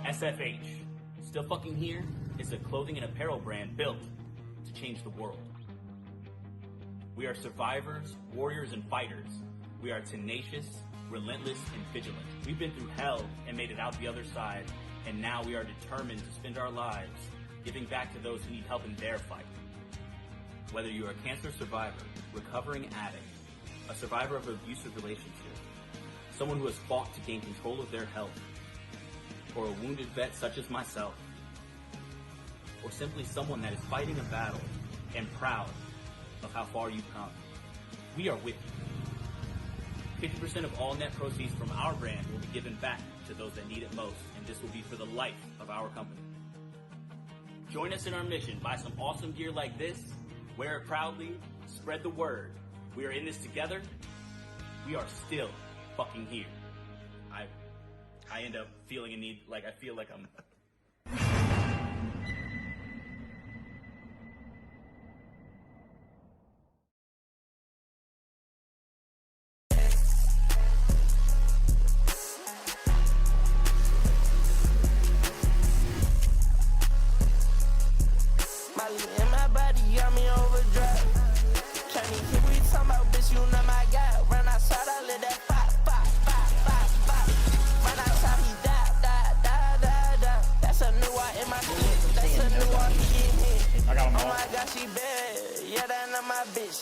SFH, Still Fucking Here, is a clothing and apparel brand built to change the world. We are survivors, warriors, and fighters. We are tenacious, relentless, and vigilant. We've been through hell and made it out the other side, and now we are determined to spend our lives giving back to those who need help in their fight. Whether you are a cancer survivor, recovering addict, a survivor of an abusive relationship, someone who has fought to gain control of their health, or a wounded vet such as myself, or simply someone that is fighting a battle and proud of how far you've come, we are with you. 50% of all net proceeds from our brand will be given back to those that need it most, and this will be for the life of our company. Join us in our mission. Buy some awesome gear like this, wear it proudly, spread the word. We are in this together. We are still fucking here. I end up feeling a need, like I feel like I'm...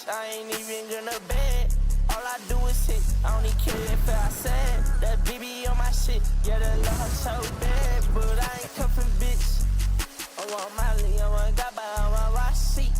I ain't even gonna bet. All I do is hit. I don't even care if I said that BB on my shit. Yeah, the love so bad, but I ain't cuffing bitch. I want Molly, I want Gaba, I want Ross seat.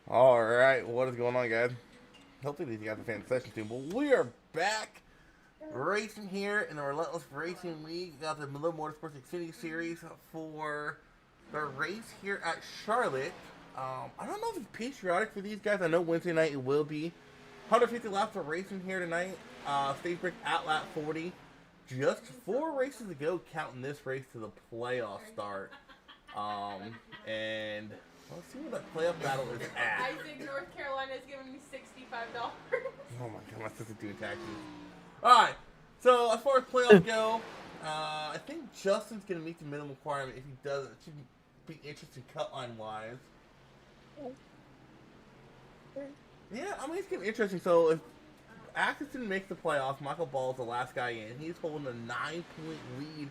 Alright, what is going on, guys? Hopefully these guys are fan session soon. But we are back racing here in the Relentless Racing League. We got the NASCAR Motorsports Xfinity Series for the race here at Charlotte. I don't know if it's patriotic for these guys. I know Wednesday night it will be. 150 laps of racing here tonight. Stage break at lap 40. Just 4 races to go, counting this race to the playoff start. And let's see what that playoff battle is at. Isaac, North Carolina is giving me $65. Oh my god, my sister's doing taxes. Alright, so as far as playoffs go, I think Justin's going to meet the minimum requirement. If he doesn't, it should be interesting cut line wise. Yeah, I mean, it's getting interesting. So if Atkinson makes the playoffs, Michael Ball is the last guy in. He's holding a 9-point lead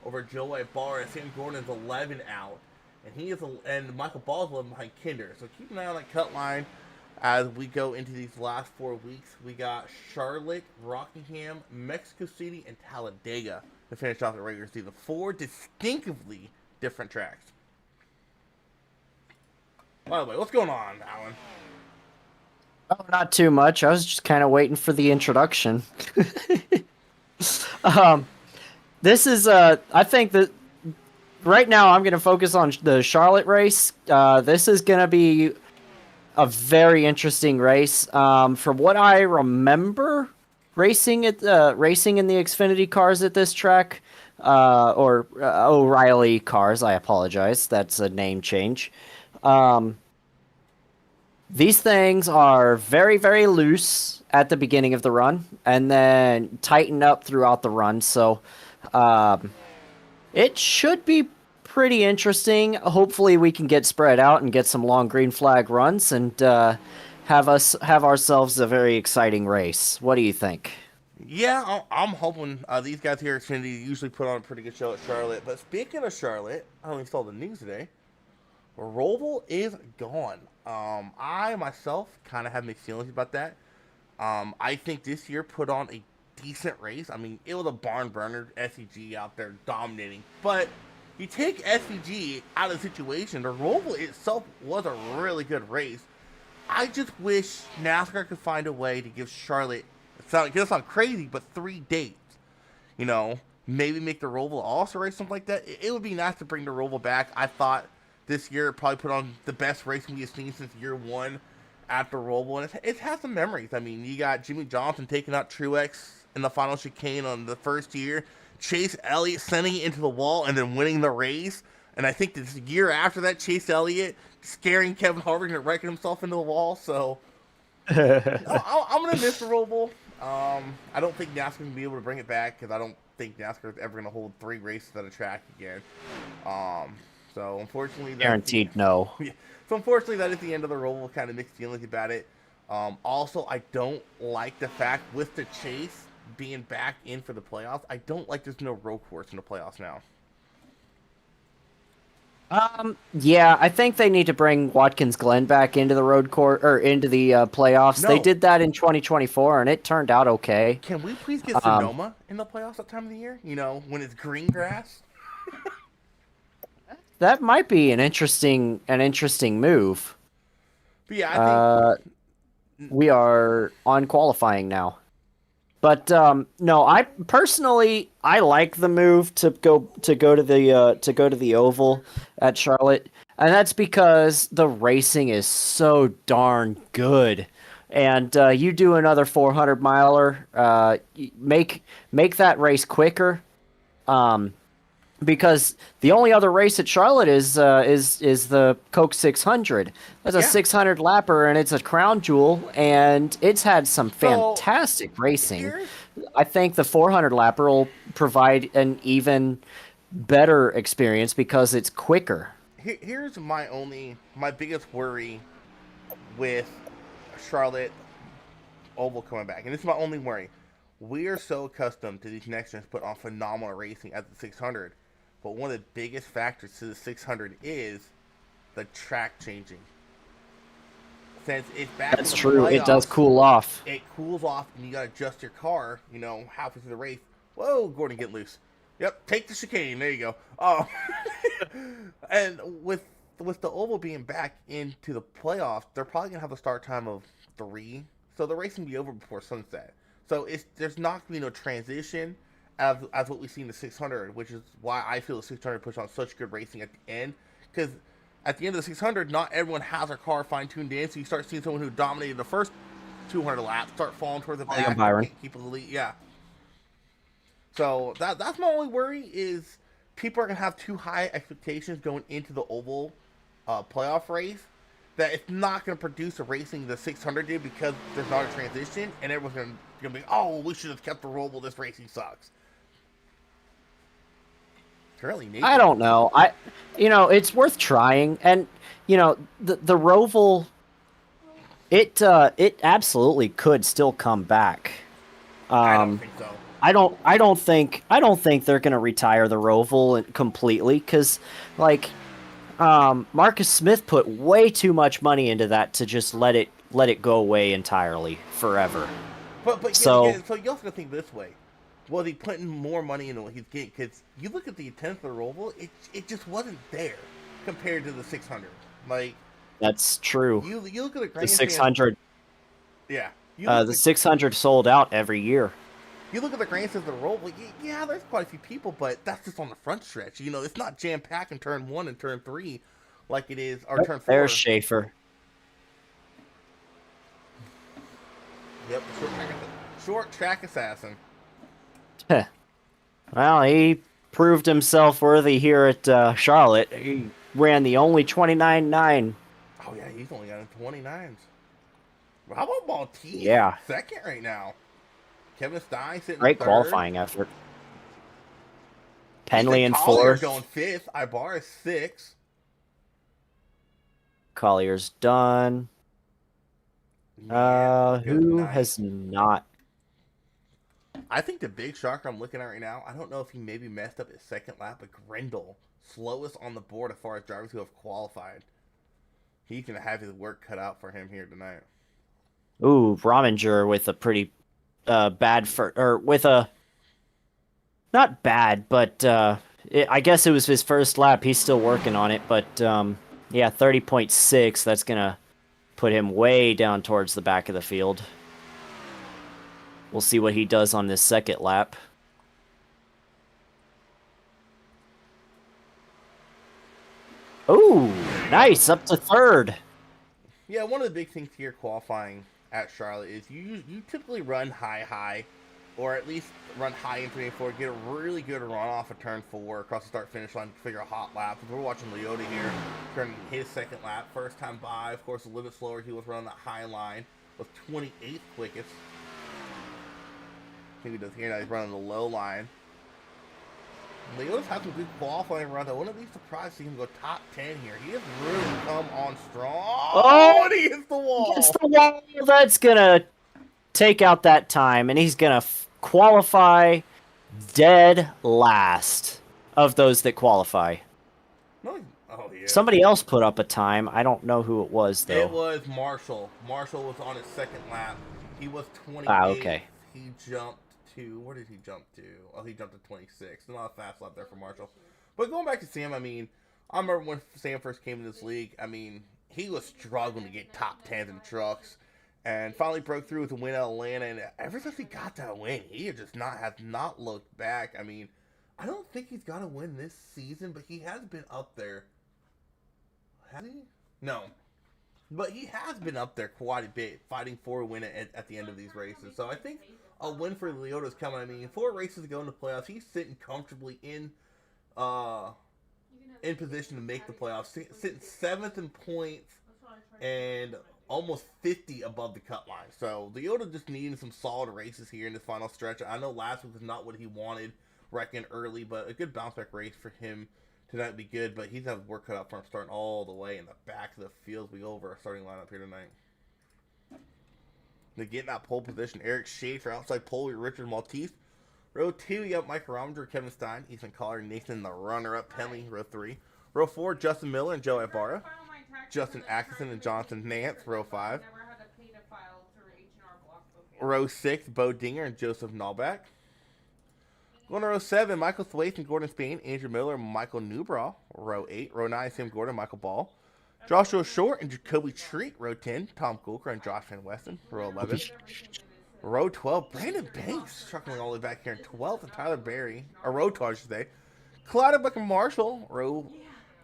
over Joe Ibarra. Sam Gordon's 11 out. And Michael Ball's 11 behind Kinder. So keep an eye on that cut line as we go into these last 4 weeks. We got Charlotte, Rockingham, Mexico City, and Talladega to finish off the regular season. 4 distinctively different tracks. By the way, what's going on, Alan? Oh, not too much. I was just kind of waiting for the introduction. um, this is I think that right now I'm going to focus on the Charlotte race. This is going to be a very interesting race. From what I remember, racing in the Xfinity cars at this track, or O'Reilly cars. I apologize. That's a name change. These things are very, very loose at the beginning of the run, and then tighten up throughout the run. So, it should be pretty interesting. Hopefully, we can get spread out and get some long green flag runs, and have ourselves a very exciting race. What do you think? Yeah, I'm hoping these guys here at Xfinity usually put on a pretty good show at Charlotte. But speaking of Charlotte, I only saw the news today. Roval is gone. I myself kind of have mixed feelings about that. I think this year put on a decent race. I mean, it was a barn burner, SEG out there dominating. But you take SEG out of the situation, the Roval itself was a really good race. I just wish NASCAR could find a way to give Charlotte, it doesn't sound crazy, but 3 dates. You know, maybe make the Roval also race, something like that. It would be nice to bring the Roval back. I thought this year it probably put on the best racing we've seen since year 1 at the Roval. And it has some memories. I mean, you got Jimmy Johnson taking out Truex in the final chicane on the first year. Chase Elliott sending it into the wall and then winning the race. And I think this year after that, Chase Elliott scaring Kevin Harvick and wrecking himself into the wall. So I'm going to miss the Roval. I don't think NASCAR can be able to bring it back because I don't think NASCAR is ever going to hold 3 races at a track again. So unfortunately, Guaranteed no. So unfortunately, that is the end of the Roval. Kind of mixed feelings about it. Also, I don't like the fact with the Chase being back in for the playoffs. I don't like there's no road course in the playoffs now. Yeah, I think they need to bring Watkins Glen back into the road course or into the playoffs. No. They did that in 2024, and it turned out okay. Can we please get Sonoma in the playoffs that time of the year? You know, when it's green grass. That might be an interesting move. But yeah, I think we are on qualifying now. But no, I personally like the move to go to the oval at Charlotte, and that's because the racing is so darn good. And you do another 400 miler, make that race quicker. Because the only other race at Charlotte is the Coke 600. That's a 600 lapper, and it's a crown jewel, and it's had some fantastic racing. I think the 400 lapper will provide an even better experience because it's quicker. Here's my biggest worry with Charlotte Oval coming back, and this is my only worry. We are so accustomed to these next gens put on phenomenal racing at the 600. But one of the biggest factors to the 600 is the track changing. Since it's back. That's true. It does cool off. It cools off, and you got to adjust your car. You know, halfway through the race. Whoa, Gordon, get loose. Yep, take the chicane. There you go. Oh, and with the oval being back into the playoffs, they're probably gonna have a start time of 3, so the race can be over before sunset. So there's not gonna be no transition. As what we see in the 600, which is why I feel the 600 puts on such good racing at the end. Because at the end of the 600, not everyone has their car fine-tuned in, so you start seeing someone who dominated the first 200 laps start falling towards the back. Byron. Keep the lead, yeah. So that's my only worry is people are going to have too high expectations going into the oval playoff race that it's not going to produce the racing the 600 did because there's not a transition, and everyone's going to be, oh, we should have kept the Roval. This racing sucks. I don't know. It's worth trying, and the Roval, it absolutely could still come back. I don't think so. I don't think they're gonna retire the Roval completely because Marcus Smith put way too much money into that to just let it go away entirely forever. But so you also gotta think this way. Was he putting more money into what he's getting? Because you look at the intent of the Roval, it just wasn't there compared to the 600. That's true. You look at the The grandstand. 600. Yeah. The 600 sold out every year. You look at the grandstands of the roll. Well, yeah, there's quite a few people, but that's just on the front stretch. You know, it's not jam packed in turn 1 and turn 3 like it is, or turn 4. There's Schaefer. Yep, short track assassin. Well, he proved himself worthy here at Charlotte. He ran the only 29.9. Oh yeah, he's only got a 29s. Well, how about Maltese? Yeah. Second right now. Kevin Stein sitting Great third. qualifying effort. Penley in Collier's fourth. going 5th. Ibarra 6th. Collier's done. Who has not? I think the big shocker I'm looking at right now, I don't know if he maybe messed up his second lap, but Grendel, slowest on the board as far as drivers who have qualified. He's going to have his work cut out for him here tonight. Ooh, Rominger with a pretty bad with a not bad, but I guess it was his first lap. He's still working on it, but yeah, 30.6. That's gonna put him way down towards the back of the field. We'll see what he does on this second lap. Ooh, nice, up to third. Yeah, one of the big things here qualifying at Charlotte is you typically run high, or at least run high in 3 and 4, get a really good run off of turn 4 across the start-finish line to figure a hot lap. We're watching Leota here turning his second lap, first time by, of course, a little bit slower. He was running that high line, was 28th quickest. I think he does here now. He's running the low line. Leota's had some good qualifying runs. I wouldn't be surprised to see him go top 10 here. He has really come on strong. Oh, and he hits the wall. Hits the wall. That's gonna take out that time, and he's gonna qualify dead last of those that qualify. No, oh yeah. Somebody else put up a time. I don't know who it was though. It was Marshall. Marshall was on his second lap. He was 28. Ah, okay. He jumped to, where did he jump to? Oh, he jumped to 26. Not a fast lap there for Marshall. But going back to Sam, I mean, I remember when Sam first came to this league, I mean, he was struggling to get top 10s in trucks. And finally broke through with a win at Atlanta. And ever since he got that win, he has not looked back. I mean, I don't think he's got a win this season, but he has been up there. Has he? No. But he has been up there quite a bit, fighting for a win at the end of these races. So I think a win for Leota's coming. I mean, 4 races to go in the playoffs. He's sitting comfortably in position to make the playoffs. Sitting 7th in points and almost 50 above the cut line. So Leota just needing some solid races here in this final stretch. I know last week was not what he wanted, wrecking early, but a good bounce back race for him tonight would be good. But he's have work cut out for him starting all the way in the back of the field. We go over our starting lineup here tonight. To get in that pole position, Eric Schaefer outside pole, Richard Maltese. Row 2, you have Mike Rominger, Kevin Stein, Ethan Collier, Nathan the runner-up, Penley, row 3. Row 4, Justin Miller and Joe Ibarra. Justin Atkinson and Jonathan Nance, row 5. Row 6, Bo Dinger and Joseph Nalback. Going to row 7, Michael Thwaites and Gordon Spain, Andrew Miller and Michael Newbraw, row 8. Row 9, Sam Gordon, Michael Ball. Joshua Short and Jacoby Treat, row 10. Tom Coulker and Josh Van Westen, row 11. Row 12, Brandon Banks, trucking all the way back here in 12th, and Tyler Berry, or row 12, I should say. Clyde and Marshall, row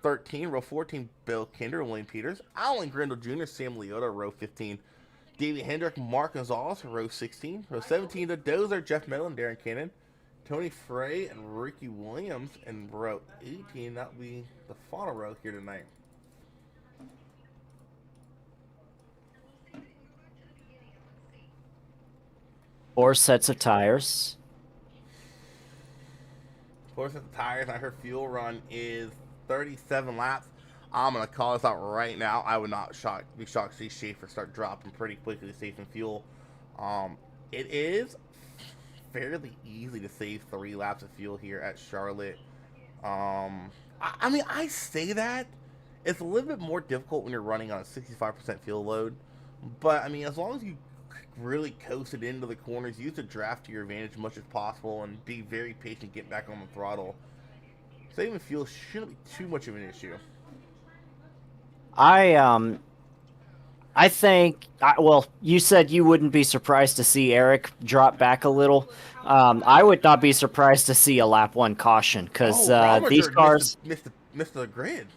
13. Row 14, Bill Kinder and William Peters. Alan Grindle Jr., Sam Leota, row 15. Davey Hendrick, Mark Gonzalez, row 16. Row 17, the Dozer, Jeff Mettle and Darren Cannon. Tony Frey and Ricky Williams in row 18. That will be the final row here tonight. Four sets of tires. 4 sets of tires. I heard fuel run is 37 laps. I'm going to call this out right now. I would not be shocked to see Schaefer start dropping pretty quickly to save some fuel. It is fairly easy to save 3 laps of fuel here at Charlotte. I mean, I say that. It's a little bit more difficult when you're running on a 65% fuel load. But, I mean, as long as you really coast it into the corners, use the draft to your advantage as much as possible, and be very patient getting back on the throttle, saving fuel shouldn't be too much of an issue. I think, well, you said you wouldn't be surprised to see Eric drop back a little. I would not be surprised to see a lap one caution because Oh, these Romager cars. missed the grid.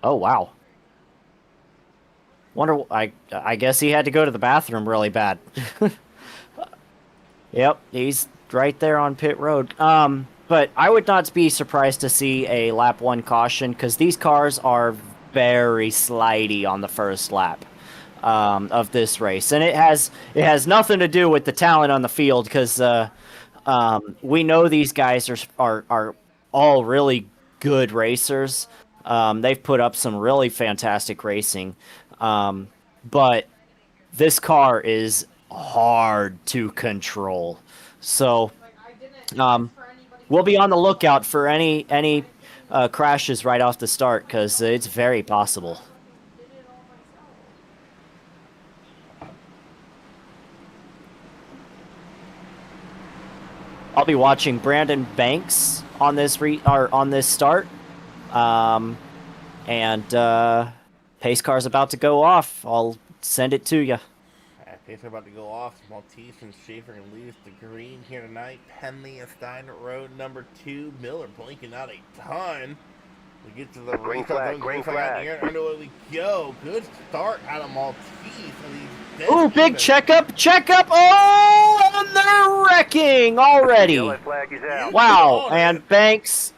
Oh wow. Wonder. I guess he had to go to the bathroom really bad. Yep, he's right there on pit road. But I would not be surprised to see a lap one caution because these cars are very slidey on the first lap of this race, and it has nothing to do with the talent on the field because we know these guys are all really good racers. They've put up some really fantastic racing, but this car is hard to control. So we'll be on the lookout for any crashes right off the start because it's very possible. I'll be watching Brandon Banks on this on this start, and pace car's about to go off. I'll send it to you. Pace are about to go off. Maltese and Schaefer and leaves the green here tonight. Penley and Steiner Road number 2. Miller blinking out a ton. We get to the green flag. Green flag. Here. Underway we go. Good start out of Maltese. Ooh, big checkup. Oh, and they're wrecking already. Yellow flag is out. Wow, and Banks.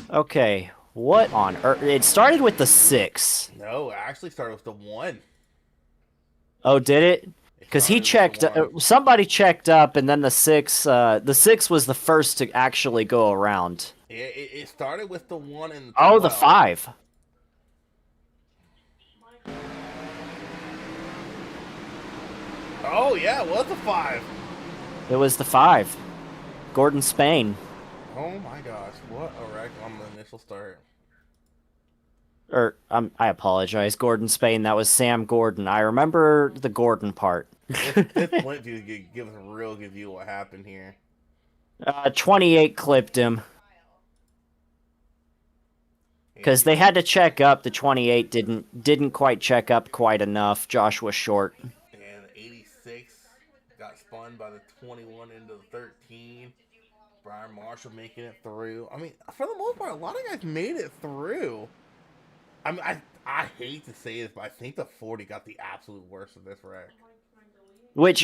Okay, what on earth? It started with the 6. No, it actually started with the 1. Oh, did it? Because he checked. Somebody checked up, and then the 6. The 6 was the first to actually go around. It started with the 1 and the 12. Oh, the 5. Oh yeah, it was the 5. It was the 5. Gordon Spain. Oh my gosh, what a wreck on the initial start. I apologize, Gordon Spain. That was Sam Gordon. I remember the Gordon part. This went to give us a real good view of what happened here. 28 clipped him. Because they had to check up. The 28 didn't quite check up quite enough. Josh was short. And 86 got spun by the 21 into the 13. Brian Marshall making it through. I mean, for the most part, a lot of guys made it through. I mean, I hate to say this, but I think the 40 got the absolute worst of this wreck.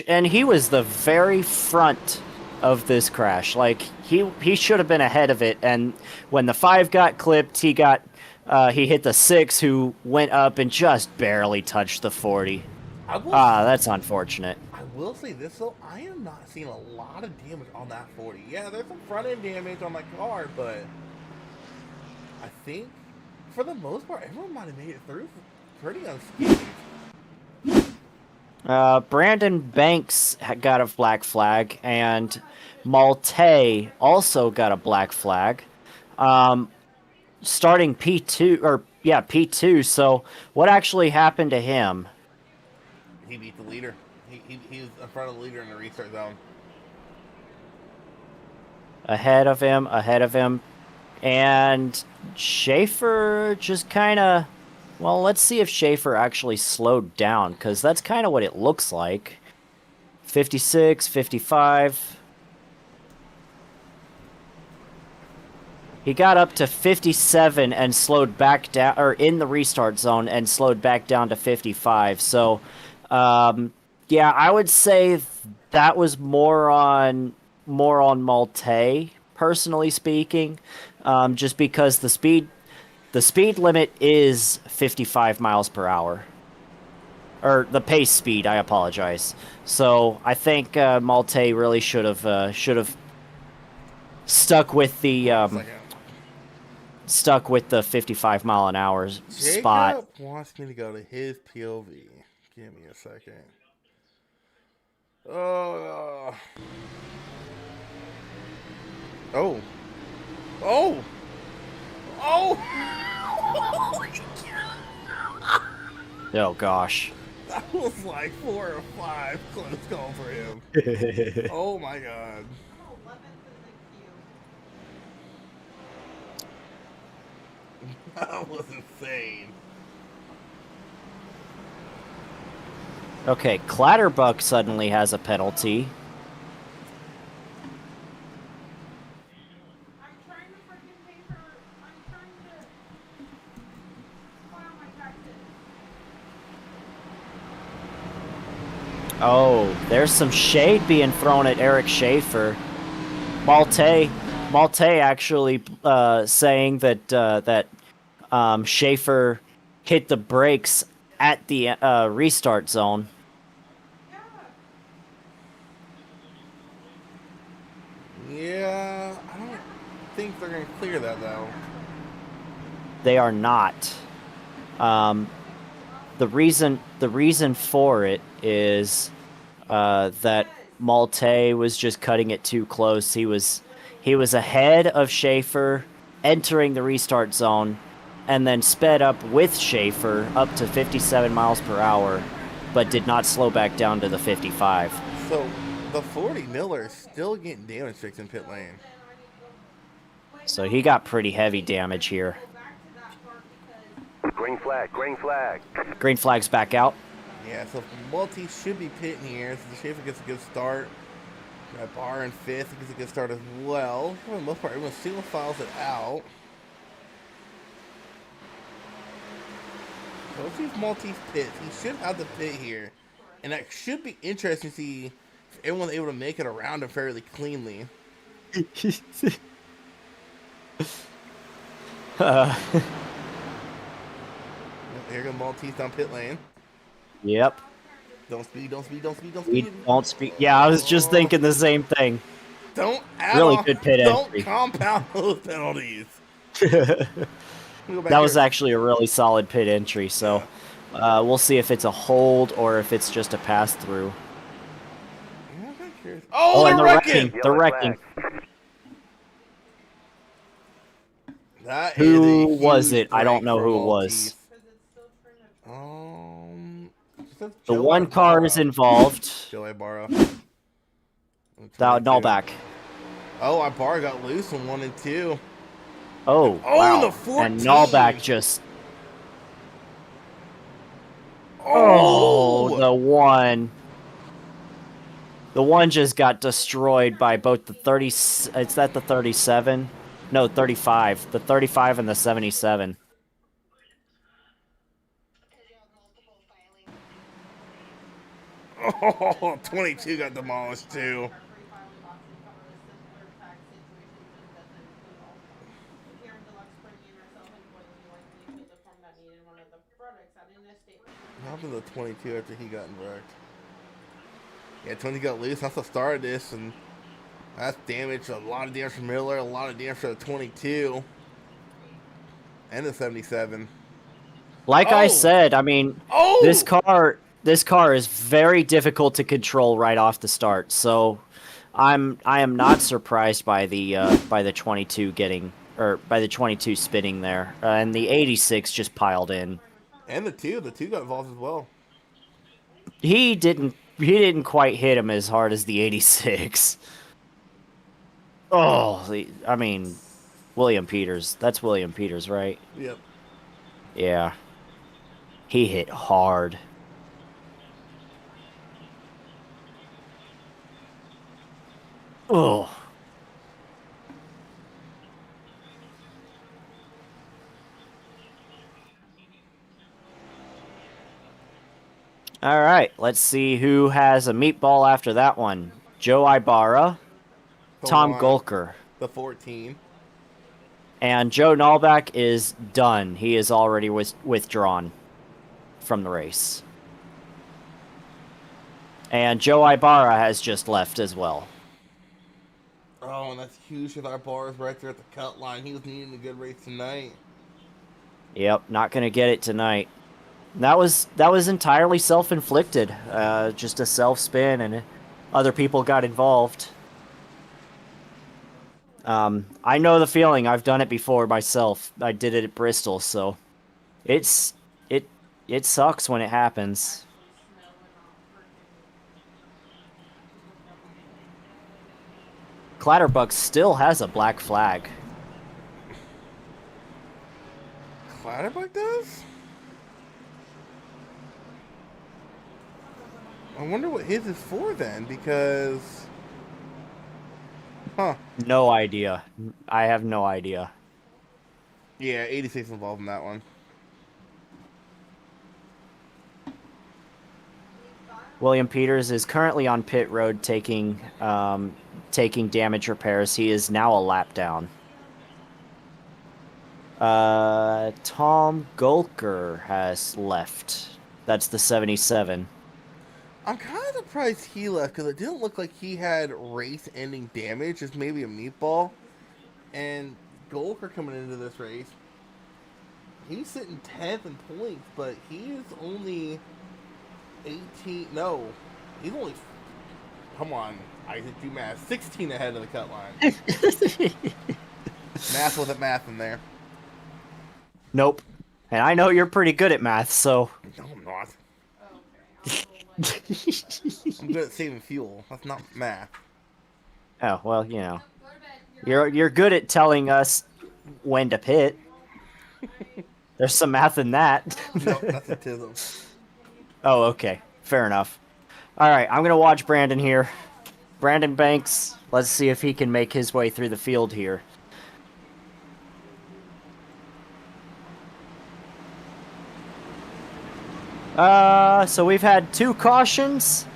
And he was the very front of this crash. Like, he should have been ahead of it. And when the 5 got clipped, he hit the 6, who went up and just barely touched the 40. That's unfortunate. I will say this, though. I am not seeing a lot of damage on that 40. Yeah, there's some front-end damage on my car, but I think, for the most part, everyone might have made it through pretty unscathed. Brandon Banks got a black flag, and Malte also got a black flag. Starting P2, so what actually happened to him? He beat the leader. He was in front of the leader in the restart zone. Ahead of him. And Schaefer just kind of... Well, let's see if Schaefer actually slowed down, because that's kind of what it looks like. 56, 55. He got up to 57 and slowed back down, or in the restart zone, and slowed back down to 55. So, yeah, I would say that was more on Malte, personally speaking, just because the speed limit is 55 miles per hour. Or the pace speed, I apologize. So I think Malte really should have stuck with the 55 mile an hour spot. Jacob wants me to go to his POV. Give me a second. Oh. Oh. Oh. Oh gosh. That was like 4 or 5 close call for him. Oh my god. That was insane. Okay, Clatterbuck suddenly has a penalty. I'm trying to freaking pay for. I'm trying to file my taxes. Oh, there's some shade being thrown at Eric Schaefer. Malte actually saying that Schaefer hit the brakes at the restart zone. Yeah, I don't think they're going to clear that, though. They are not. The reason for it is that Malte was just cutting it too close. He was ahead of Schaefer entering the restart zone, and then sped up with Schaefer up to 57 miles per hour, but did not slow back down to the 55. So the 40 Miller is still getting damage fixed in pit lane. So he got pretty heavy damage here. Green flag, green flag. Green flag's back out. Yeah, so Multi should be pitting here. So Schaefer gets a good start. Got Barr in fifth. He gets a good start as well. For the most part, everyone single files it out. So let's see if Multi's pits. He should have the pit here. And that should be interesting to see if everyone's able to make it around him fairly cleanly. Here goes Maltese down pit lane. Yep. Don't speed, don't speed, don't speed, don't We speed. don't speak. Yeah, I was just thinking the same thing. Don't add Really on, good pit entry. Don't compound those penalties. That was actually a really solid pit entry, so we'll see if it's a hold or if it's just a pass through. Oh, and they're wrecking! They're wrecking. That Who is a was huge it? I don't break know for who it Maltese. was. The one car is involved. Joe Ibarra. Nullback. Oh, Ibarra got loose in 1 and 2. Oh, wow. The 14. And Nullback just... Oh, the one... The one just got destroyed by both the 30... Is that the 37? No, 35. The 35 and the 77. Oh, 22 got demolished too. How happened to the 22 after he got wrecked? Yeah, 20 got loose. That's the start of this, and that's damage. A lot of damage from Miller, a lot of damage for the 22 and the 77. Like I said, I mean, this car is very difficult to control right off the start. So, I am not surprised by the 22 getting, or by the 22 spinning there, and the 86 just piled in. And the two got involved as well. He didn't quite hit him as hard as the 86. Oh, I mean, William Peters. That's William Peters, right? Yep. Yeah. He hit hard. Oh. All right, let's see who has a meatball after that one. Joe Ibarra, Tom Golker. The 14. And Joe Nalback is done. He is already withdrawn from the race. And Joe Ibarra has just left as well. Oh, and that's huge with our bars right there at the cut line. He was needing a good race tonight. Yep, not going to get it tonight. That was entirely self-inflicted. Just a self-spin, and other people got involved. I know the feeling. I've done it before myself. I did it at Bristol, so it sucks when it happens. Clatterbuck still has a black flag. Clatterbuck does? I wonder what his is for then, because... Huh. No idea. I have no idea. Yeah, 86 involved in that one. William Peters is currently on pit road taking damage repairs. He is now a lap down. Tom Golker has left. That's the 77. I'm kind of surprised he left, because it didn't look like he had race-ending damage, just maybe a meatball. And Golker coming into this race, he's sitting 10th in points, but he is only 18... No, he's only... Come on, Isaac, do math. 16 ahead of the cut line. Math wasn't math in there. Nope. And I know you're pretty good at math, so... No, I'm not. Oh, okay. I'm good at saving fuel. That's not math. Oh, well, you know. Go to bed. You're good at telling us when to pit. There's some math in that. Nope, that's a tism. Oh, okay. Fair enough. Alright, I'm going to watch Brandon here. Brandon Banks, let's see if he can make his way through the field here. So we've had 2 cautions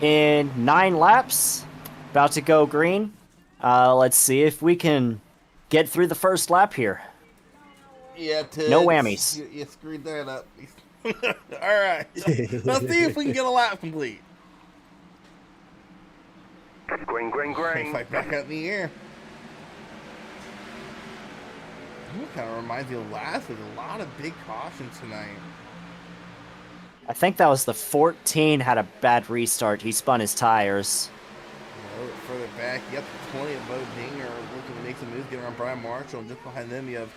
in 9 laps. About to go green. Let's see if we can get through the first lap here. Yeah, Tids, No whammies. You screwed that up. Alright. Let's see if we can get a lap complete. Green, green, green. Fight back out in the air. It kind of reminds me of last week. A lot of big cautions tonight. I think that was the 14 had a bad restart. He spun his tires. A little bit further back, yep, 20 of Bo Dinger looking to make some moves, getting around Brian Marshall. And just behind them, you have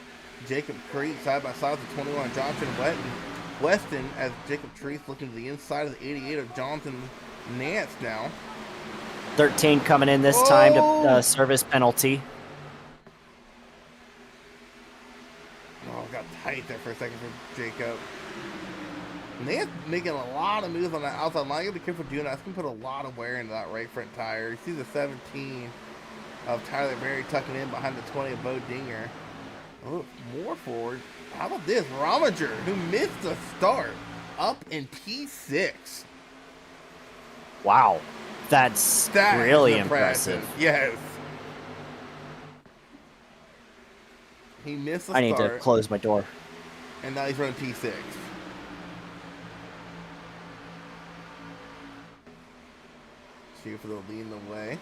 Jacob Treat side by side with the 21 Johnson Weston, as Jacob Treat looking to the inside of the 88 of Jonathan Nance now. 13 coming in this time to service penalty. Oh, got tight there for a second for Jacob. Nance making a lot of moves on that outside line. You have to be careful doing that. It's going to put a lot of wear into that right front tire. You see the 17 of Tyler Berry tucking in behind the 20 of Bo Dinger. Oh, more forward. How about this? Rominger, who missed the start, up in P6. Wow. That's really impressive. Yes. He missed the start. I need to close my door. And now he's running P6. See if they'll lead the way.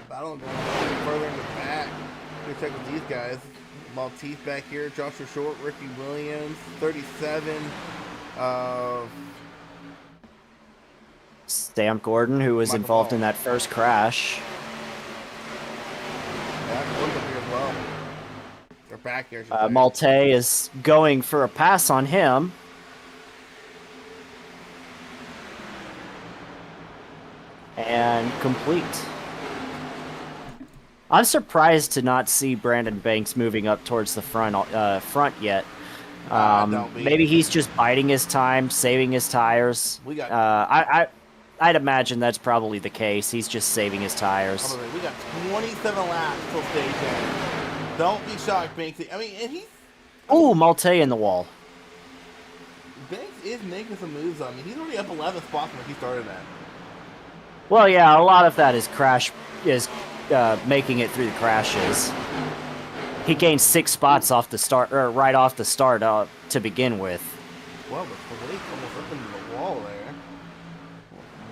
Battle going on further in the back. Let's check with these guys. Maltese back here. Joshua Short, Ricky Williams, 37. Sam Gordon, who was Michael involved Paul. in that first crash. Yeah, Gordon's up here as well. They're back here. Malte is going for a pass on him. And complete. I'm surprised to not see Brandon Banks moving up towards the front yet. Don't be. Maybe he's just biding his time, saving his tires. We got- I'd imagine that's probably the case. He's just saving his tires. We got 27 laps till station. Don't be shocked, Banksy. I mean, and Ooh, Malte in the wall. Banks is making some moves on me. He's already up 11 spots where he started at. Well, yeah, a lot of that is making it through the crashes. He gained 6 spots off the start, or right off the start to begin with. Well, but Blake almost up into the wall there.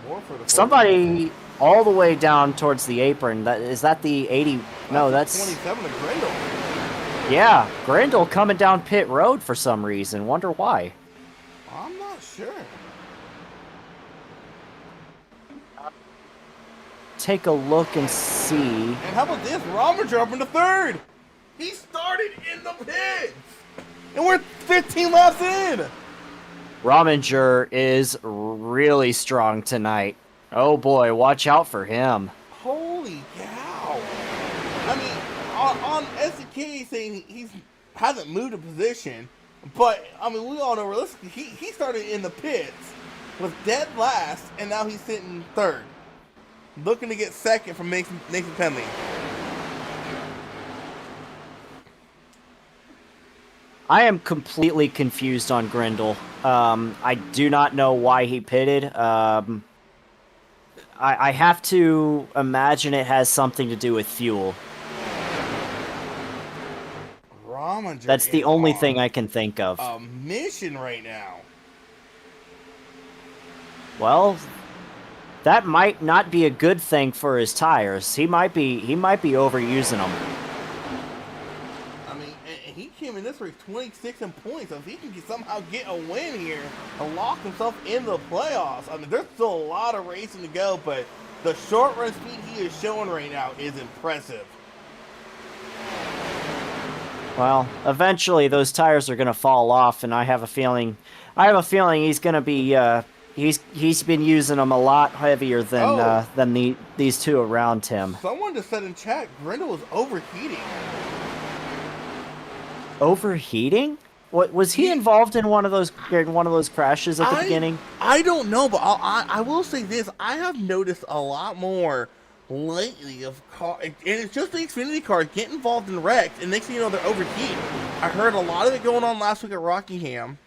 More for the Somebody all the way down towards the apron. Is that the 80? No, that's 27 to Grindle. Yeah, Grindle coming down pit road for some reason. Wonder why. I'm not sure. Take a look and see. And how about this? Rominger up into third. He started in the pits. And we're 15 laps in. Rominger is really strong tonight. Oh boy, watch out for him. Holy cow. I mean, on SDK saying he hasn't moved a position, but I mean we all know realistically he started in the pits, was dead last, and now he's sitting third, looking to get second from Nathan Penley. I am completely confused on Grindle. I do not know why he pitted. I have to imagine it has something to do with fuel. Rominger That's the only on thing I can think of. a mission right now. Well, that might not be a good thing for his tires. He might be overusing them. I mean, and he came in this race 26 in points. So if he can somehow get a win here and lock himself into the playoffs, I mean, there's still a lot of racing to go, but the short run speed he is showing right now is impressive. Well, eventually those tires are going to fall off, and I have a feeling he's going to be. He's been using them a lot heavier than these two around him. Someone just said in chat, Grindle was overheating. Overheating? What was he involved in one of those crashes at the beginning? I don't know, but I will say this: I have noticed a lot more lately of car, and it's just the Xfinity cars get involved in wrecks, and next thing you know, they're overheating. I heard a lot of it going on last week at Rockingham.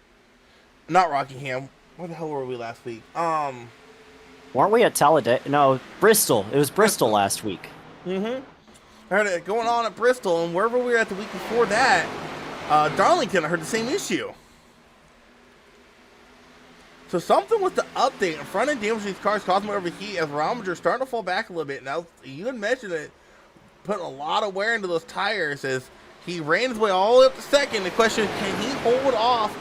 Not Rockingham. Where the hell were we last week? Weren't we at Talladega? No, Bristol. It was Bristol last week. I heard it going on at Bristol, and wherever we were at the week before that, Darlington, I heard the same issue. So something with the update in front end damage to these cars causing them to overheat as Rominger starting to fall back a little bit. Now, you had mentioned it, putting a lot of wear into those tires as he ran his way all the way up to second. The question is, can he hold off?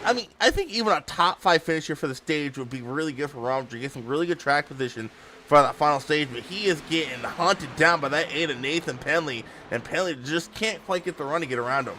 I mean, I think even a top 5 finisher for the stage would be really good for Rominger. Get some really good track position for that final stage, but he is getting hunted down by that 8 of Nathan Penley, and Penley just can't quite get the run to get around him.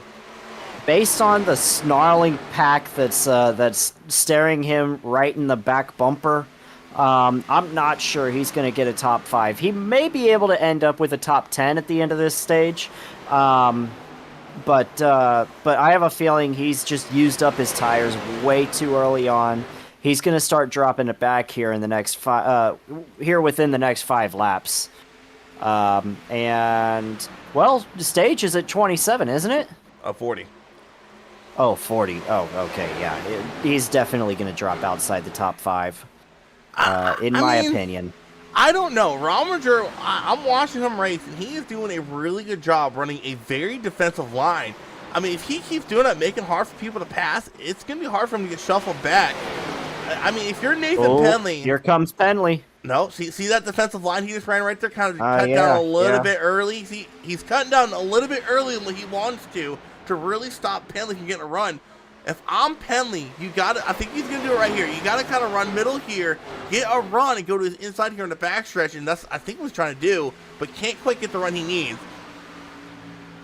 Based on the snarling pack that's staring him right in the back bumper, I'm not sure he's going to get a top 5. He may be able to end up with a top 10 at the end of this stage. But I have a feeling he's just used up his tires way too early on. He's going to start dropping it back here in the next within the next 5 laps. And well, the stage is at 27, isn't it? 40. Oh, 40. Oh, okay, yeah. He's definitely going to drop outside the top 5, in my opinion. I don't know. Rominger, I'm watching him race, and he is doing a really good job running a very defensive line. I mean, if he keeps doing that, making it hard for people to pass, it's going to be hard for him to get shuffled back. I mean, if you're Nathan Penley... Here comes Penley. No, see that defensive line he just ran right there? Kind of cut down a little bit early. See, he's cutting down a little bit earlier than he wants to really stop Penley from getting a run. If I'm Penley, I think he's going to do it right here. You got to kind of run middle here, get a run, and go to his inside here in the backstretch, and that's, I think, what he's trying to do, but can't quite get the run he needs.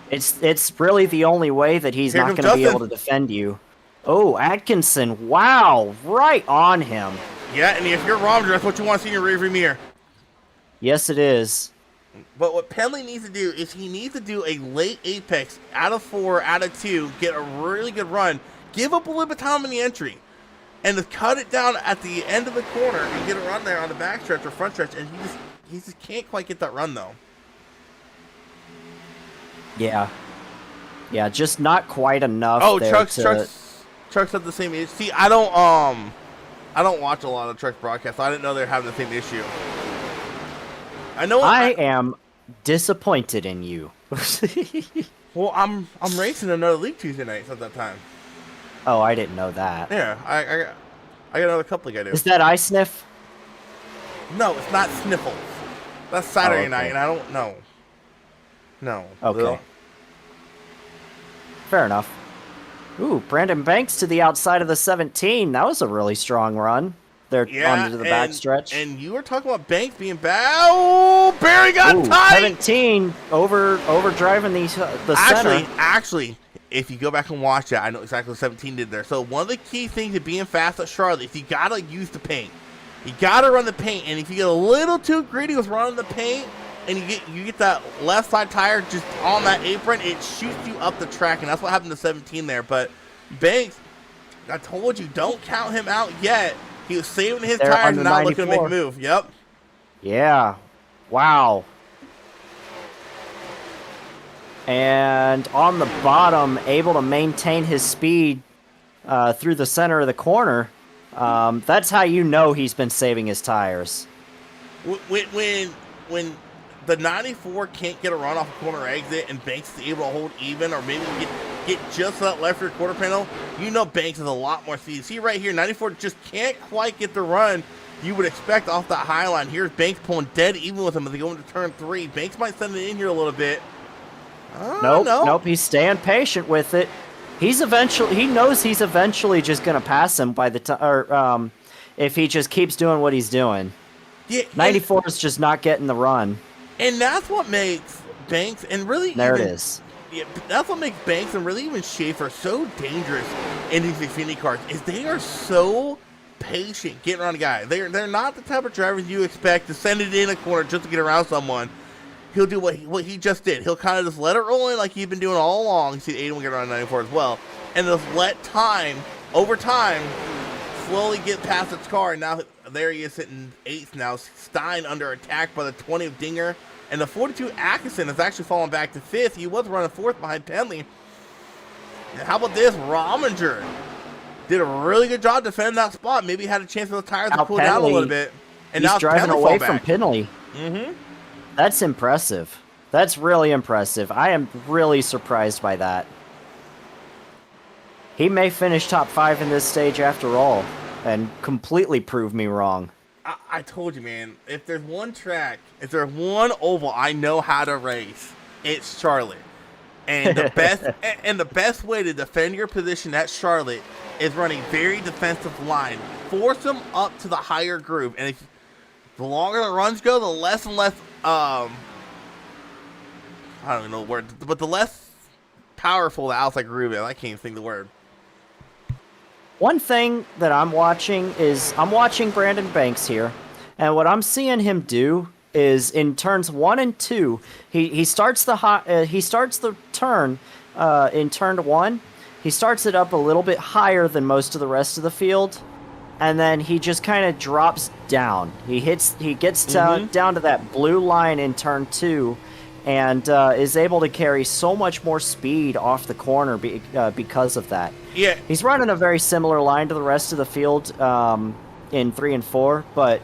It's really the only way that he's not going to be able to defend you. Oh, Atkinson, wow, right on him. Yeah, and if you're Rominger, that's what you want to see in your rearview mirror. Yes, it is. But what Penley needs to do is he needs to do a late apex out of 4, out of 2, get a really good run, give up a little bit of time in the entry, and to cut it down at the end of the corner and get a run there on the back stretch or front stretch, and he just can't quite get that run though. Yeah, just not quite enough. Oh, Trucks have the same issue. See, I don't watch a lot of Trucks broadcasts. So I didn't know they're having the same issue. I am disappointed in you. Well, I'm racing another league Tuesday night at that time. Oh, I didn't know that. Yeah, I got another couple I got to do. Is that I Sniff? No, it's not Sniffles. That's Saturday night, and I don't know. No. Okay. Will. Fair enough. Ooh, Brandon Banks to the outside of the 17. That was a really strong run. They're onto the backstretch. And you were talking about Banks being bad. Oh, Barry got tight. 17 overdriving the center. Actually, if you go back and watch that, I know exactly what 17 did there. So one of the key things to being fast at Charlotte is you got to use the paint. You got to run the paint. And if you get a little too greedy with running the paint, and you get that left side tire just on that apron, it shoots you up the track, and that's what happened to 17 there. But Banks, I told you, don't count him out yet. He was saving his tires and now looking to make a move. Yep. Yeah. Wow. And on the bottom, able to maintain his speed through the center of the corner. That's how you know he's been saving his tires. When the 94 can't get a run off a corner exit and Banks is able to hold even or maybe get just that left rear quarter panel, you know Banks has a lot more speed. See right here, 94 just can't quite get the run you would expect off that high line. Here's Banks pulling dead even with him as they go into turn 3. Banks might send it in here a little bit. Nope, he's staying patient with it. He knows he's eventually just gonna pass him by the time, if he just keeps doing what he's doing. Yeah, 94 is just not getting the run. And that's what makes Banks and really there it is. Yeah, that's what makes Banks and really even Schaefer so dangerous in these Xfinity cars is they are so patient getting around a guy. They're not the type of drivers you expect to send it in a corner just to get around someone. He'll do what he just did. He'll kind of just let it roll in like he's been doing all along. You see Aiden get around 94 as well. And just let time, over time, slowly get past its car. And now there he is sitting 8th now. Stein under attack by the 20 of Dinger. And the 42 Atkinson has actually fallen back to 5th. He was running 4th behind Penley. And how about this? Rominger did a really good job defending that spot. Maybe had a chance for the tires to cool down a little bit. And he's now driving Penley away fall from back. Penley. Mm-hmm. That's impressive. That's really impressive. I am really surprised by that. He may finish top 5 in this stage after all, and completely prove me wrong. I told you, man, if there's one track, if there's one oval I know how to race, it's Charlotte. And the best way to defend your position at Charlotte is run a very defensive line. Force them up to the higher groove. And if the longer the runs go, the less and less I don't even know the word, but the less powerful the outside groove is. I can't even think of the word. One thing that I'm watching Brandon Banks here, and what I'm seeing him do is in turns 1 and 2, he starts the turn in turn 1. He starts it up a little bit higher than most of the rest of the field, and then he just kind of drops down. He gets down to that blue line in turn 2, and is able to carry so much more speed off the corner because of that. Yeah, he's running a very similar line to the rest of the field in 3 and 4, but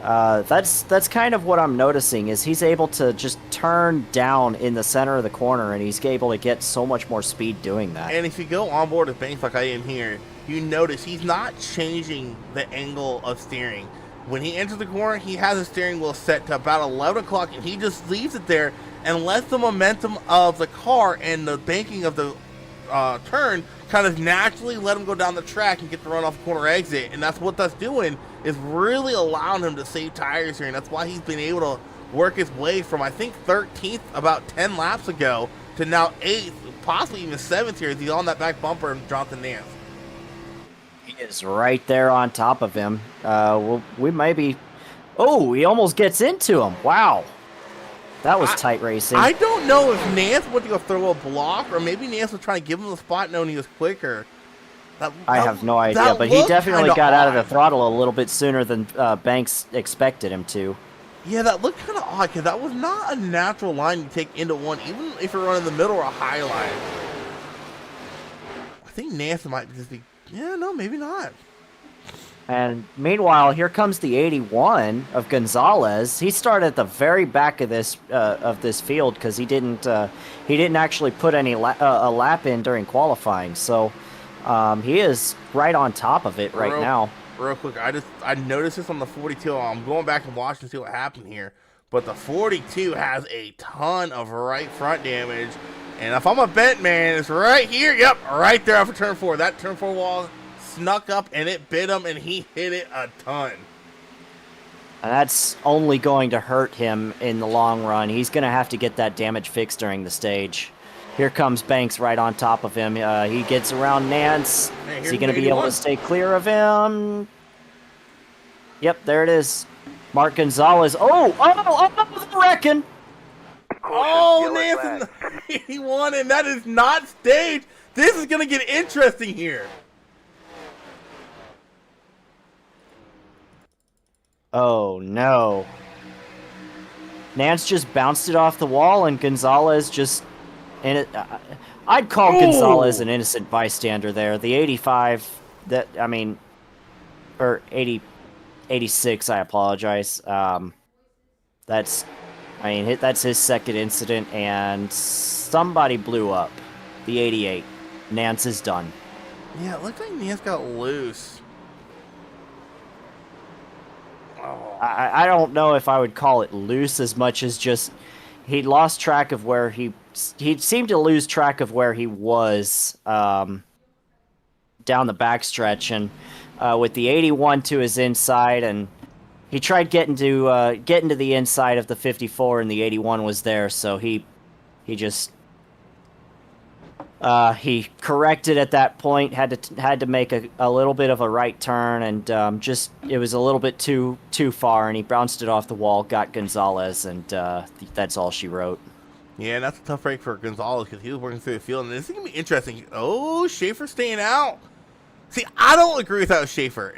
that's kind of what I'm noticing is he's able to just turn down in the center of the corner, and he's able to get so much more speed doing that. And if you go on board with Banks like I am here, you notice he's not changing the angle of steering. When he enters the corner, he has his steering wheel set to about 11 o'clock, and he just leaves it there and lets the momentum of the car and the banking of the turn kind of naturally let him go down the track and get the run off the corner exit. And that's what that's doing, is really allowing him to save tires here. And that's why he's been able to work his way from, I think, 13th about 10 laps ago to now 8th, possibly even 7th here as he's on that back bumper of Jonathan Nance. He is right there on top of him. We may be... Oh, he almost gets into him. Wow. That was tight racing. I don't know if Nance went to go throw a block, or maybe Nance was trying to give him the spot knowing he was quicker. I have no idea, but he definitely got out of the throttle a little bit sooner than Banks expected him to. Yeah, that looked kind of odd, because that was not a natural line you take into one, even if you're running the middle or a high line. I think Nance might just be... Yeah, no, maybe not. And meanwhile, here comes the 81 of Gonzalez. He started at the very back of this field because he didn't actually put any a lap in during qualifying. So he is right on top of it right now. Real quick, I noticed this on the 42. I'm going back and watching to see what happened here. But the 42 has a ton of right front damage. And if I'm a bet man, it's right here. Yep, right there off of turn 4. That turn 4 wall snuck up and it bit him, and he hit it a ton. And that's only going to hurt him in the long run. He's going to have to get that damage fixed during the stage. Here comes Banks right on top of him. He gets around Nance. Hey, is he going to be able to stay clear of him? Yep, there it is. Mark Gonzalez. Oh, I reckon. Oh, Yellow Nancy, he won, and that is not staged. This is going to get interesting here. Oh, no. Nance just bounced it off the wall, and Gonzalez just... I'd call Gonzalez an innocent bystander there. The 85, or 86, I apologize. That's his second incident, and somebody blew up. The 88. Nance is done. Yeah, it looks like Nance got loose. I don't know if I would call it loose as much as just he lost track of where he seemed to lose track of where he was down the backstretch, and with the 81 to his inside, and he tried getting to the inside of the 54, and the 81 was there, so he just he corrected at that point, had to make a little bit of a right turn, and just it was a little bit too far, and he bounced it off the wall, got Gonzalez, and that's all she wrote. Yeah, and that's a tough break for Gonzalez because he was working through the field, and this is going to be interesting. Oh, Schaefer staying out. See, I don't agree with that with Schaefer.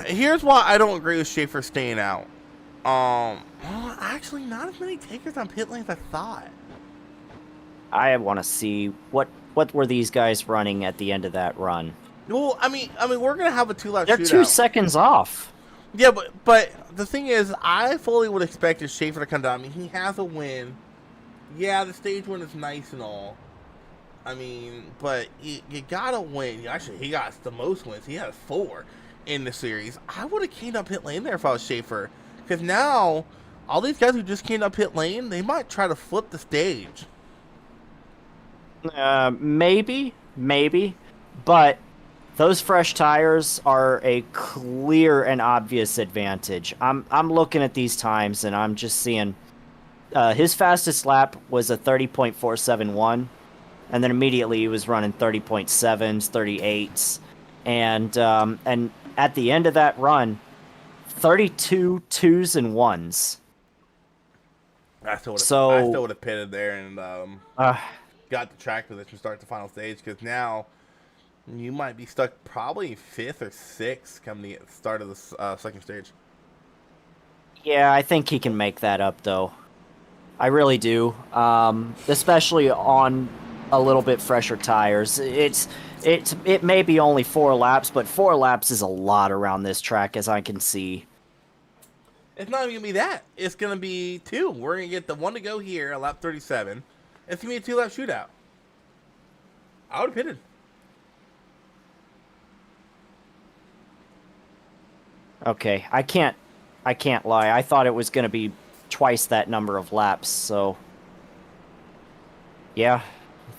Here's why I don't agree with Schaefer staying out. Well, actually, not as many takers on pit lane as I thought. I want to see what were these guys running at the end of that run. Well, I mean, we're gonna have a 2-lap They're shootout. 2 seconds off. Yeah, but the thing is, I fully would expect Schaefer to come down. I mean, he has a win. Yeah, the stage win is nice and all. I mean, but you gotta win. Actually, he got the most wins. He had 4 in the series. I would have came up pit lane there if I was Schaefer, because now all these guys who just came up pit lane, they might try to flip the stage. Maybe, but those fresh tires are a clear and obvious advantage. I'm looking at these times, and I'm just seeing his fastest lap was a 30.471, and then immediately he was running 30.7s, 38s, and at the end of that run, 32 2s and 1s. I still would have pitted there and got the track position to start the final stage, because now you might be stuck probably 5th or 6th come the start of the second stage. Yeah, I think he can make that up, though. I really do, especially on a little bit fresher tires. It may be only 4 laps, but 4 laps is a lot around this track, as I can see. It's not even going to be that. It's going to be 2. We're going to get the 1 to go here, at lap 37. It's going to be a 2-lap shootout. I would have pitted. Okay, I can't lie. I thought it was going to be twice that number of laps, so... Yeah,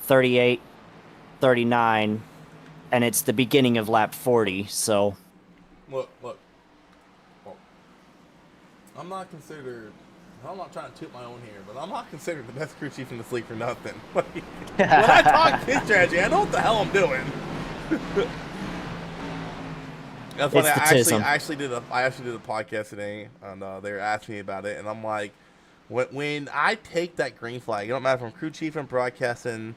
38, 39, and it's the beginning of lap 40, so... Look. Well, I'm not trying to toot my own here, but I'm not considered the best crew chief in this league for nothing. When I talk pit strategy, I know what the hell I'm doing. That's funny. I actually did a podcast today, and they were asking me about it, and I'm like, when I take that green flag, it don't matter if I'm crew chief, and broadcasting,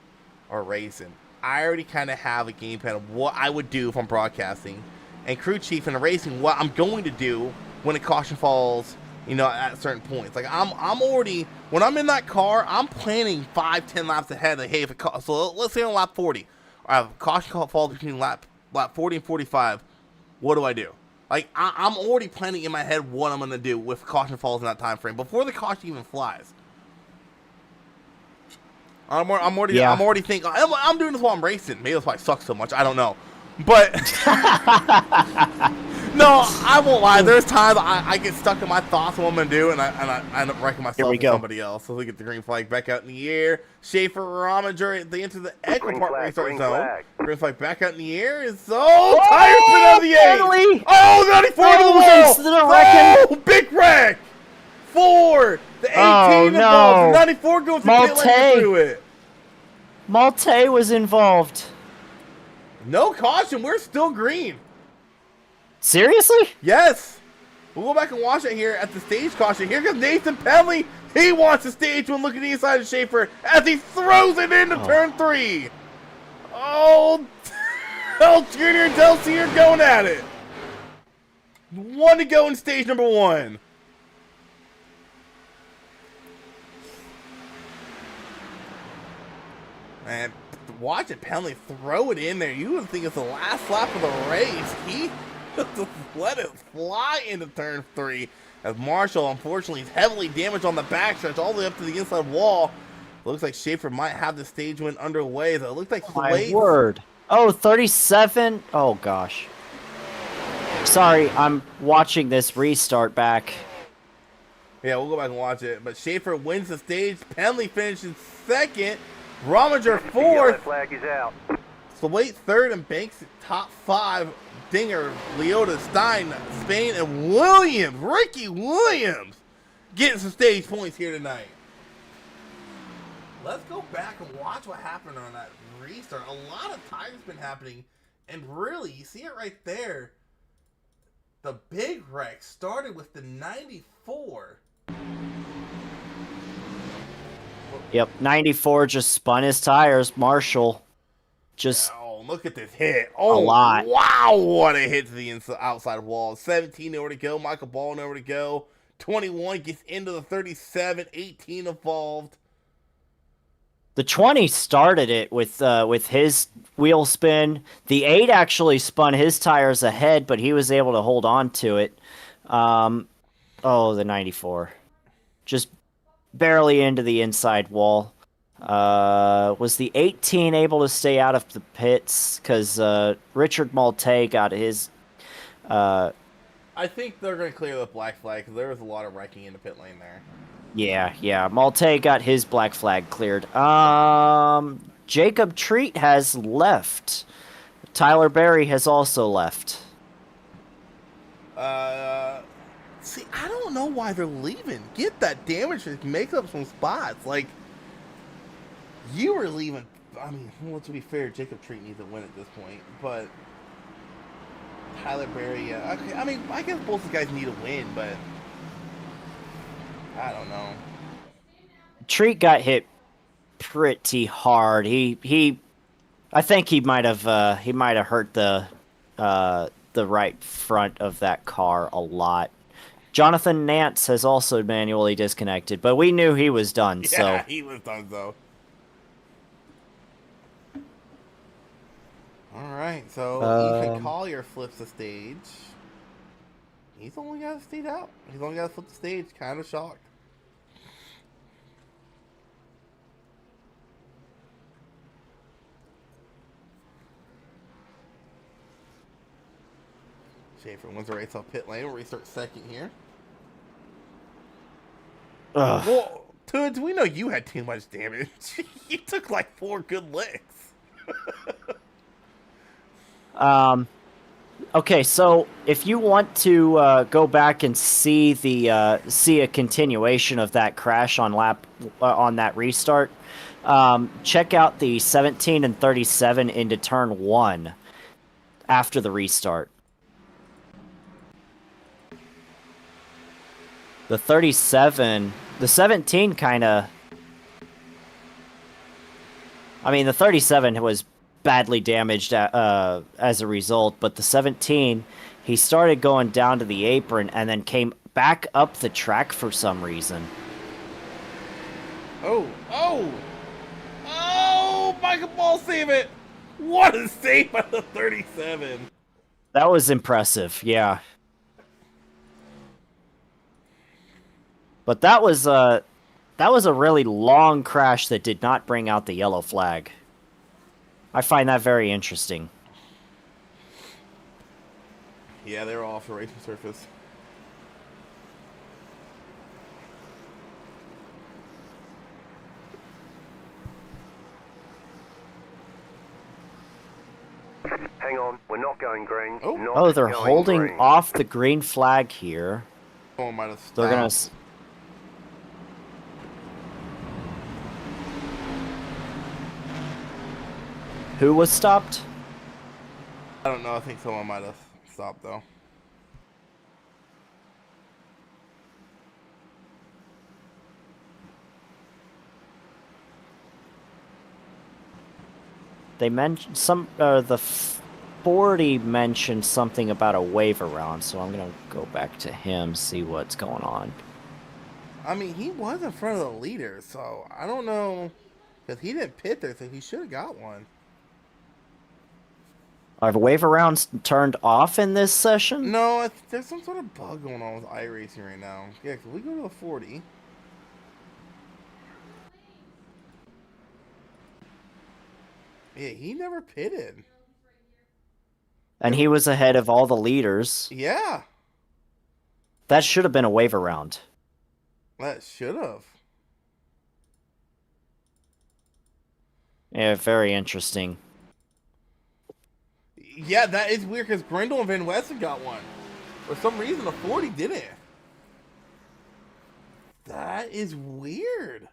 or racing. I already kind of have a game plan of what I would do if I'm broadcasting, and crew chief and racing, what I'm going to do when a caution falls. At certain points, like I'm already, when I'm in that car, I'm planning 5-10 laps ahead. Like, hey, so let's say on lap 40, I have a caution call falls between lap 40 and 45. What do I do? Like I'm already planning in my head what I'm gonna do with caution falls in that time frame before the caution even flies. I'm already thinking I'm doing this while I'm racing. Maybe that's why it sucks so much. I don't know, but. No, I won't lie. There's times I get stuck in my thoughts on what I'm going to do, and I end up wrecking myself with somebody else. So we get the green flag back out in the air. Schaefer, Rominger, they enter the echo part restart zone. Green flag back out in the air. It's tires spin out of the 8. Oh, 94 to the wall. Oh, big wreck. 4. The 18 involved. 94 goes to pit lane through it. Malte was involved. No caution. We're still green. Seriously? Yes. We'll go back and watch it here at the stage caution. Here comes Nathan Penley. He wants the stage one. Look at the inside of Schaefer as he throws it into turn 3. Oh, Junior and Delsey are going at it. 1 to go in stage number 1. Man, watch it, Penley throw it in there. You would think it's the last lap of the race. He just let it fly into turn 3. As Marshall, unfortunately, is heavily damaged on the backstretch all the way up to the inside wall. Looks like Schaefer might have the stage win underway. So it looks like My word. Oh, 37. Oh, gosh. Sorry, I'm watching this restart back. Yeah, we'll go back and watch it. But Schaefer wins the stage. Penley finishes second. Rominger fourth. Flag is out. Slate third and Banks top 5. Dinger, Leota, Stein, Spain, and Williams. Ricky Williams getting some stage points here tonight. Let's go back and watch what happened on that restart. A lot of time's been happening. And really, you see it right there. The big wreck started with the 94. Yep, 94 just spun his tires. Marshall just... Oh, look at this hit. Oh, a lot. Wow, what a hit to the outside wall. 17 nowhere to go. Michael Ball nowhere to go. 21 gets into the 37. 18 evolved. The 20 started it with his wheel spin. The 8 actually spun his tires ahead, but he was able to hold on to it. The 94. Just barely into the inside wall. Was the 18 able to stay out of the pits? Because Richard Malte got his... I think they're going to clear the black flag because there was a lot of wrecking in the pit lane there. Yeah. Malte got his black flag cleared. Jacob Treat has left. Tyler Berry has also left. See, I don't know why they're leaving. Get that damage and make up some spots. Like, you were leaving. I mean, well, to be fair, Jacob Treat needs to win at this point. But Tyler Berry, okay, I mean, I guess both the guys need to win, but I don't know. Treat got hit pretty hard. I think he might have hurt the right front of that car a lot. Jonathan Nance has also manually disconnected, but we knew he was done. Yeah, he was done though. All right, so Ethan Collier flips the stage. He's only got to stay out. He's only got to flip the stage. Kind of shocked. Schaefer wins the race off pit lane. We'll restart second here. Well, Toods, we know you had too much damage. You took like 4 good licks. Okay, so if you want to go back and see a continuation of that crash on that restart, check out the 17 and 37 into turn 1 after the restart. The 17 kind of... I mean, the 37 was badly damaged as a result, but the 17, he started going down to the apron and then came back up the track for some reason. Oh, Michael Ball save it! What a save by the 37! That was impressive, yeah. But that was a really long crash that did not bring out the yellow flag. I find that very interesting. Yeah, they were off the racing surface. Hang on, we're not going green. Oh, They're holding off the green flag here. Someone might have stopped. They're gonna... Who was stopped? I don't know. I think someone might have stopped, though. they mentioned the 40 mentioned something about a wave around, so I'm gonna go back to him, see what's going on. I mean, he was in front of the leader, so I don't know, because he didn't pit there, so he should have got one. Are the wave arounds turned off in this session? No, there's some sort of bug going on with iRacing right now. Yeah, can we go to the 40? Yeah, he never pitted. And he was ahead of all the leaders. Yeah, That should have been a wave around. that should have. Yeah, very interesting. Yeah, that is weird because Grindel and Van Westen got one. For some reason, the 40 didn't. That is weird.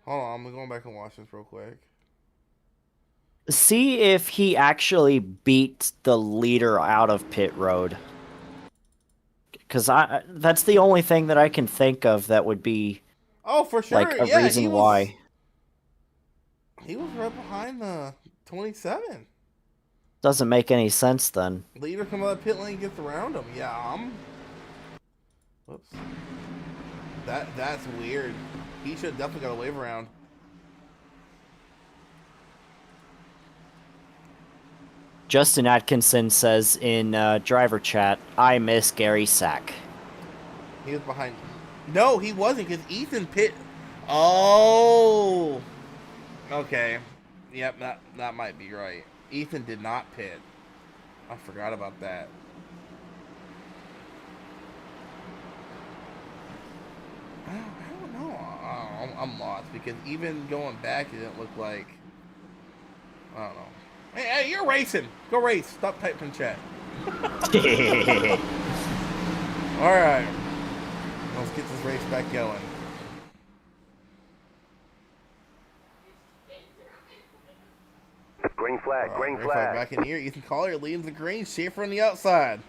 Hold on, I'm going back and watch this real quick. See if he actually beat the leader out of pit road. Because that's the only thing that I can think of that would be Oh, for sure. like a Yeah, reason why. He was right behind the 27. Doesn't make any sense then. Leader comes out of the pit lane and gets around him. Yeah, Whoops. That's weird. He should have definitely got a wave around. Justin Atkinson says in driver chat, I miss Gary Sack. He was behind. No, he wasn't because Ethan pit. Oh. Okay. Yep, that might be right. Ethan did not pit. I forgot about that. I don't know. I'm lost because even going back, it didn't look like. I don't know. Hey, you're racing. Go race. Stop typing chat. All right. Let's get this race back going. Green flag, green flag. Back in here. Ethan Collier leading the green. Schaefer on the outside.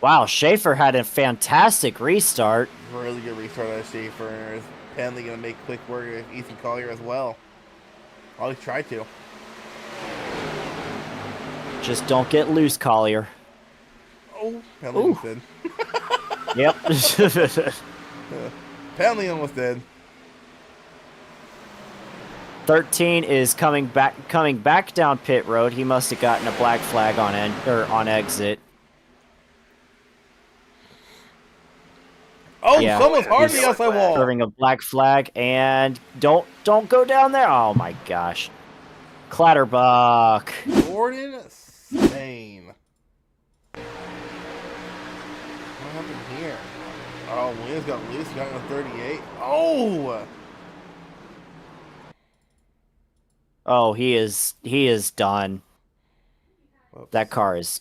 Wow, Schaefer had a fantastic restart. Really good restart out of Schaefer. Is Penley going to make quick work of Ethan Collier as well? Always try to. Just don't get loose, Collier. Oh, Penley almost did. Yep. Penley almost did. 13 is coming back down pit road. He must have gotten a black flag on on exit. Oh, Yeah, someone's hard on he's the outside wall. serving a black flag, and don't go down there. Oh my gosh, Clatterbuck. Gordon Spain. What happened here? Oh, Williams got loose. Got in a 38. Oh. Oh, he is done. Whoops. That car is.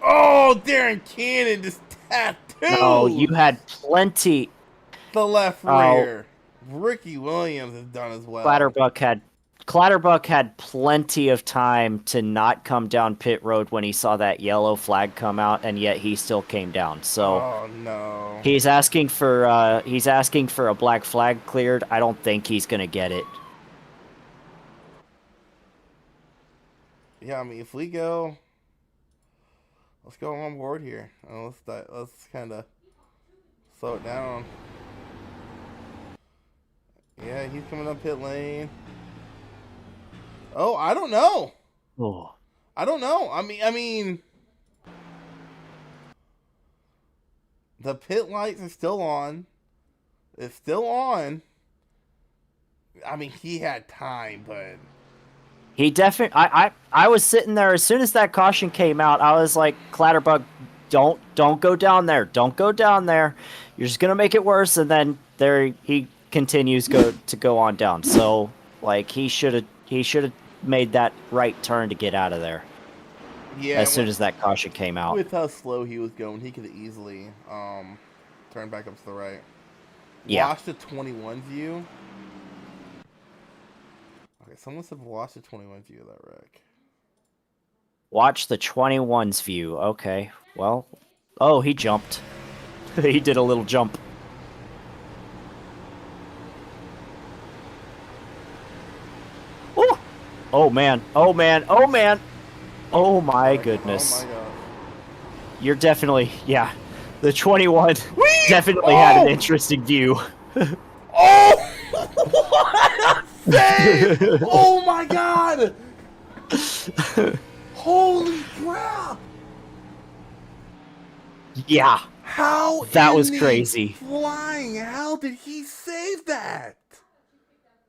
Oh, Darren Cannon just tattooed. Oh, you had plenty. The left rear. Ricky Williams has done as well. Clatterbuck had plenty of time to not come down pit road when he saw that yellow flag come out, and yet he still came down. So Oh no. he's asking for a black flag cleared. I don't think he's gonna get it. Yeah, I mean, if we go, let's go on board here. Let's kind of slow it down. Yeah, he's coming up pit lane. Oh, I don't know. Oh. I don't know. I mean, the pit lights are still on. It's still on. I mean, he had time, but He definitely. I was sitting there as soon as that caution came out. I was like, Clatterbuck, don't go down there. Don't go down there. You're just gonna make it worse. And then he continues to go on down. So like he should have made that right turn to get out of there. yeah, As soon as that caution came out. with how slow he was going, he could have easily turned back up to the right. Yeah. Watch the 21 view. Okay, someone said watch the 21 view of that wreck. Watch the 21's view. Okay. Well. Oh, he jumped. He did a little jump. Ooh. Oh man! Oh man! Oh man! Oh my goodness! Oh my god. You're definitely, yeah. The 21 Whee! definitely had an Oh! interesting view. Oh! What a save! Oh my god! Holy crap! Yeah, How that in was the crazy. flying hell did he save that?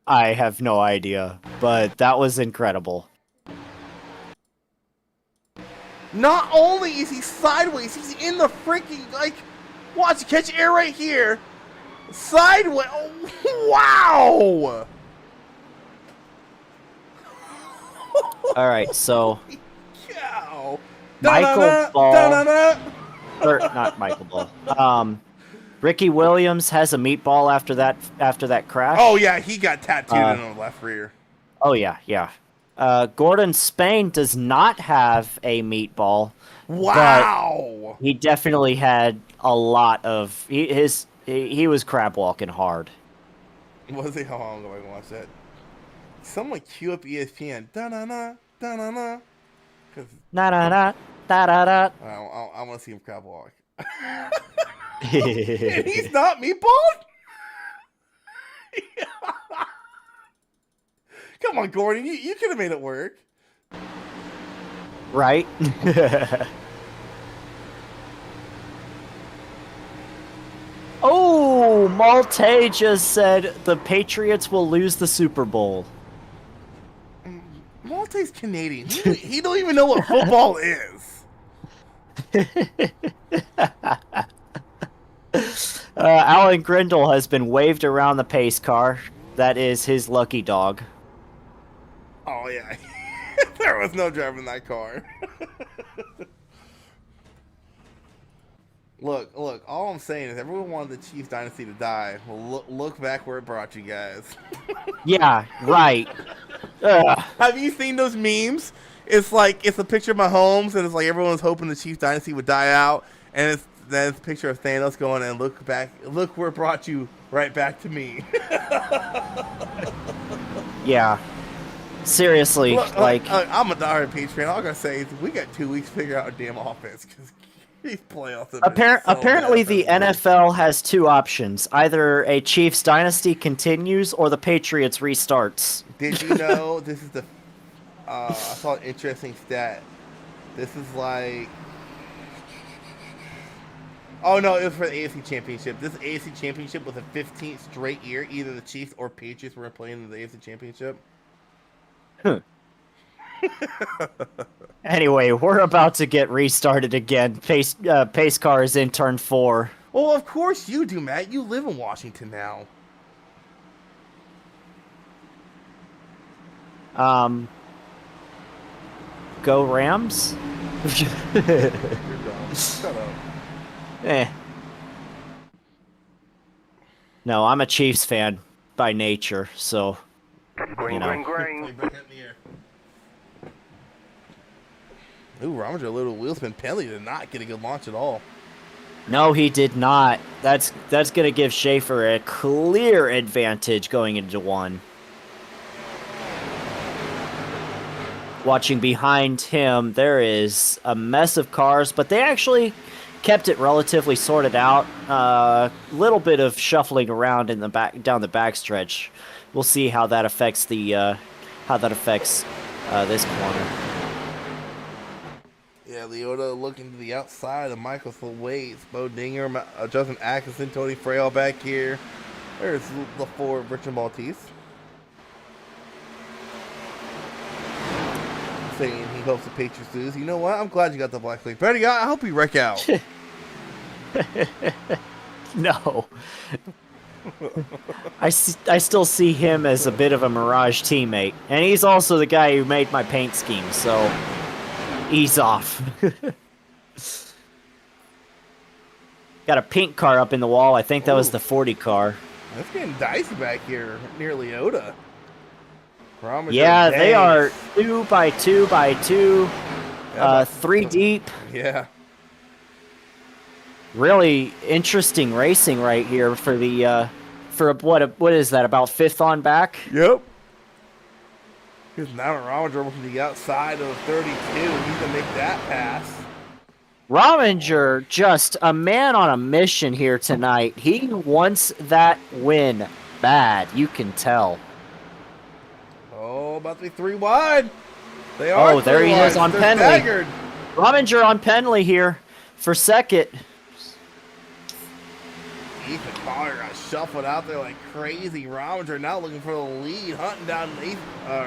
I have no idea, but that was incredible. Not only is he sideways, he's in the freaking, like, watch, catch air right here. Sideways. Oh, wow. All right, so Cow. Michael Da-da-da, Ball, da-da-da. or not Michael Ball. Ricky Williams has a meatball after that crash. Oh, yeah, he got tattooed in the left rear. Oh yeah, yeah. Gordon Spain does not have a meatball. Wow. But he definitely had a lot of he was crab walking hard. Was he? How long ago I watched that? Someone cue up ESPN. Da-na-na, da-na-na. Because Na na na da da da. I want to see him crab walk. And he's not meatball? Come on, Gordon. You could have made it work. Right? Oh, Malte just said the Patriots will lose the Super Bowl. Malte's Canadian. He don't even know what football is. Alan Grindle has been waved around the pace car. That is his lucky dog. Oh, yeah. There was no driver in that car. Look, all I'm saying is everyone wanted the Chiefs dynasty to die. Well, look back where it brought you guys. Yeah, right. Ugh. Have you seen those memes? It's like, it's a picture of Mahomes, and it's like everyone's hoping the Chiefs dynasty would die out, and it's a picture of Thanos going, and look where it brought you right back to me. Yeah. Seriously, Look, like... I'm a diehard Patriots fan. All I gotta say is we got 2 weeks to figure out a damn offense, because these playoffs have been so apparently bad. the NFL has two options. Either a Chiefs dynasty continues or the Patriots restarts. Did you know this is the... I saw an interesting stat. This is like... Oh, no, it was for the AFC Championship. This AFC Championship was a 15th straight year. Either the Chiefs or Patriots were playing in the AFC Championship. Huh. Anyway, we're about to get restarted again. Pace car is in turn 4. Well, of course you do, Matt. You live in Washington now. Go Rams? You're dumb. Shut up. No, I'm a Chiefs fan by nature, so Green, know. green, green. Ooh, Roger Little wheelspin penalty did not get a good launch at all. no, he did not. That's gonna give Schaefer a clear advantage going into 1. Watching behind him, there is a mess of cars, but they actually kept it relatively sorted out. Little bit of shuffling around in the back, down the backstretch. We'll see how that affects the this corner. Yeah, Leota looking to the outside of Michael Waits, Bo Dinger, Justin Atkinson, Tony Frail back here. There's the 4 Richard Maltese. Saying he hopes the Patriots lose. You know what? I'm glad you got the black flag. Better God, I hope you wreck out. No. I still see him as a bit of a Mirage teammate. And he's also the guy who made my paint scheme, so ease off. Got a pink car up in the wall. I think that was the 40 car. That's getting dicey back here near Leota. Yeah, they are 2 by 2 by 2, Yeah, 3 deep. Yeah. really interesting racing right here for the for what is that, about 5th on back? Yep. Here's now Rominger from the outside of 32. He's gonna make that pass. Rominger, just a man on a mission here tonight. He wants that win bad. You can tell. Oh, about to be 3 wide. They are. Oh, there he wide. is on They're Penley. staggered. Rominger on Penley here for 2nd. Ethan Collier got shuffled out there like crazy. Rominger now looking for the lead, hunting down Nathan.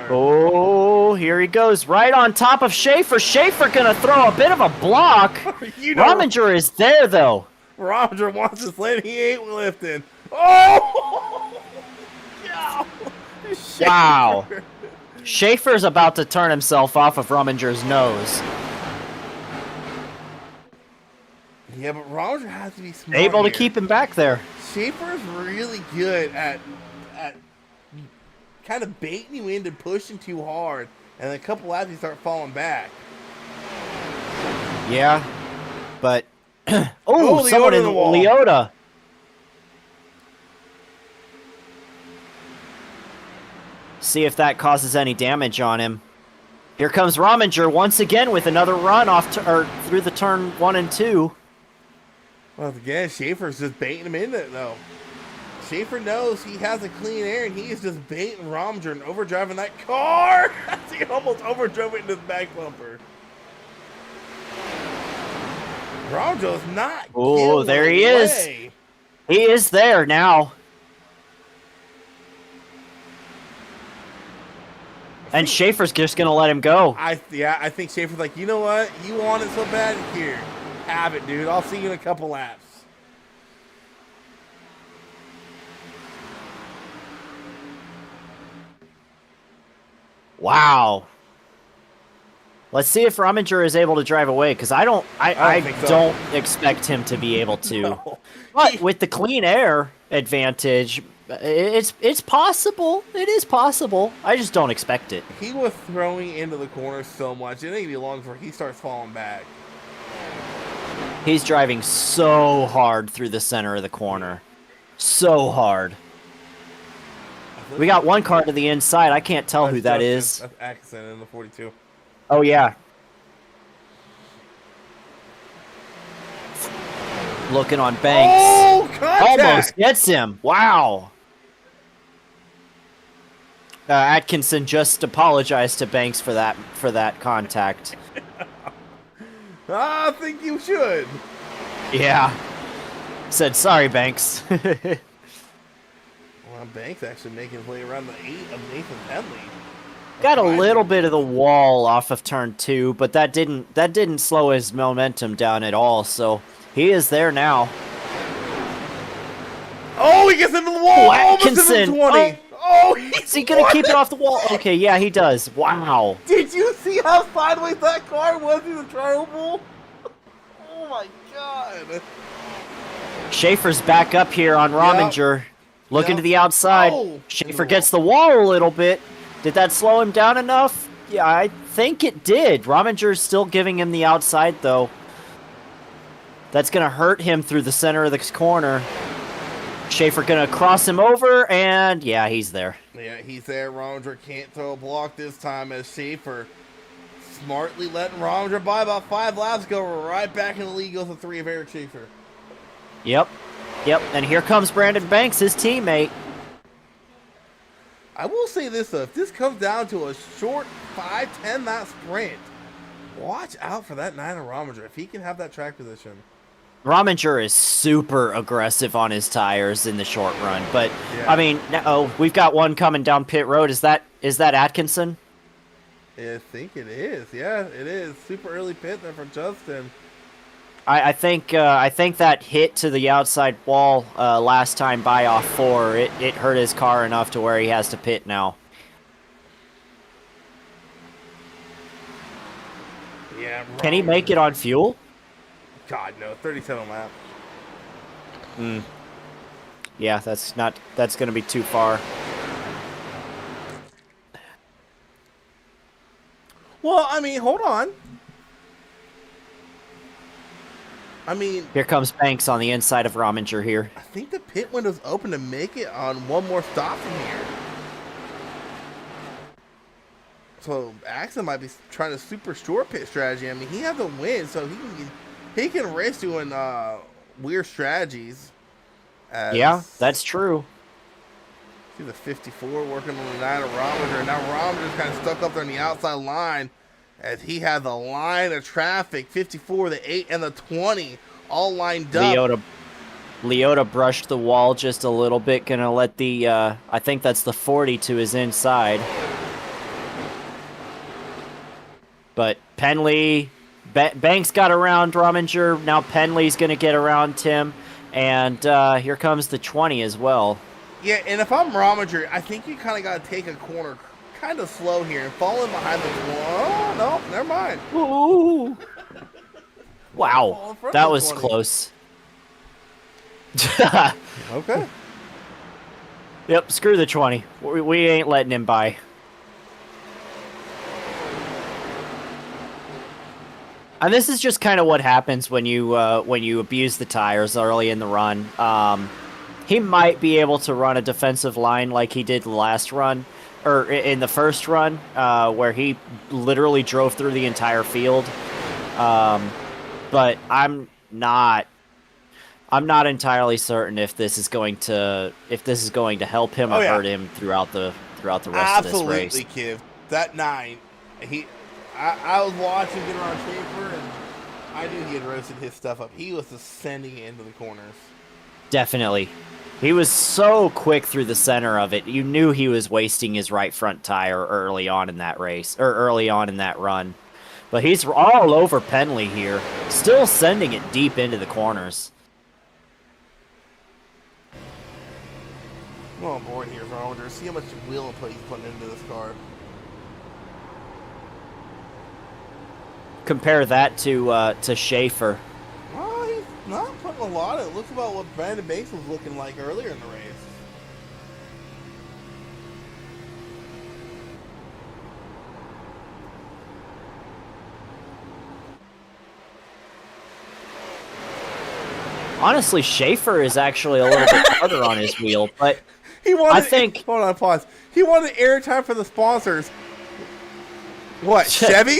Oh, here he goes, right on top of Schaefer. Schaefer gonna throw a bit of a block. You know, Rominger is there though. Rominger wants his lane. He ain't lifting. Oh! Yeah. Wow. Schaefer's about to turn himself off of Rominger's nose. Yeah, but Rominger has to be smart. Able to here. keep him back there. Schaefer's really good at kind of baiting you into pushing too hard, and a couple laps you start falling back. Yeah, but Oh, someone Leota in in the wall. Leota. See if that causes any damage on him. Here comes Rominger once again with another run off through the turn 1 and 2. Well, again, Schaefer's just baiting him in it, though. Schaefer knows he has a clean air, and he is just baiting Rominger and overdriving that car. He almost overdrove it into the back bumper. Rominger's not. Oh, there he giving is. away. He is there now. And Schaefer's just going to let him go. I think Schaefer's like, you know what? You want it so bad? Here, have it, dude. I'll see you in a couple laps. Wow. Let's see if Rominger is able to drive away, because I don't think so. don't expect him to be able to. No. But with the clean air advantage, it's possible. It is possible. I just don't expect it. He was throwing into the corner so much. It ain't gonna be long before he starts falling back. He's driving so hard through the center of the corner. So hard. We got one car to the inside. I can't tell who that is. That's Atkinson in the 42. Oh, yeah. Looking on Banks. Oh, contact! Almost gets him. Wow. Atkinson just apologized to Banks for that contact. I think you should. Yeah. Said, sorry, Banks. Well, Banks actually making his way around the 8 of Nathan Penley. Got a little bit of the wall off of turn 2, but that didn't slow his momentum down at all. So he is there now. Oh, he gets into the wall. Almost into the Atkinson. 20. Oh, Is he gonna keep it off the wall? Okay, yeah, he does. Wow. Did you see how sideways that car was in the triangle? Oh my god. Schaefer's back up here on Rominger. Looking Yep. to the outside. Oh, Schaefer gets the wall a little bit. Did that slow him down enough? Yeah, I think it did. Rominger's still giving him the outside, though. That's going to hurt him through the center of the corner. Schaefer going to cross him over, and yeah, he's there. Yeah, he's there. Rominger can't throw a block this time as Schaefer smartly letting Rominger by about 5 laps, go right back in the lead, goes to 3 of Eric Schaefer. Yep. And here comes Brandon Banks, his teammate. I will say this, though. If this comes down to a short 5-10 lap sprint, watch out for that 9 of Rominger. If he can have that track position. Rominger is super aggressive on his tires in the short run, but Yeah. I mean, we've got one coming down pit road. Is that Atkinson? I think it is. Yeah, it is. Super early pit there for Justin. I think that hit to the outside wall last time by off 4, it hurt his car enough to where he has to pit now. Yeah. Can he make it on fuel? God, no. 37 lap. Yeah, that's going to be too far. Well, I mean, hold on. I mean, Here comes Banks on the inside of Rominger here. I think the pit window's open to make it on one more stop from here. So Axel might be trying to super short pit strategy. I mean, he has a win, so he can risk doing weird strategies. Yeah, that's true. See the 54 working on the 9 of Rominger. Now Rominger's kind of stuck up there on the outside line as he has a line of traffic. 54, the 8, and the 20 all lined up. Leota brushed the wall just a little bit. Gonna let the, I think that's the 40 to his inside. But Penley, Banks got around Rominger. Now Penley's gonna get around Tim. And here comes the 20 as well. Yeah, and if I'm Rominger, I think you kind of got to take a corner kind of slow here and fall in behind the... Oh, no, never mind. Ooh. Wow, that was close. Okay. Yep, screw the 20. We ain't letting him by. And this is just kind of what happens when you abuse the tires early in the run. He might be able to run a defensive line like he did the last run, or in the first run, where he literally drove through the entire field. But I'm not entirely certain if this is going to help him or hurt him throughout the rest of this race. Absolutely, Kiv. That 9, I was watching get around Schaefer, and I knew he had roasted his stuff up. He was just sending it into the corners. Definitely. He was so quick through the center of it. You knew he was wasting his right front tire early on in that race, or early on in that run. But he's all over Penley here, still sending it deep into the corners. Come on board here, Rominger. See how much wheel and plate he's putting into this car. Compare that to Schaefer. Well, he's not putting a lot of it. Look about what Brandon Banks was looking like earlier in the race. Honestly, Schaefer is actually a little bit harder on his wheel, but I think... Hold on, pause. He wanted airtime for the sponsors. What, Chevy?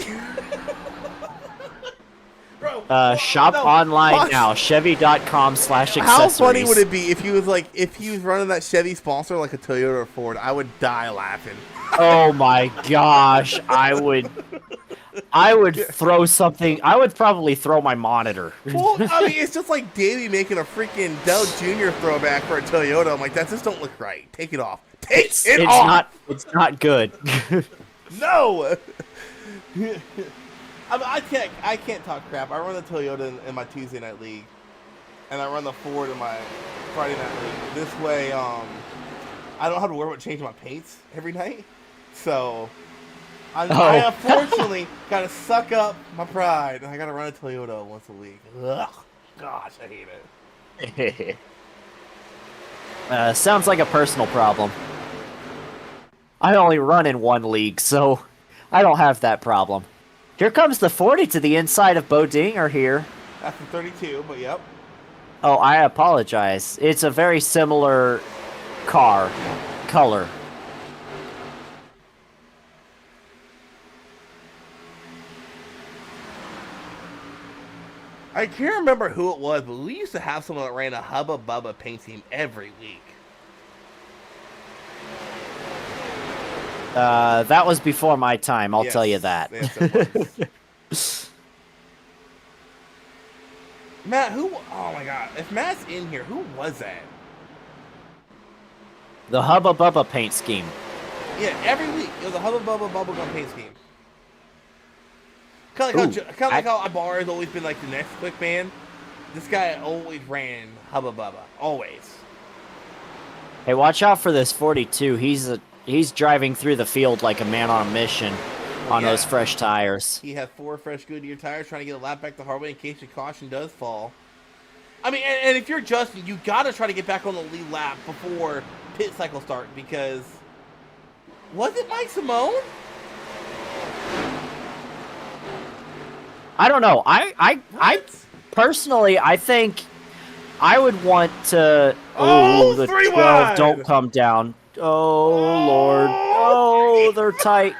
Bro, shop online now, chevy.com/accessories. How funny would it be if he was running that Chevy sponsor like a Toyota or Ford? I would die laughing. Oh my gosh, I would throw something. I would probably throw my monitor. Well, I mean, it's just like Davey making a freaking Dell Jr. throwback for a Toyota. I'm like, that just don't look right. Take it off. Take it off. It's not good. No. I can't talk crap. I run the Toyota in my Tuesday night league, and I run the Ford in my Friday night league. This way, I don't have to worry about changing my paints every night. So, I unfortunately got to suck up my pride, and I got to run a Toyota once a week. Ugh, gosh, I hate it. Sounds like a personal problem. I only run in one league, so I don't have that problem. Here comes the 40 to the inside of Bodinger here. That's the 32, but yep. Oh, I apologize. It's a very similar color. I can't remember who it was, but we used to have someone that ran a Hubba Bubba paint scheme every week. That was before my time, I'll tell you that. Yes, it was. Matt, oh my god, if Matt's in here, who was that? The Hubba Bubba paint scheme. Yeah, every week, it was a Hubba Bubba bubblegum paint scheme. Kind of like how Ibar has always been like the next quick band. This guy always ran Hubba Bubba, always. Hey, watch out for this 42. He's driving through the field like a man on a mission on those fresh tires. He had 4 fresh Goodyear tires trying to get a lap back the hard way in case your caution does fall. I mean, and if you're Justin, you got to try to get back on the lead lap before pit cycle start because... Was it Mike Simone? I don't know. I personally, I think I would want to. Oh, The 3 12 wide! don't come down. Oh Lord! Oh, they're tight.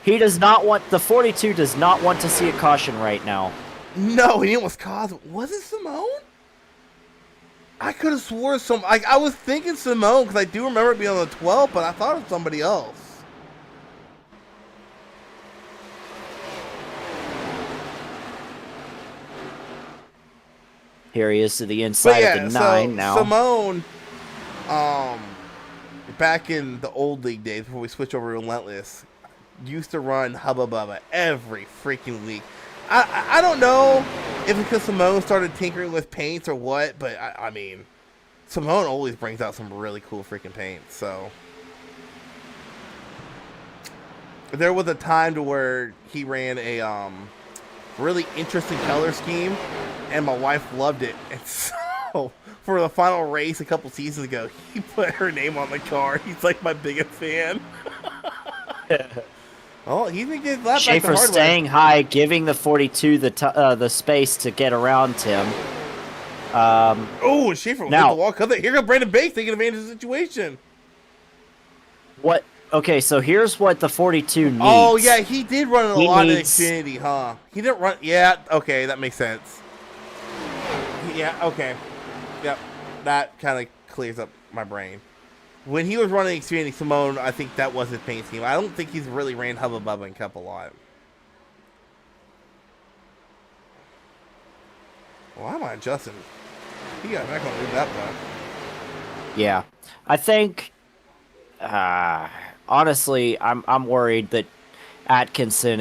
He does not want the 42. Does not want to see a caution right now. No, he almost caused. Was it Simone? I could have swore some. I was thinking Simone because I do remember it being on the 12, but I thought it was somebody else. Here he is to the inside of the 9 now. Simone, back in the old league days before we switched over to Relentless, used to run Hubba Bubba every freaking week. I don't know if it's because Simone started tinkering with paints or what, but I mean, Simone always brings out some really cool freaking paints. So there was a time to where he ran a really interesting color scheme, and my wife loved it. And so for the final race a couple seasons ago, he put her name on the car. He's like my biggest fan. Oh, he didn't get that. Schaefer staying high, giving the 42 the space to get around him. Oh, Schaefer will hit the wall. Here comes Brandon Bates taking advantage of the situation. What? Okay, so here's what the 42 needs. Oh, yeah, he did run a lot of Xfinity, huh? He didn't run. Yeah, okay, that makes sense. Yeah, okay. Yep, that kind of clears up my brain. When he was running Xfinity Simone, I think that was his paint scheme. I don't think he's really ran Hubba Bubba and Cup a lot. Well, I'm on Justin. He got back on that one. Yeah, I think. Honestly, I'm worried that Atkinson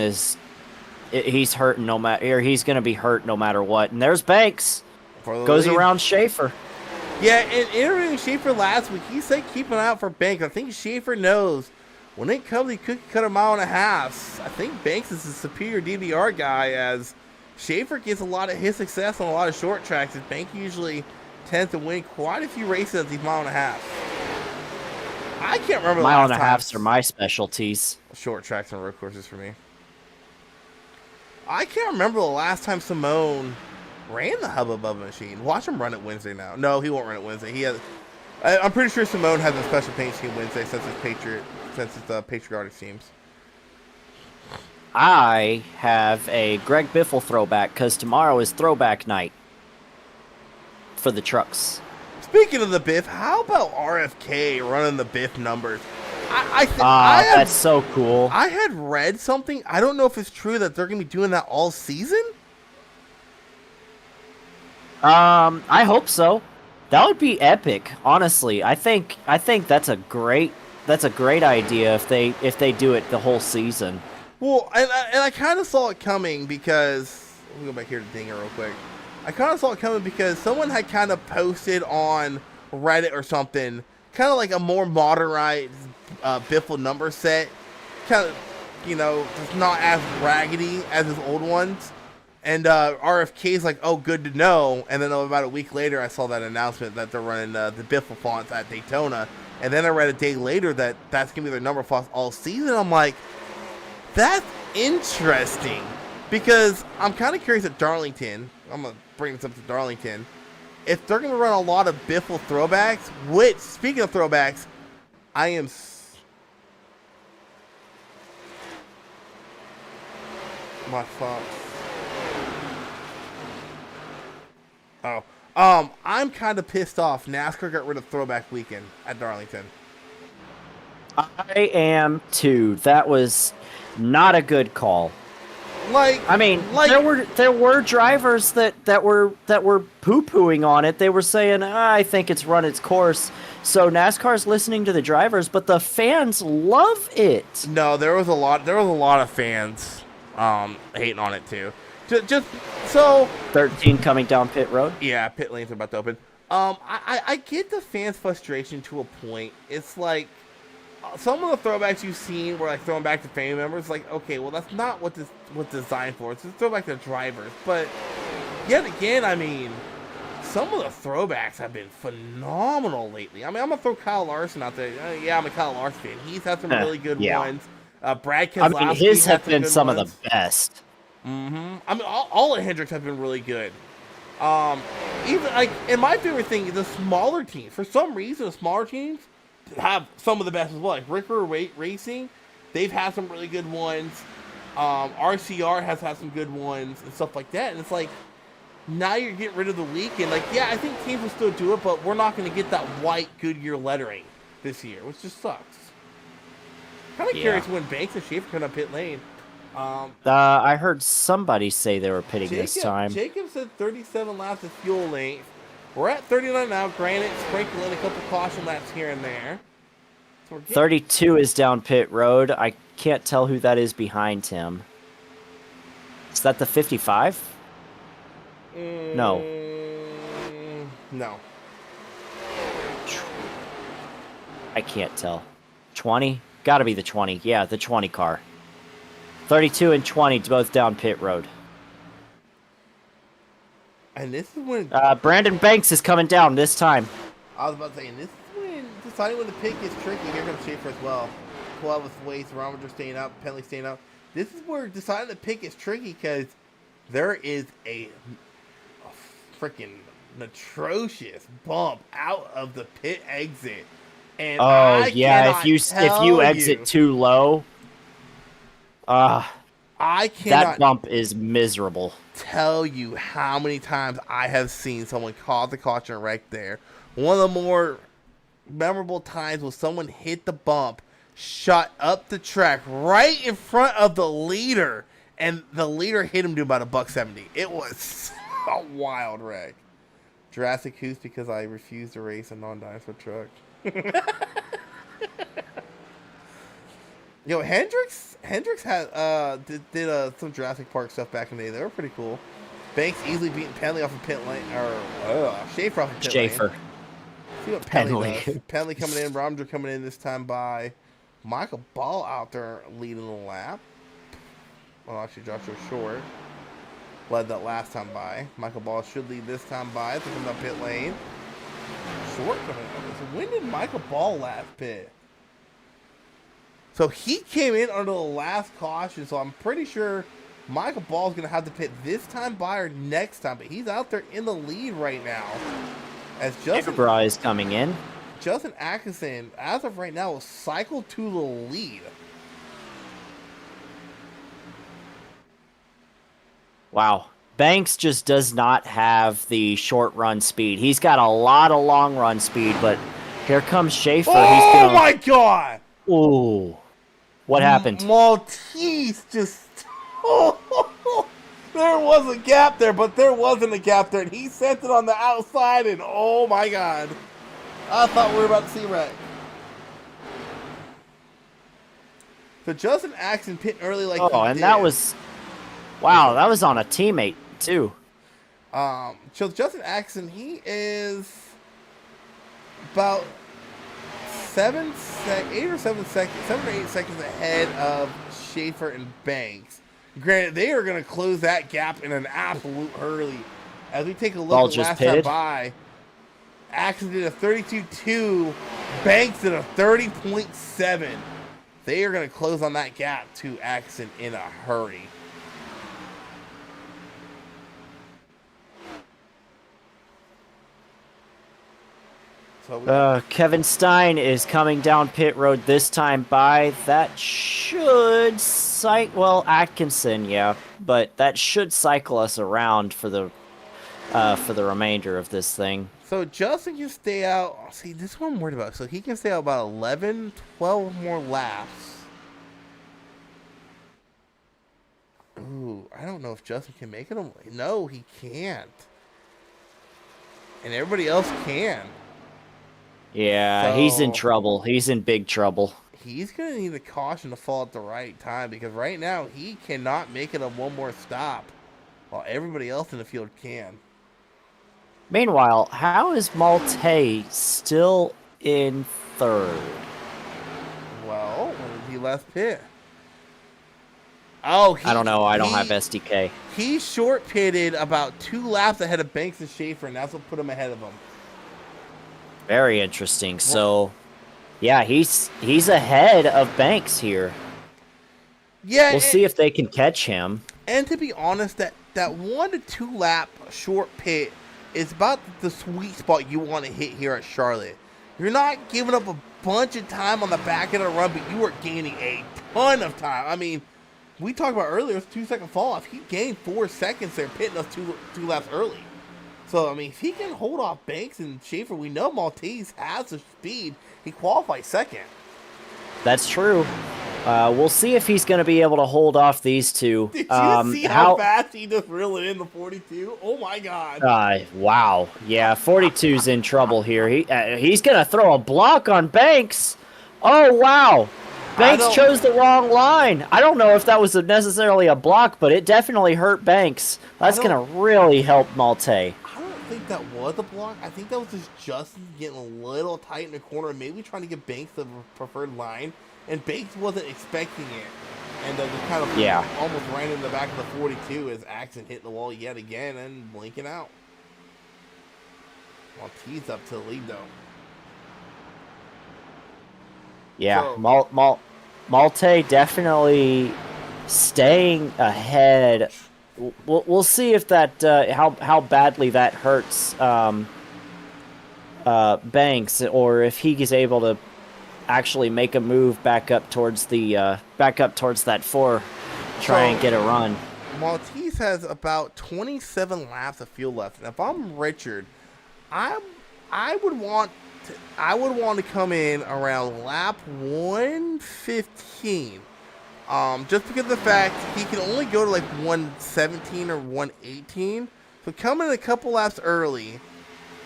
he's hurting no matter, or he's going to be hurt no matter what. And there's Banks, goes around Schaefer. Yeah, in interviewing Schaefer last week, he said keep an eye out for Banks. I think Schaefer knows when it comes to cookie cutter mile and a half. I think Banks is a superior DVR guy, as Schaefer gets a lot of his success on a lot of short tracks, and Banks usually tends to win quite a few races at these mile and a half. I can't remember the mile last and a halves are my specialties. Short tracks and road courses for me. I can't remember the last time Simone ran the Hubba Bubba machine. Watch him run it Wednesday now. No, he won't run it Wednesday. He has. I'm pretty sure Simone has a special paint scheme Wednesday since it's patriotic teams. I have a Greg Biffle throwback because tomorrow is throwback night for the trucks. Speaking of the Biff, how about RFK running the Biff numbers? That's so cool. I had read something. I don't know if it's true that they're going to be doing that all season. I hope so. That would be epic, honestly. I think that's a great idea if they do it the whole season. Well, and I kind of saw it coming because let me go back here to Dinger real quick. I kind of saw it coming because someone had kind of posted on Reddit or something, kind of like a more modernized Biffle number set, kind of, just not as raggedy as his old ones. And RFK's like, oh, good to know. And then about a week later, I saw that announcement that they're running the Biffle fonts at Daytona. And then I read a day later that that's going to be their number fonts all season. I'm like, that's interesting. Because I'm kind of curious at Darlington. I'm going to bring this up to Darlington. If they're going to run a lot of Biffle throwbacks, which, speaking of throwbacks, I am... My thoughts. Oh. I'm kind of pissed off. NASCAR got rid of Throwback Weekend at Darlington. I am too. That was not a good call. There were drivers that were poo-pooing on it. They were saying, I think it's run its course. So NASCAR's listening to the drivers, but the fans love it. No, there was a lot of fans hating on it too. Just so 13 coming down pit road. Yeah, pit lanes are about to open. I get the fans' frustration to a point. It's like some of the throwbacks you've seen were like throwing back to family members. Like, okay, well that's not what's designed for. It's just throwback to drivers. But yet again, I mean, some of the throwbacks have been phenomenal lately. I mean, I'm gonna throw Kyle Larson out there. Yeah, I'm a Kyle Larson fan. He's had some really good ones. Brad Keselowski his have been some of the best. Mm-hmm. I mean, all of Hendricks have been really good. Even like, and my favorite thing is the smaller teams. For some reason, the smaller teams have some of the best as well. Like Ricker Racing, they've had some really good ones. RCR has had some good ones and stuff like that. And it's like, now you're getting rid of the weekend. Like, yeah, I think teams will still do it, but we're not going to get that white Goodyear lettering this year, which just sucks. Kind of curious when Banks and Schaefer come up pit lane. I heard somebody say they were pitting this time. Jacob said 37 laps of fuel length. We're at 39 now. Granted, sprinkle in a couple caution laps here and there. So 32 is down pit road. I can't tell who that is behind him. Is that the 55? No. No. I can't tell. 20? Gotta be the 20. Yeah, the 20 car. 32 and 20 both down pit road. And this is when... Brandon Banks is coming down this time. I was about to say, and this is when deciding when the pit gets tricky. Here comes Schaefer as well. Pull out with weights, Romager staying up, Penley staying up. This is where deciding the pit gets tricky because there is a freaking atrocious bump out of the pit exit. And if you exit too low, I cannot that bump is miserable. Tell you how many times I have seen someone cause the caution wreck there. One of the more memorable times was someone hit the bump, shot up the track right in front of the leader, and the leader hit him to about $170. It was a wild wreck. Jurassic Goose because I refused to race a non-dinosaur truck. Yo, Hendricks had did some Jurassic Park stuff back in the day. They were pretty cool. Banks easily beating Penley off of pit lane, or Schaefer off of pit lane. See what Penley does. Penley coming in, Romager coming in this time by Michael Ball out there leading the lap. Well, actually, Joshua Short led that last time by. Michael Ball should lead this time by. They're coming up pit lane. Short coming up. So when did Michael Ball last pit? So he came in under the last caution, so I'm pretty sure Michael Ball's going to have to pit this time by or next time, but he's out there in the lead right now. As Justin is coming in. Justin Atkinson, as of right now, will cycle to the lead. Wow. Banks just does not have the short run speed. He's got a lot of long run speed, but here comes Schaefer. Oh my God! Ooh. What happened? Maltese just... there was a gap there, but there wasn't a gap there. And he sent it on the outside, and oh my God. I thought we were about to see wreck. So Justin Axon pit early like that was... Wow, that was on a teammate, too. So Justin Axon, he is about 7 or 8 seconds ahead of Schaefer and Banks. Granted, they are going to close that gap in an absolute hurry. As we take a look at last time by, Axon did a 32.2, Banks did a 30.7. They are going to close on that gap to Axon in a hurry. Kevin Stein is coming down pit road this time by. That should cycle Atkinson, yeah, but that should cycle us around for the remainder of this thing. So Justin can stay out. See, this is what I'm worried about. So he can stay out about 11, 12 more laps. Ooh, I don't know if Justin can make it. No, he can't. And everybody else can. Yeah, he's in trouble. He's in big trouble. He's going to need a caution to fall at the right time because right now he cannot make it a one more stop while everybody else in the field can. Meanwhile, how is Malte still in third? Well, when did he last pit? Oh, I don't know. I don't have SDK. He short pitted about 2 laps ahead of Banks and Schaefer, and that's what put him ahead of him. Very interesting. So, yeah, he's ahead of Banks here. Yeah, we'll see if they can catch him. And to be honest, that 1 to 2 lap short pit is about the sweet spot you want to hit here at Charlotte. You're not giving up a bunch of time on the back end of the run, but you are gaining a ton of time. I mean, we talked about earlier, it's 2-second fall off. He gained 4 seconds there, pitting us two laps early. So, I mean, if he can hold off Banks and Schaefer, we know Maltese has the speed. He qualified second. That's true. We'll see if he's going to be able to hold off these two. Did you see how fast he just reeled in the 42? Oh, my God. Wow. Yeah, 42's in trouble here. He's going to throw a block on Banks. Oh, wow. Banks chose the wrong line. I don't know if that was necessarily a block, but it definitely hurt Banks. That's going to really help Malte. I don't think that was a block. I think that was just Justin getting a little tight in the corner, maybe trying to get Banks the preferred line, and Banks wasn't expecting it. And just kind of almost ran in the back of the 42 as Axon hit the wall yet again and blinking out. Maltese up to the lead, though. Yeah, so, Malte definitely staying ahead. We'll see if that how badly that hurts Banks, or if he is able to actually make a move back up towards that 4, try and get a run. Maltese has about 27 laps of fuel left, and if I'm Richard, I would want to come in around lap 115. Just because of the fact he can only go to like 117 or 118. So come in a couple laps early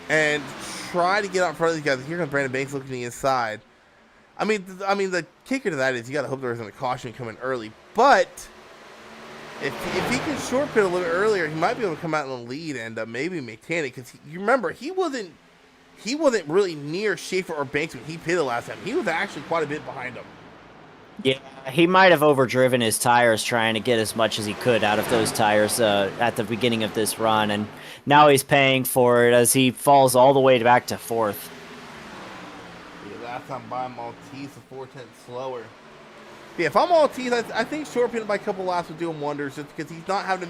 and try to get out in front of these guys. Here comes Brandon Banks looking to the inside. I mean, the kicker to that is you got to hope there isn't a caution coming early. But if he can short pit a little bit earlier, he might be able to come out in the lead and maybe maintain it. Because you remember, he wasn't really near Schaefer or Banks when he pitted last time. He was actually quite a bit behind them. Yeah, he might have overdriven his tires trying to get as much as he could out of those tires at the beginning of this run, and now he's paying for it as he falls all the way back to 4th. Yeah, last time by Maltese was 4/10 slower. Yeah, if I'm Maltese, I think short pitting by a couple laps would do him wonders, just because he's not going to have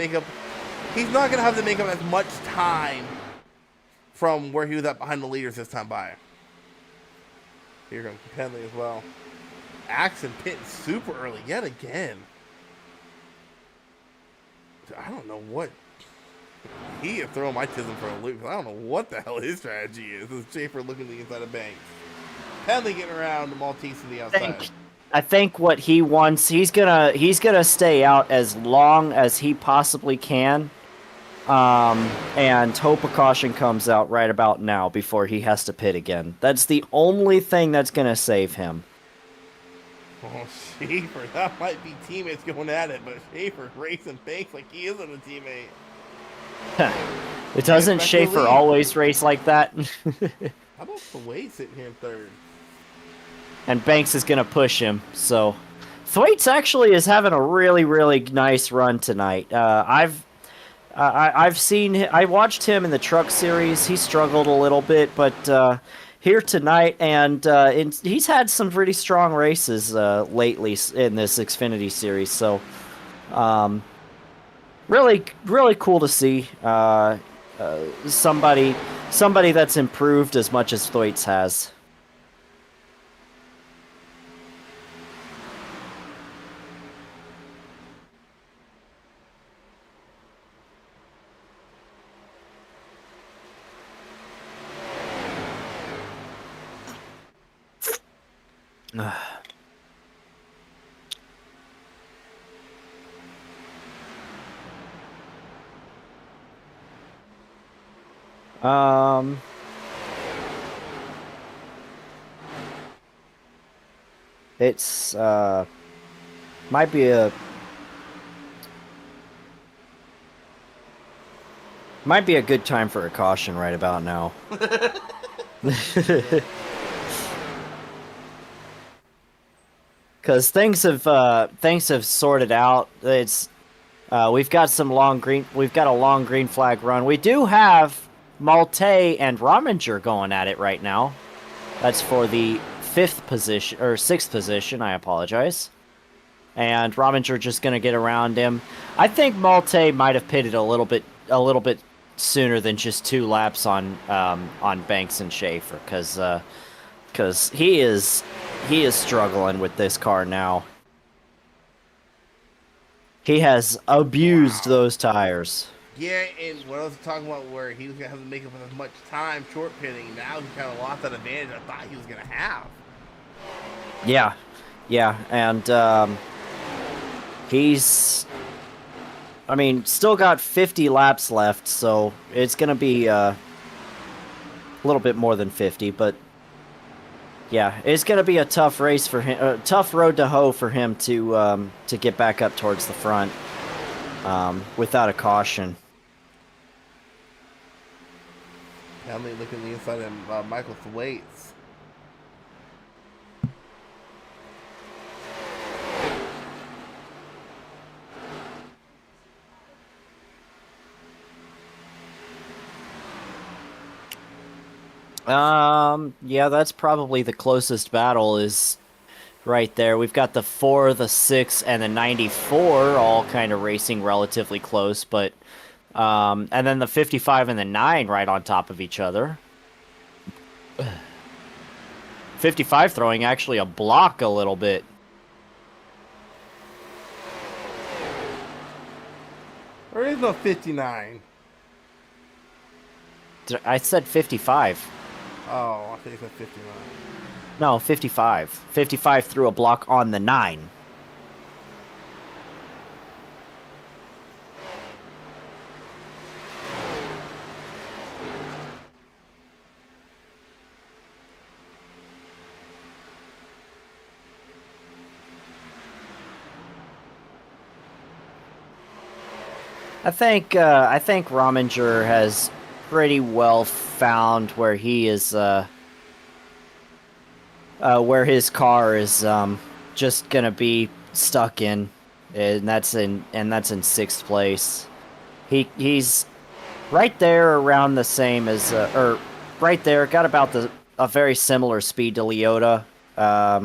to make up as much time from where he was at behind the leaders this time by. Here comes Penley as well. Axon pitting super early yet again. I don't know what. He is throwing my tism for a loop. I don't know what the hell his strategy is. This is Schaefer looking to the inside of Banks. Penley getting around the Maltese to the outside. I think what he wants, he's gonna stay out as long as he possibly can. And hope a caution comes out right about now before he has to pit again. That's the only thing that's going to save him. Oh, Schaefer, that might be teammates going at it, but Schaefer racing Banks like he isn't a teammate. It doesn't Schaefer always race like that? How about the Wade sitting here in 3rd? And Banks is going to push him, so... Thwaites actually is having a really, really nice run tonight. I watched him in the Truck Series. He struggled a little bit, but here tonight, and he's had some pretty strong races lately in this Xfinity Series. So, really, really cool to see somebody that's improved as much as Thwaites has. It's might be a good time for a caution right about now. Because things have sorted out. It's we've got a long green flag run. We do have Malte and Rominger going at it right now. That's for the 5th position or 6th position. I apologize. and Rominger just going to get around him. I think Malte might have pitted a little bit sooner than just 2 laps on Banks and Schaefer, because he is struggling with this car now. He has abused those tires. Yeah, and what I was talking about where he was going to have to make up with as much time short pitting, now he kind of lost that advantage I thought he was going to have. Yeah, and he's, I mean, still got 50 laps left, so it's going to be a little bit more than 50, but yeah, it's going to be a tough race for him, a tough road to hoe for him to get back up towards the front without a caution. Now let me look at the inside of Michael Thwaites. Yeah, that's probably the closest battle is right there. We've got the 4, the 6, and the 94 all kind of racing relatively close, but and then the 55 and the 9 right on top of each other. 55 throwing actually a block a little bit. There is no 59. I said 55. Oh, I think it's 59. No, 55. 55 threw a block on the 9. I think Rominger has pretty well found where he is, where his car is just gonna be stuck in, and that's in 6th place. He's right there around the same as, or right there, got about a very similar speed to Leota. At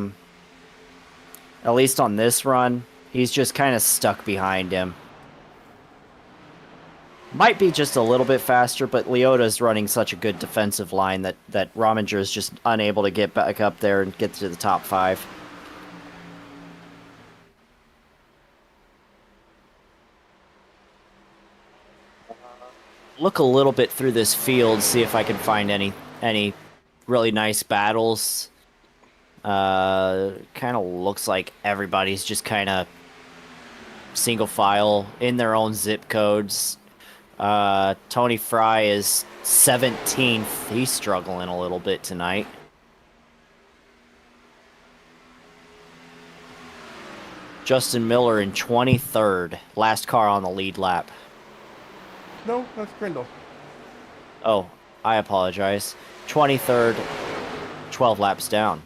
least on this run, he's just kind of stuck behind him. Might be just a little bit faster, but Leota's running such a good defensive line that Rominger is just unable to get back up there and get to the top 5. Look a little bit through this field, see if I can find any really nice battles. Kind of looks like everybody's just kind of single file in their own zip codes. Tony Fry is 17th. He's struggling a little bit tonight. Justin Miller in 23rd. Last car on the lead lap. No, that's Grindle. Oh, I apologize. 23rd, 12 laps down.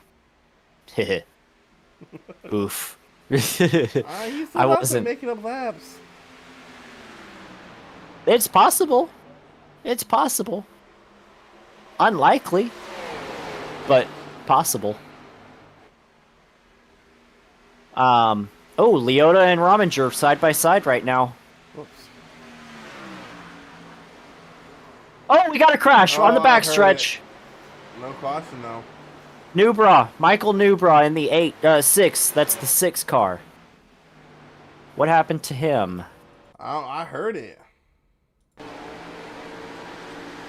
Oof. I wasn't making up laps. It's possible. It's possible. Unlikely, but possible. Oh, Leota and Rominger side by side right now. Whoops. Oh, we got a crash on the backstretch. No caution though. Michael Newbra in the 6. That's the 6 car. What happened to him? I heard it.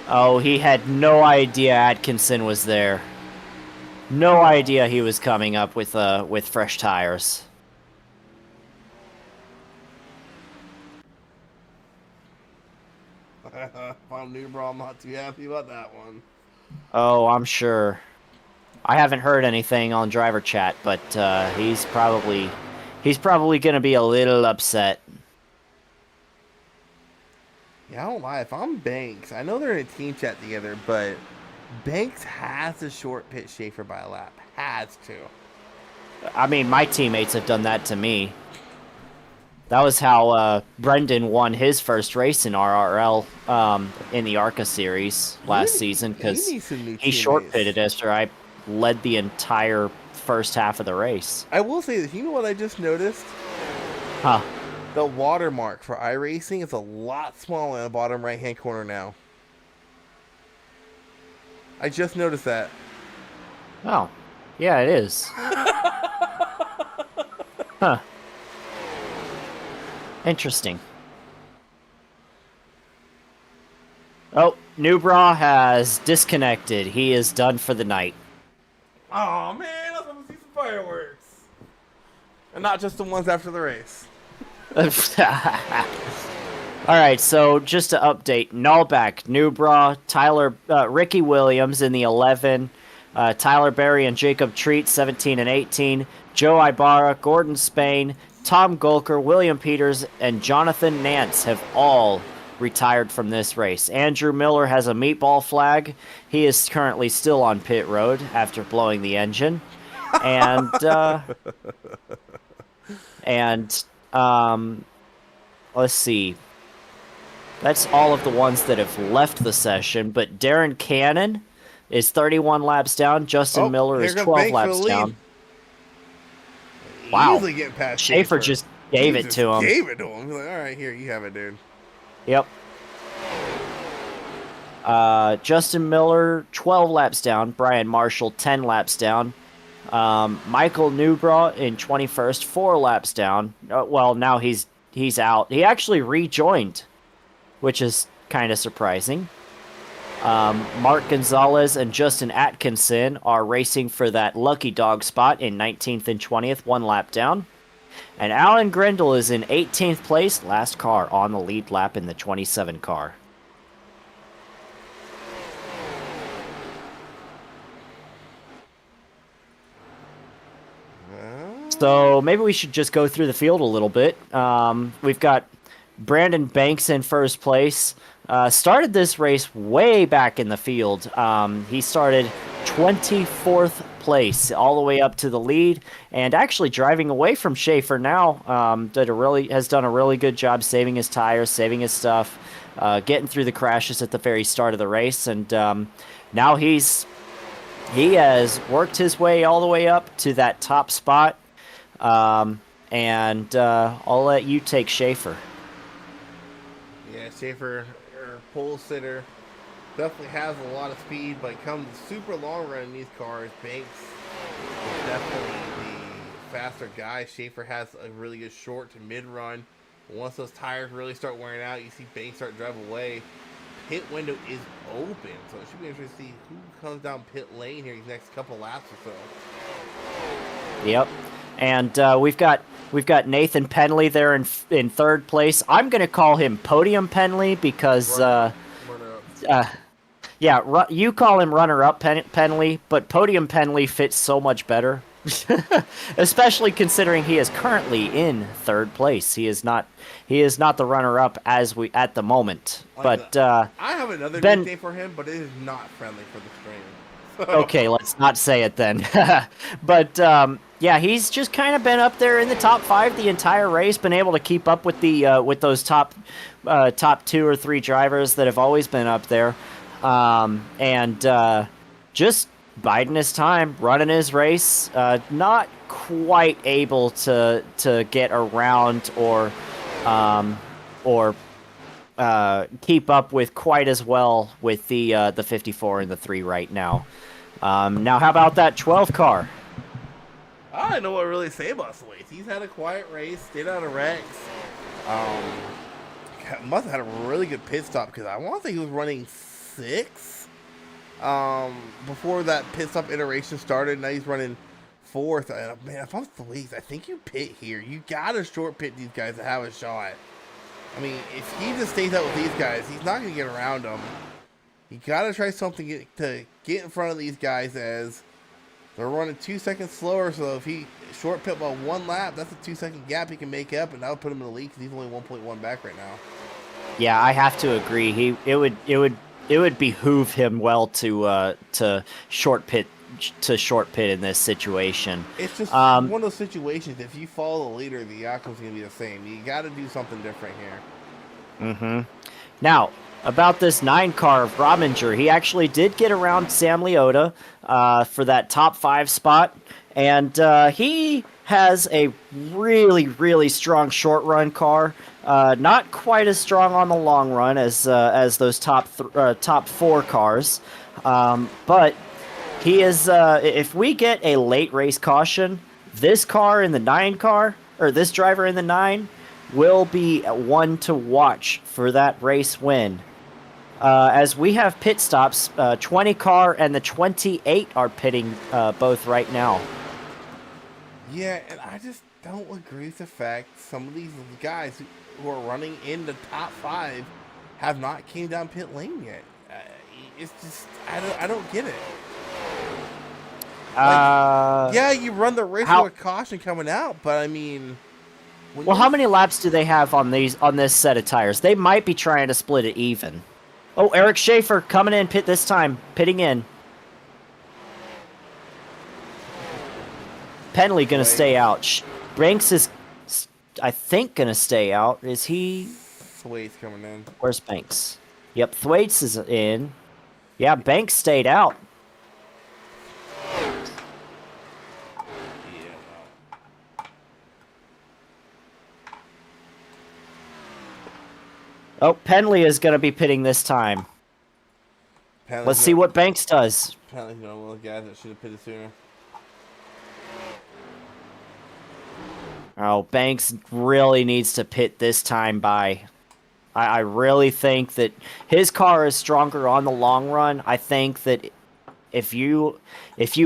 Oh, he had no idea Atkinson was there. No idea he was coming up with fresh tires. I'm Newbra, I'm not too happy about that one. Oh, I'm sure. I haven't heard anything on driver chat, but he's probably going to be a little upset. Yeah, I don't lie. If I'm Banks, I know they're in a team chat together, but Banks has to short pit Schaefer by a lap. Has to. I mean, my teammates have done that to me. That was how Brendan won his first race in RRL in the ARCA Series last season, because he short pitted after led the entire first half of the race. I will say this. You know what I just noticed? Huh. The watermark for iRacing is a lot smaller in the bottom right-hand corner now. I just noticed that. Oh. Yeah, it is. Huh. Interesting. Oh, Newbra has disconnected. He is done for the night. Oh man, I was going to see some fireworks. And not just the ones after the race. Alright, so just to update, Nullback, Newbra, Ricky Williams in the 11, Tyler Berry and Jacob Treat, 17 and 18, Joe Ibarra, Gordon Spain, Tom Golker, William Peters, and Jonathan Nance have all retired from this race. Andrew Miller has a meatball flag. He is currently still on pit road after blowing the engine. And, let's see. That's all of the ones that have left the session, but Darren Cannon is 31 laps down. Justin Miller is 12 laps down. Wow. Easily getting past Schaefer just gave it to him. Gave it to him. He's like, all right, here, you have it, dude. Yep. Justin Miller, 12 laps down. Brian Marshall, 10 laps down. Michael Newbra in 21st, 4 laps down. Well, now he's out. He actually rejoined, which is kind of surprising. Mark Gonzalez and Justin Atkinson are racing for that lucky dog spot in 19th and 20th, 1 lap down. And Alan Grindle is in 18th place, last car on the lead lap in the 27 car. So maybe we should just go through the field a little bit. We've got Brandon Banks in first place. Started this race way back in the field. He started 24th place all the way up to the lead, and actually driving away from Schaefer now. Has done a really good job saving his tires, saving his stuff, getting through the crashes at the very start of the race, and now he has worked his way all the way up to that top spot. And I'll let you take Schaefer. Yeah, Schaefer, pole sitter, definitely has a lot of speed, but comes super long run in these cars. Banks is definitely the faster guy. Schaefer has a really good short to mid run. Once those tires really start wearing out, you see Banks start driving away. Pit window is open, so it should be interesting to see who comes down pit lane here these next couple laps or so. Yep. And we've got Nathan Penley there in third place. I'm going to call him Podium Penley because you call him runner-up Penley, but Podium Penley fits so much better, especially considering he is currently in third place. He is not the runner-up at the moment. But I have another nickname for him, but it is not friendly for the stream. Okay, let's not say it then. But yeah, he's just kind of been up there in the top 5 the entire race, been able to keep up with those top 2 or 3 drivers that have always been up there, and just biding his time, running his race, not quite able to get around or keep up with quite as well with the 54 and the 3 right now. Now, how about that 12 car? I don't know what to really say about Slates. He's had a quiet race, stayed out of wrecks. Must have had a really good pit stop because I want to say he was running 6 before that pit stop iteration started. Now he's running 4th. Man, if I'm Slates, I think you pit here. You gotta short pit these guys to have a shot. I mean, if he just stays out with these guys, he's not gonna get around them. You gotta try something to get in front of these guys as they're running 2 seconds slower. So if he short pit by 1 lap, that's a 2-second gap he can make up, and that would put him in the lead because he's only 1.1 back right now. Yeah, I have to agree. It would behoove him well to short pit in this situation. It's just one of those situations. If you follow the leader, the outcome's gonna be the same. You got to do something different here. Now, about this 9 car of Rominger. He actually did get around Sam Liotta for that top 5 spot, and he has a really, really strong short run car. Not quite as strong on the long run as those top 4 cars, but he is. If we get a late race caution, this car in the 9 car, or this driver in the 9, will be one to watch for that race win. As we have pit stops, 20 car and the 28 are pitting both right now. Yeah, and I just don't agree with the fact some of these guys who are running in the top 5 have not came down pit lane yet. It's just I don't get it. Yeah, you run the risk with caution coming out, but I mean, well, how many laps do they have on this set of tires? They might be trying to split it even. Oh, Eric Schaefer coming in pit this time, pitting in. Penley gonna stay out. Banks is, I think, gonna stay out. Is he? Thwaites coming in. Where's Banks? Yep, Thwaites is in. Yeah, Banks stayed out. Oh, Penley is going to be pitting this time. Let's see what Banks does. Penley's one of the guys that should have pitted sooner. Oh, Banks really needs to pit this time by. I really think that his car is stronger on the long run. I think that if you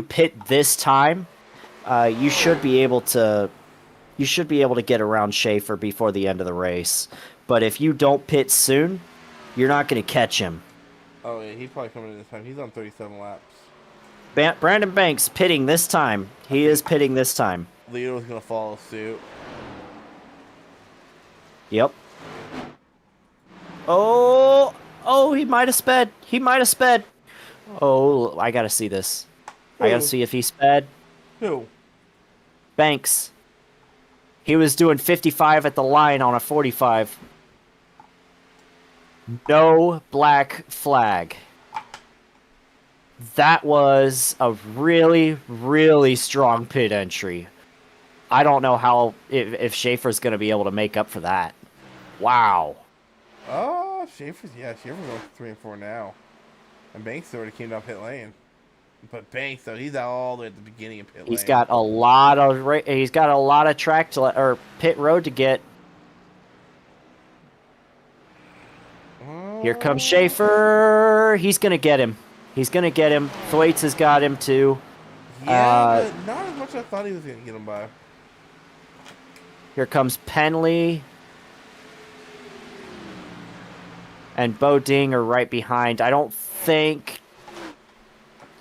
pit this time, you should be able to get around Schaefer before the end of the race. But if you don't pit soon, you're not going to catch him. Oh, yeah, he's probably coming in this time. He's on 37 laps. Brandon Banks pitting this time. He is pitting this time. Leo's going to follow suit. Yep. Oh, he might have sped. He might have sped. Oh, I got to see this. Who? I got to see if he sped. Who? Banks. He was doing 55 at the line on a 45. No black flag. That was a really, really strong pit entry. I don't know how if Schaefer's going to be able to make up for that. Wow. Oh, Schaefer's on 3 and 4 now. And Banks already came down pit lane. But Banks, though, he's out all the way at the beginning of pit lane. He's got a lot of track to or pit road to get. Here comes Schaefer. He's gonna get him. Thwaites has got him too. Yeah, but not as much as I thought he was gonna get him by. Here comes Penley. And Bo Ding are right behind. I don't think.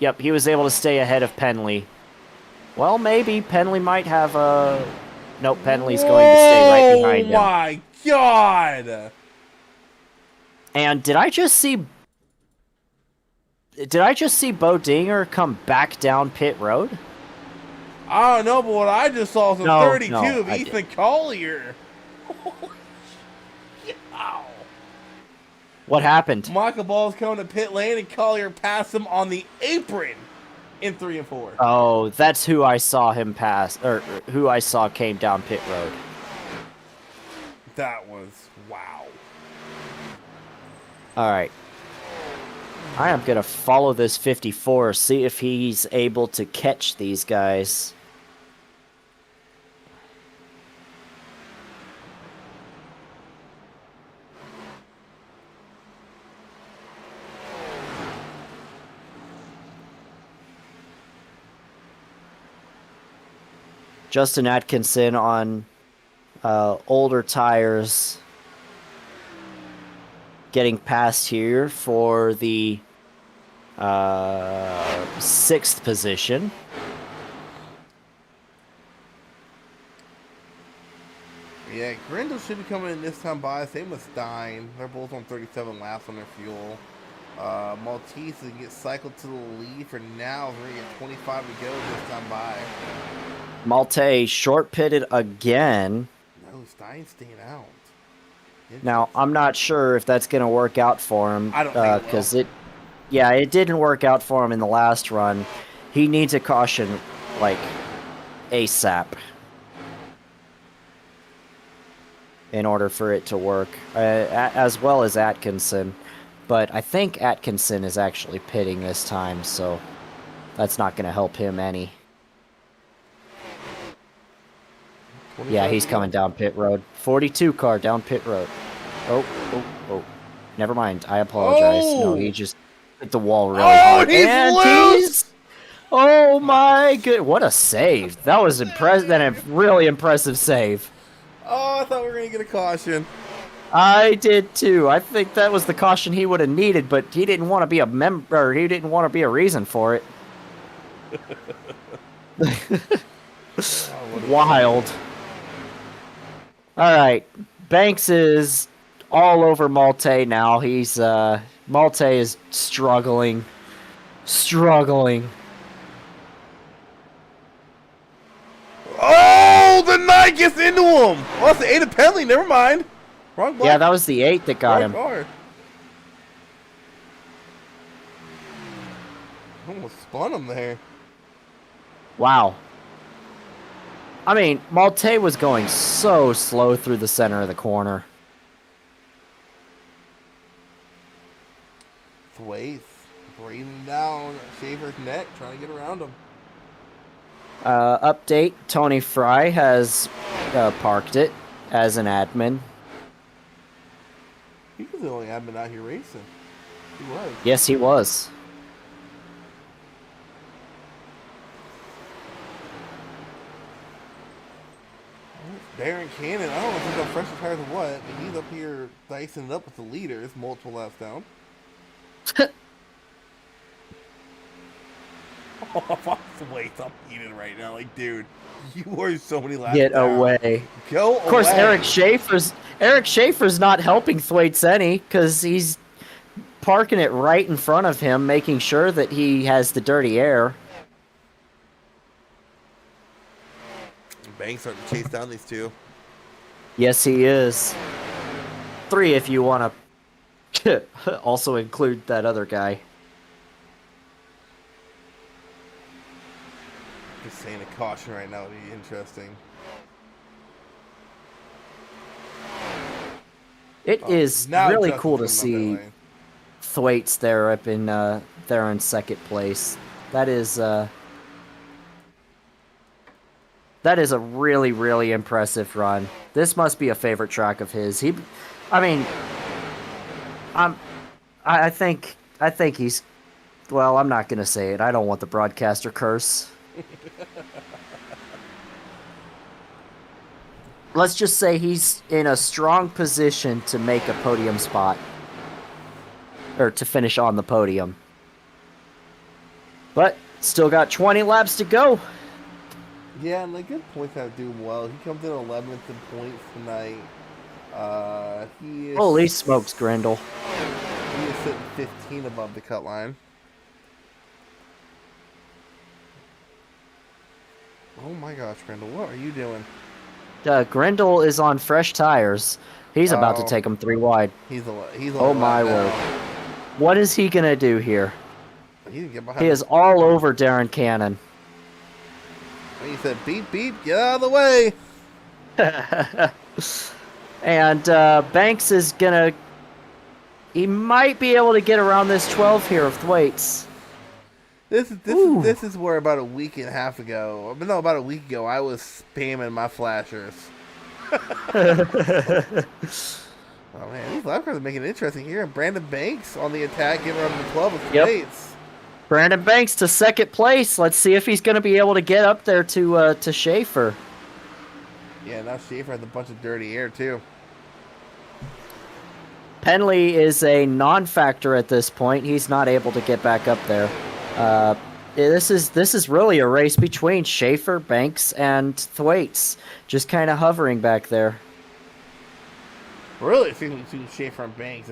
Yep, he was able to stay ahead of Penley. Well, maybe Penley might have a. Nope, Penley's going to stay right behind him. Oh my god! And did I just see Bo Dinger come back down pit road? I don't know, but what I just saw was a 32 of Ethan Collier. Wow. What happened? Michael Ball's coming to pit lane and Collier passed him on the apron in 3 and 4. Oh, that's who I saw him pass, or who I saw came down pit road. That was wow. All right. I am going to follow this 54, see if he's able to catch these guys. Justin Atkinson on older tires getting past here for the 6th position. Yeah, Grindle should be coming in this time by. Same with Stein. They're both on 37 laps on their fuel. Maltese will get cycled to the lead for now. We're going to get 25 to go this time by. Malte short pitted again. No, Stein's staying out. Now, I'm not sure if that's going to work out for him. I don't think it will. Because yeah, it didn't work out for him in the last run. He needs a caution, like, ASAP. In order for it to work. As well as Atkinson. But I think Atkinson is actually pitting this time, so that's not going to help him any. Yeah, he's coming down pit road. 42 car down pit road. Oh. Never mind. I apologize. No, he just hit the wall really hard. He's loose! Oh my good! What a save! That was impressive. That a really impressive save. Oh, I thought we were gonna get a caution. I did too. I think that was the caution he would have needed, but he didn't want to be a member. He didn't want to be a reason for it. Wild. All right, Banks is all over Malte now. He's Malte is struggling. Oh, the 9 gets into him. Oh, that's the 8 of penalty. Never mind. Wrong block. Yeah, that was the 8 that got him. Car. Almost spun him there. Wow. I mean, Malte was going so slow through the center of the corner. Thwaites breathing down Schaefer's neck, trying to get around him. Update, Tony Fry has parked it as an admin. He was the only admin out here racing. He was. Yes, he was. Darren Cannon, I don't know if he's got fresher tires or what, but he's up here dicing it up with the leaders, multiple laps down. Oh, wait, I'm eating right now. Like, dude, you are so many laps Get down. away. Go Of course, away. Eric Schaefer's not helping Thwaites any because he's parking it right in front of him, making sure that he has the dirty air. Banks starting to chase down these two. Yes, he is. 3 if you want to also include that other guy. Just saying a caution right now would be interesting. It is Now really Justin's cool to coming see down that lane. Thwaites there up in there in second place. That is a really, really impressive run. This must be a favorite track of his. I think he's. Well, I'm not gonna say it. I don't want the broadcaster curse. Let's just say he's in a strong position to make a podium spot. Or to finish on the podium. But still got 20 laps to go. Yeah, and the good points have to do well. He comes in 11th in points tonight. He is. Holy smokes, Grindle. He is sitting 15 above the cut line. Oh my gosh, Grindle, what are you doing? Grindle is on fresh tires. He's about to take him 3 wide. He's Oh my word. What is he going to do here? He didn't get behind. He is all over Darren Cannon. He said, beep, beep, get out of the way. And Banks is going to... He might be able to get around this 12 here of Thwaites. This is where about a week and a half ago, about a week ago, I was spamming my flashers. Oh man, these lap cars are making it interesting here. And Brandon Banks on the attack, getting around the 12 with Thwaites. Brandon Banks to second place. Let's see if he's going to be able to get up there to Schaefer. Yeah, now Schaefer has a bunch of dirty air too. Penley is a non-factor at this point. He's not able to get back up there. This is really a race between Schaefer, Banks, and Thwaites. Just kind of hovering back there. Really, it seems between Schaefer and Banks,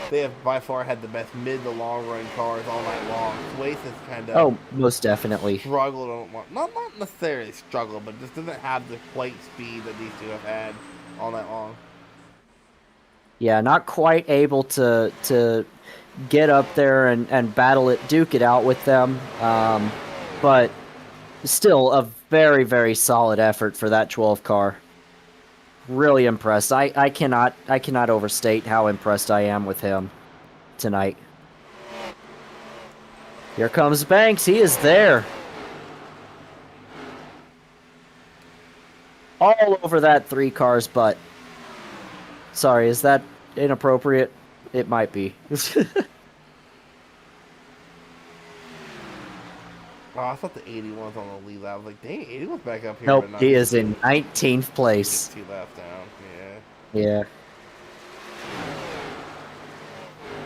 they have by far had the best mid to long run cars all night long. Thwaites has kind of most definitely struggled on, not necessarily struggled, but just doesn't have the quite speed that these two have had all night long. Yeah, not quite able to get up there and battle it, duke it out with them. But still a very, very solid effort for that 12 car. Really impressed. I cannot overstate how impressed I am with him tonight. Here comes Banks. He is there. All over that 3 car's butt. Sorry, is that inappropriate? It might be. Oh, I thought the 81's on the lead lap. I was like, dang, 81's back up here. Nope, but not he is in 19th place. 2 laps down. Yeah.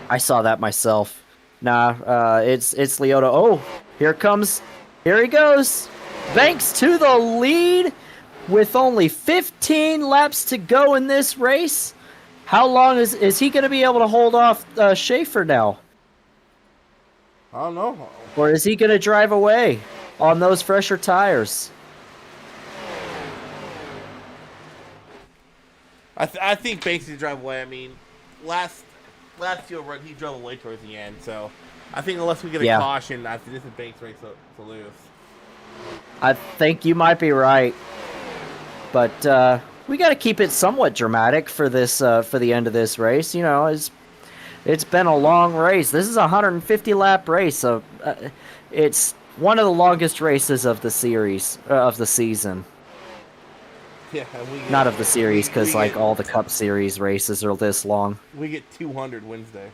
I saw that myself. Nah, it's Leota. Oh, here he goes. Banks to the lead with only 15 laps to go in this race. How long is he going to be able to hold off Schaefer now? I don't know. Or is he going to drive away on those fresher tires? I think Banks will drive away. I mean, last year run he drove away towards the end, so I think unless we get a caution, I think this is Banks' race to lose. I think you might be right, but we got to keep it somewhat dramatic for this for the end of this race. You know, it's been a long race. This is a 150 lap race, so it's one of the longest races of the series of the season. Yeah, not of the series, because like all the Cup Series races are this long. We get 200 Wednesday.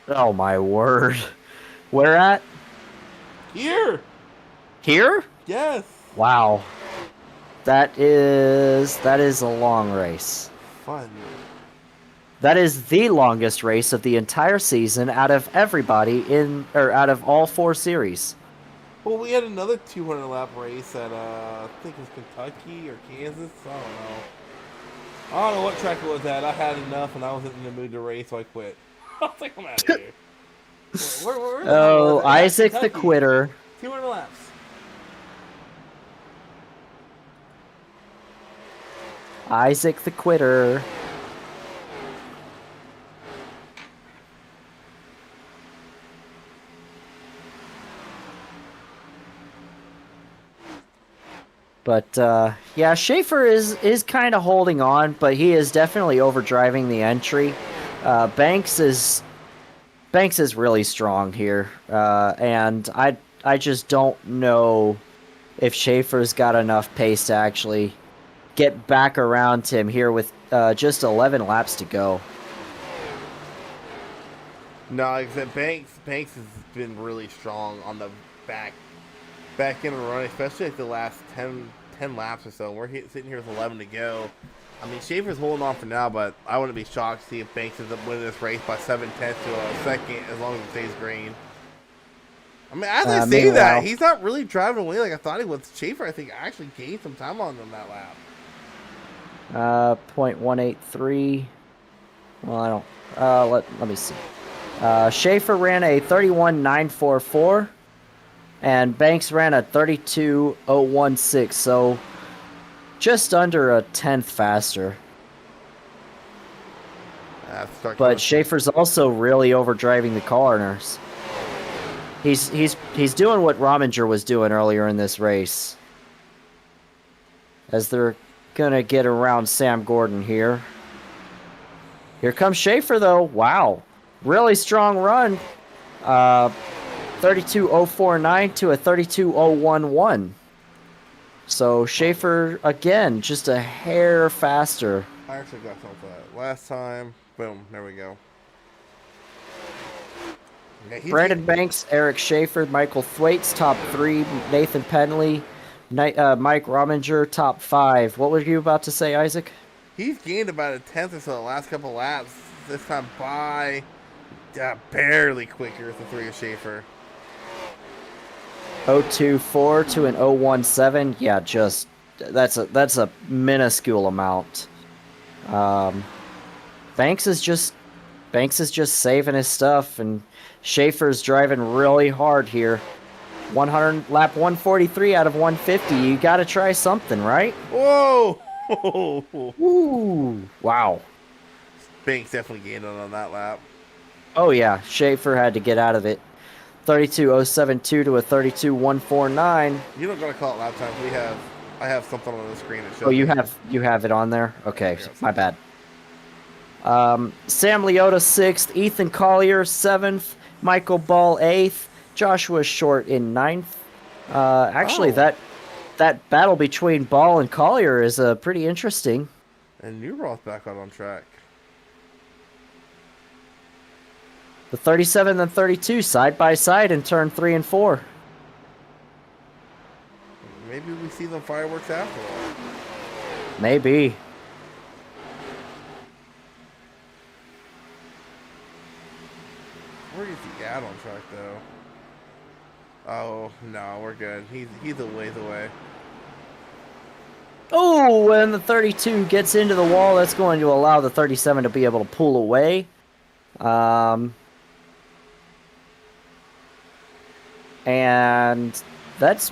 Oh my word! Where at? Here. Here? Yes. Wow. That is a long race. Fun. That is the longest race of the entire season out of everybody out of all 4 series. Well, we had another 200 lap race at I think it was Kentucky or Kansas. I don't know what track it was at. I had enough and I wasn't in the mood to race, so I quit. I was like, I'm out of here. Where Isaac the quitter. 200 laps. Isaac the quitter. But yeah, Schaefer is kind of holding on, but he is definitely overdriving the entry. Banks is really strong here, and I just don't know if Schaefer's got enough pace to actually get back around him here with just 11 laps to go. No, like I said, Banks has been really strong on the back end of the run, especially like the last 10 laps or so. We're sitting here with 11 to go. I mean, Schaefer's holding on for now, but I wouldn't be shocked to see if Banks ends up winning this race by 7/10 to a second, as long as it stays green. I mean, as I say that, he's not really driving away like I thought he would. Schaefer, I think, actually gained some time on him that lap. 0.183. Well, I don't. Let me see. Schaefer ran a 31.944. And Banks ran a 32.016, so just under a tenth faster. But Schaefer's also really overdriving the corners. He's doing what Rominger was doing earlier in this race. As they're gonna get around Sam Gordon here. Here comes Schaefer though. Wow, really strong run. 32.049 to a 32.011. So Schaefer, again, just a hair faster. I actually got something for that last time. Boom, there we go. Yeah, Brandon Banks, Eric Schaefer, Michael Thwaites, top 3. Nathan Penley, Mike Rominger, top 5. What were you about to say, Isaac? He's gained about a tenth or so the last couple laps. This time by barely quicker as the 3 of Schaefer. 0.24 to an 0.17. Yeah, just that's a minuscule amount. Banks is just saving his stuff, and Schaefer's driving really hard here. 100 lap 143 out of 150. You got to try something, right? Whoa! Ooh! Wow. Banks definitely gained on that lap. Oh yeah, Schaefer had to get out of it. 32.072 to a 32.149. You don't gotta call it lap times. I have something on the screen that shows. Oh, you me. have it on there. Okay, Yeah, my bad. Sam Leota 6th, Ethan Collier 7th, Michael Ball 8th, Joshua Short in 9th. Actually, Oh. that battle between Ball and Collier is pretty interesting. And Newroth back out on track. The 37 and 32 side by side in turn 3 and 4. Maybe we see the fireworks after all. Maybe. Where is he at on track though? Oh no, we're good. He's a ways away. Oh, when the 32 gets into the wall, that's going to allow the 37 to be able to pull away. And that's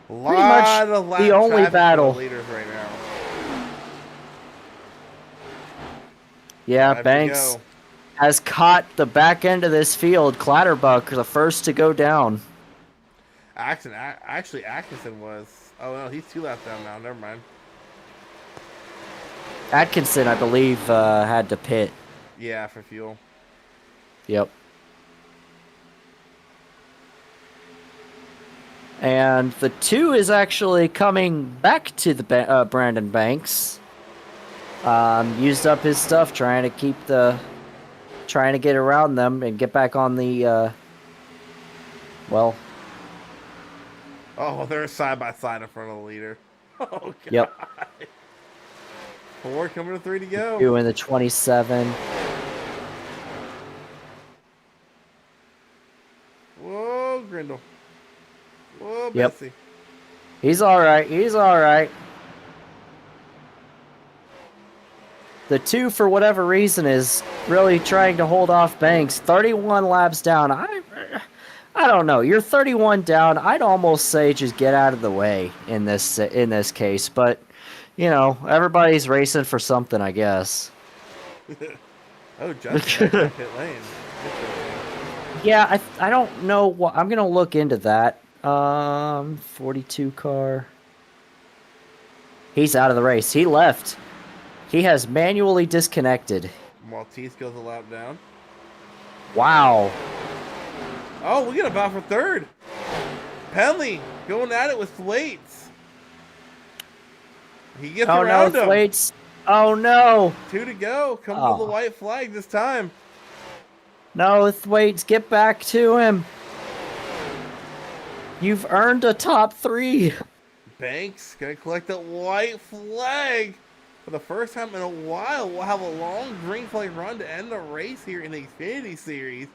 pretty much the only battle. Leaders right now. Yeah, Banks has caught the back end of this field. Clatterbuck, the first to go down. Actually, Atkinson was. Oh no, he's 2 laps down now. Never mind. Atkinson, I believe, had to pit. Yeah, for fuel. Yep. And the 2 is actually coming back to the Brandon Banks. Used up his stuff trying to get around them and get back on the well. Oh, they're side by side in front of the leader. Oh god. Yep. 4 coming to 3 to go. Doing the 27. Whoa, Grindle. Whoa, Yep. Bessie. He's all right. He's all right. The 2, for whatever reason, is really trying to hold off Banks. 31 laps down. I don't know. You're 31 down. I'd almost say just get out of the way in this case. But, you know, everybody's racing for something, I guess. Oh, Justin, pit lane. Yeah, I don't know what I'm gonna look into that. 42 car. He's out of the race. He left. He has manually disconnected. Maltese goes a lap down. Wow. Oh, we got a battle for 3rd. Penley going at it with Thwaites. He gets around him. Thwaites. Oh no. 2 to go. Coming to the white flag this time. No, Thwaites, get back to him. You've earned a top 3. Banks gonna collect that white flag. For the first time in a while, we'll have a long green flag run to end the race here in the Xfinity Series.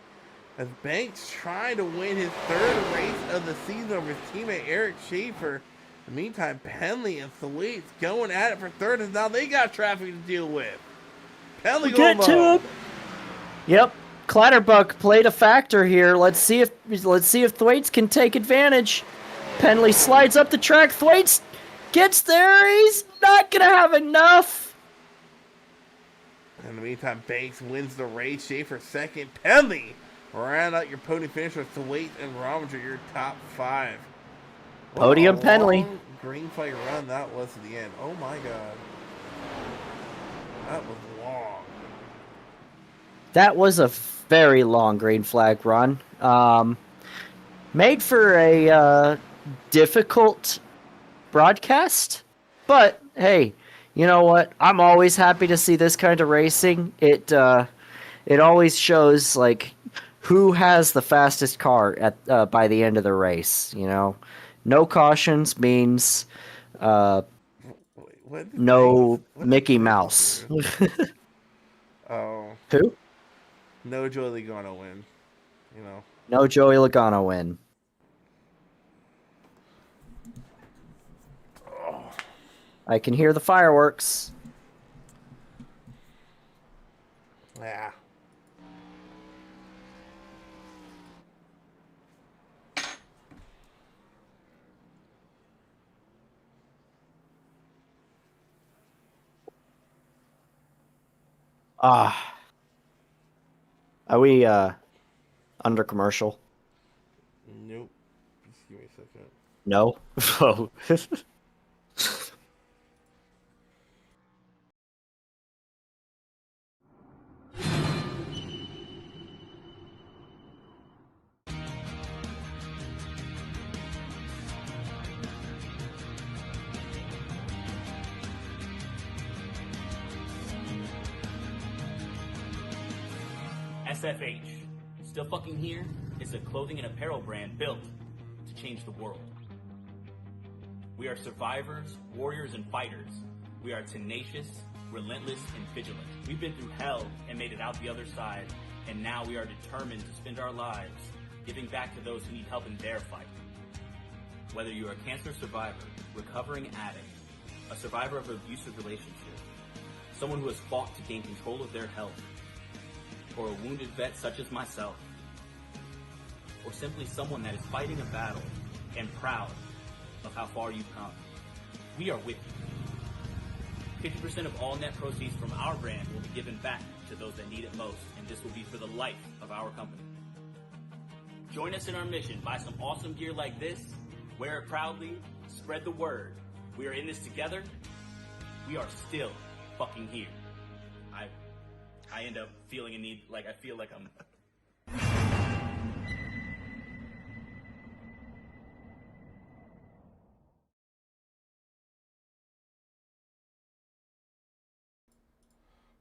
As Banks trying to win his 3rd race of the season over his teammate Eric Schaefer. In the meantime, Penley and Thwaites going at it for 3rd, and now they got traffic to deal with. Penley going Get to low. him. Yep. Clatterbuck played a factor here. Let's see if Thwaites can take advantage. Penley slides up the track. Thwaites gets there. He's not gonna have enough. In the meantime, Banks wins the race. Schaefer 2nd. Penley round out your podium finish with Thwaites and Rominger, your top 5. What Podium a Penley. long green flag run that was to the end. Oh my god. That was long. That was a very long green flag run. Made for a difficult broadcast, but hey, you know what? I'm always happy to see this kind of racing. It always shows like who has the fastest car at by the end of the race. You know, no cautions means no Mickey Mouse. Oh. Who? No Joey Logano win. You know. No Joey Logano win. I can hear the fireworks. Yeah. Are we under commercial? Nope. Just give me a second. No. Oh. SFH, still fucking here, is a clothing and apparel brand built to change the world. We are survivors, warriors, and fighters. We are tenacious, relentless, and vigilant. We've been through hell and made it out the other side, and now we are determined to spend our lives giving back to those who need help in their fight. Whether you are a cancer survivor, recovering addict, a survivor of an abusive relationship, someone who has fought to gain control of their health, or a wounded vet such as myself, or simply someone that is fighting a battle and proud of how far you've come, we are with you. 50% of all net proceeds from our brand will be given back to those that need it most, and this will be for the life of our company. Join us in our mission. Buy some awesome gear like this, wear it proudly, spread the word. We are in this together. We are still fucking here. I end up feeling a need, like I feel like I'm...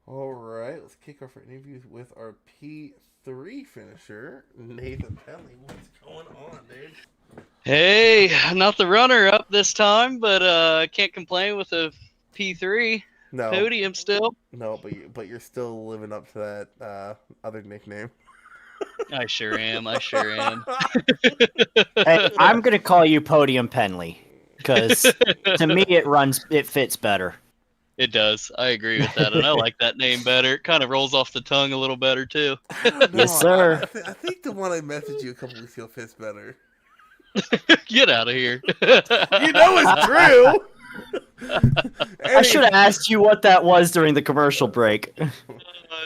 All right, let's kick off our interviews with our P3 finisher, Nathan Penley. What's going on, dude? Hey, not the runner-up this time, but can't complain with a P3 No, podium still. no, but you're still living up to that other nickname. I sure am. I sure am. Hey, I'm gonna call you Podium Penley because to me it fits better. It does. I agree with that, and I like that name better. It kind of rolls off the tongue a little better too. Yes, sir. I think the one I messaged you a couple weeks ago fits better. Get out of here. You know it's true. I should have asked you what that was during the commercial break.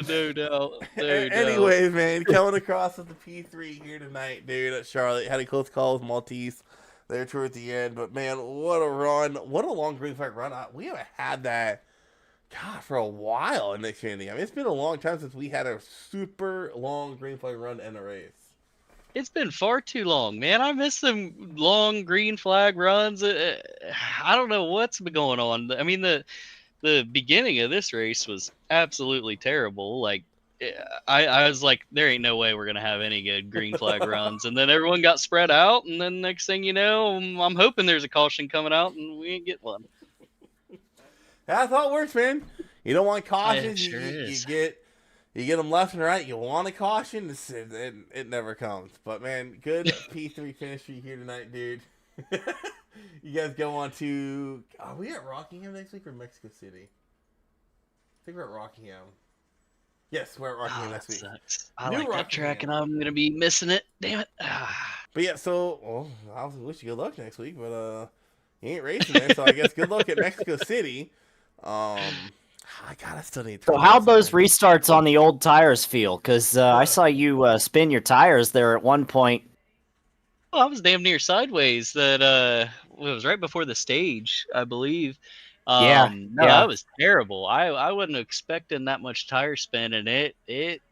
No doubt. No doubt. Anyways, man, coming across with the P3 here tonight, dude, at Charlotte. Had a close call with Maltese there towards the end, but man, what a run. What a long green flag run. We haven't had that, God, for a while in Xfinity. I mean, it's been a long time since we had a super long green flag run in a race. It's been far too long, man. I miss them long green flag runs. I don't know what's been going on. I mean, the beginning of this race was absolutely terrible. Like, I was like, there ain't no way we're gonna have any good green flag runs. And then everyone got spread out, and then next thing you know, I'm hoping there's a caution coming out, and we ain't get one. That's how it works, man. You don't want cautions. It sure is. You get them left and right. You want a caution. It never comes. But, man, good P3 finish for you here tonight, dude. You guys go on to... Are we at Rockingham next week or Mexico City? I think we're at Rockingham. Yes, we're at Rockingham next week. Sucks. I New like that Rockingham. track, and I'm going to be missing it. Damn it. But, yeah, so... Well, I wish you good luck next week, but you ain't racing there, so I guess good luck at Mexico City. I still need to... So how'd those restarts on the old tires feel? Because I saw you spin your tires there at one point. Well, I was damn near sideways. That it was right before the stage, I believe. Yeah, That was terrible. I wasn't expecting that much tire spin, and it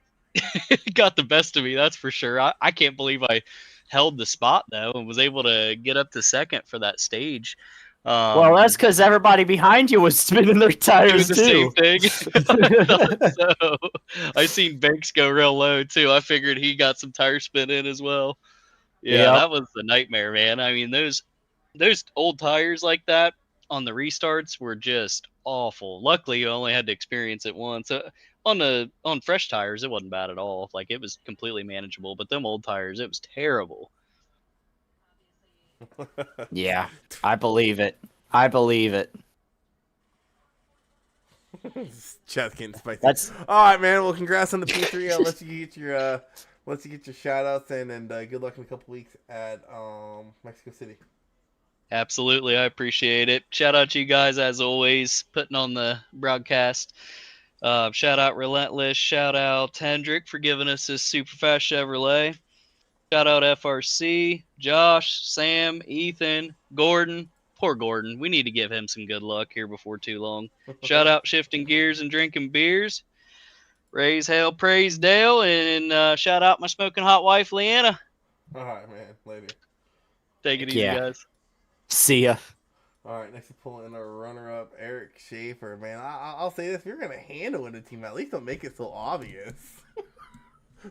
got the best of me. That's for sure. I can't believe I held the spot though and was able to get up to second for that stage. Well, that's because everybody behind you was spinning their tires the too. same thing. So, I seen Banks go real low too. I figured he got some tire spin in as well. Yeah, Yep. that was the nightmare, man. I mean, those old tires like that on the restarts were just awful. Luckily, you only had to experience it once. On fresh tires, it wasn't bad at all. Like, it was completely manageable. But them old tires, it was terrible. Yeah, I believe it. I believe it. Chat's getting spicy. That's All right, man. Well, congrats on the P3. I'll let you get your shout outs in, and good luck in a couple weeks at Mexico City. Absolutely, I appreciate it. Shout out to you guys as always, putting on the broadcast. Shout out Relentless. Shout out Hendrick for giving us this super fast Chevrolet. Shout out FRC, Josh, Sam, Ethan, Gordon. Poor Gordon. We need to give him some good luck here before too long. Shout out Shifting Gears and Drinking Beers. Raise hell, praise Dale, and shout out my smoking hot wife, Leanna. All right, man. Later. Take it easy, Yeah. guys. See ya. All right, next to pull in our runner-up, Eric Schaefer. Man, I'll say this: if you're gonna handle in a team, at least don't make it so obvious.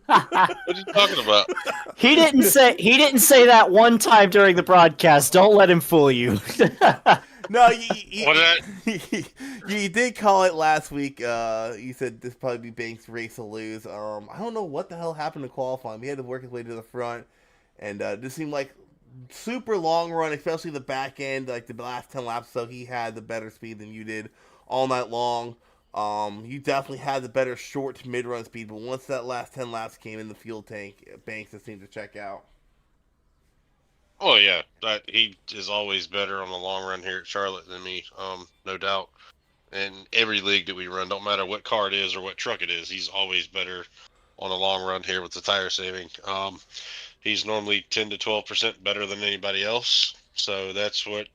What are you talking about? He didn't say that one time during the broadcast. Don't let him fool you. No, What you did call it last week. You said this probably be Banks' race to lose. I don't know what the hell happened to qualifying. He had to work his way to the front, and this seemed like super long run, especially the back end, like the last 10 laps. So he had the better speed than you did all night long. You definitely had the better short to mid-run speed, but once that last 10 laps came in the fuel tank, Banks just seemed to check out. Oh yeah, he is always better on the long run here at Charlotte than me, no doubt. In every league that we run, don't matter what car it is or what truck it is, he's always better on the long run here with the tire saving. He's normally 10 to 12% better than anybody else, so that's what.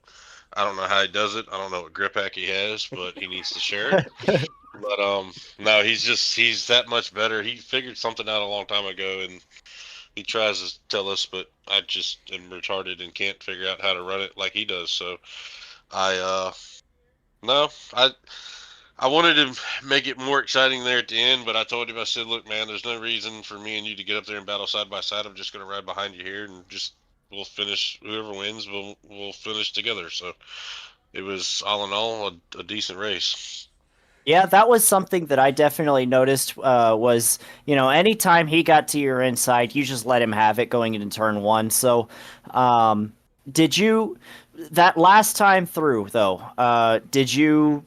I don't know how he does it. I don't know what grip hack he has, but he needs to share it. But no, he's that much better. He figured something out a long time ago, and he tries to tell us, but I just am retarded and can't figure out how to run it like he does. So I wanted to make it more exciting there at the end, but I told him, I said, look, man, there's no reason for me and you to get up there and battle side by side. I'm just going to ride behind you here and we'll finish. Whoever wins, we'll finish together. So it was all in all a decent race. Yeah, that was something that I definitely noticed. Was anytime he got to your inside, you just let him have it going into turn one. So, did you that last time through though? Did you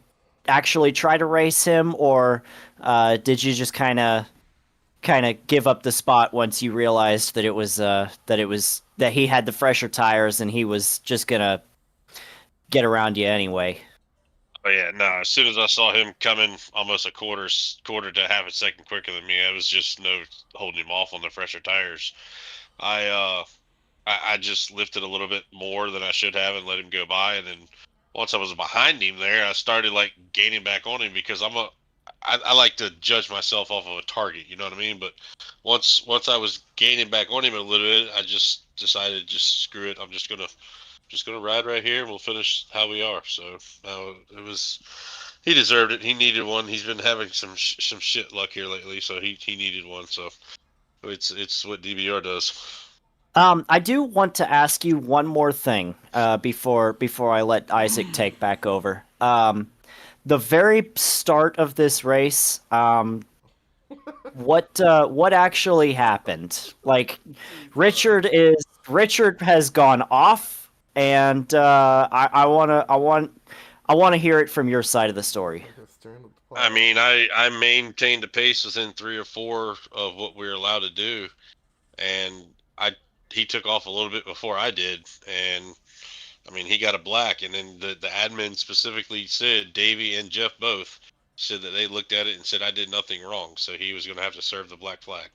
actually try to race him, or did you just kind of give up the spot once you realized that that he had the fresher tires and he was just gonna get around you anyway? Oh yeah, no. As soon as I saw him coming, almost a quarter to half a second quicker than me, I was just no holding him off on the fresher tires. I just lifted a little bit more than I should have and let him go by, and then once I was behind him there, I started like gaining back on him because I like to judge myself off of a target, you know what I mean? But once I was gaining back on him a little bit, I just decided, just screw it. I'm just gonna ride right here, and we'll finish how we are. So he deserved it. He needed one. He's been having some shit luck here lately, so he needed one. So it's what DBR does. I do want to ask you one more thing before I let Isaac take back over. The very start of this race, what actually happened? Like, Richard has gone off, and I want to hear it from your side of the story. I mean, I maintained the pace within 3 or 4 of what we were allowed to do, and he took off a little bit before I did, and I mean, he got a black, and then the admin specifically said, Davey and Jeff both said that they looked at it and said I did nothing wrong, so he was going to have to serve the black flag.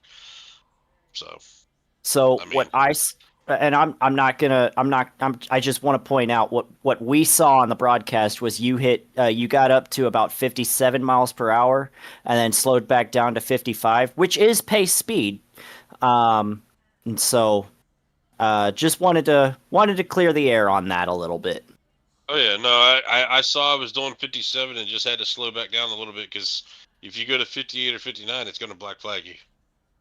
So I mean, I just want to point out what we saw on the broadcast was you got up to about 57 miles per hour and then slowed back down to 55, which is pace speed. And so just wanted to clear the air on that a little bit. Oh yeah, no, I saw I was doing 57 and just had to slow back down a little bit because if you go to 58 or 59, it's going to black flag you.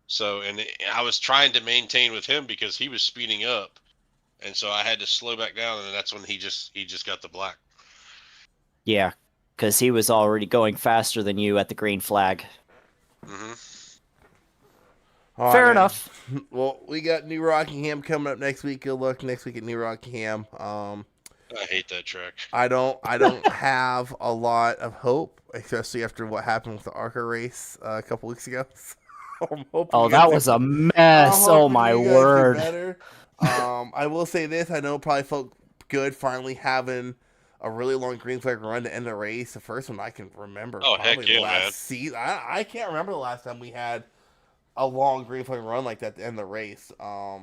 So, and I was trying to maintain with him because he was speeding up, and so I had to slow back down, and that's when he just got the black. Yeah, because he was already going faster than you at the green flag. Mm-hmm. Fair enough. Well, we got New Rockingham coming up next week. Good luck next week at New Rockingham. I hate that track. I don't have a lot of hope, especially after what happened with the ARCA race a couple weeks ago. Oh, that was a mess. Oh my word. I will say this: I know it probably felt good finally having a really long green flag run to end the race. The first one I can remember, Oh, probably heck the yeah, last man. season. I can't remember the last time we had a long green flag run like that to end the race. North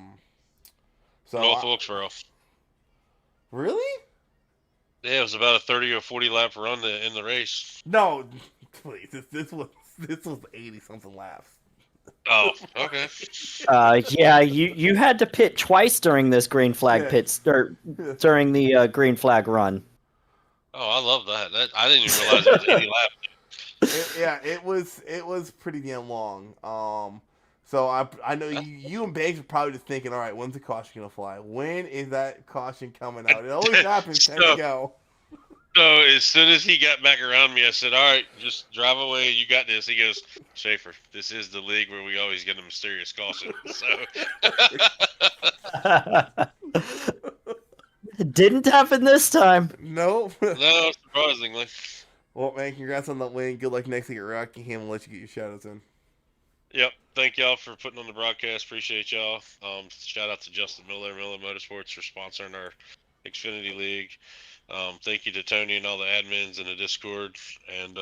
Wilkesboro. Really? Yeah, it was about a 30 or 40 lap run to end the race. No, please. This was 80 something laps. Oh, okay. Yeah, you had to pit twice during this green flag Yeah. pits or during the green flag run. Oh, I love that. I didn't even realize it was 80 laps. It was pretty damn long. So I know you and Banks are probably just thinking, all right, when's the caution gonna fly? When is that caution coming out? It always happens. Time to go. So as soon as he got back around me, I said, "All right, just drive away. You got this." He goes, "Schaefer, this is the league where we always get a mysterious caution." So Didn't happen this time. Nope. no, surprisingly. Well, man, congrats on that win. Good luck next week at Rockingham. We'll let you get your shout-outs in. Yep. Thank y'all for putting on the broadcast. Appreciate y'all. Shout out to Justin Miller Motorsports for sponsoring our Xfinity League. Thank you to Tony and all the admins in the Discord. And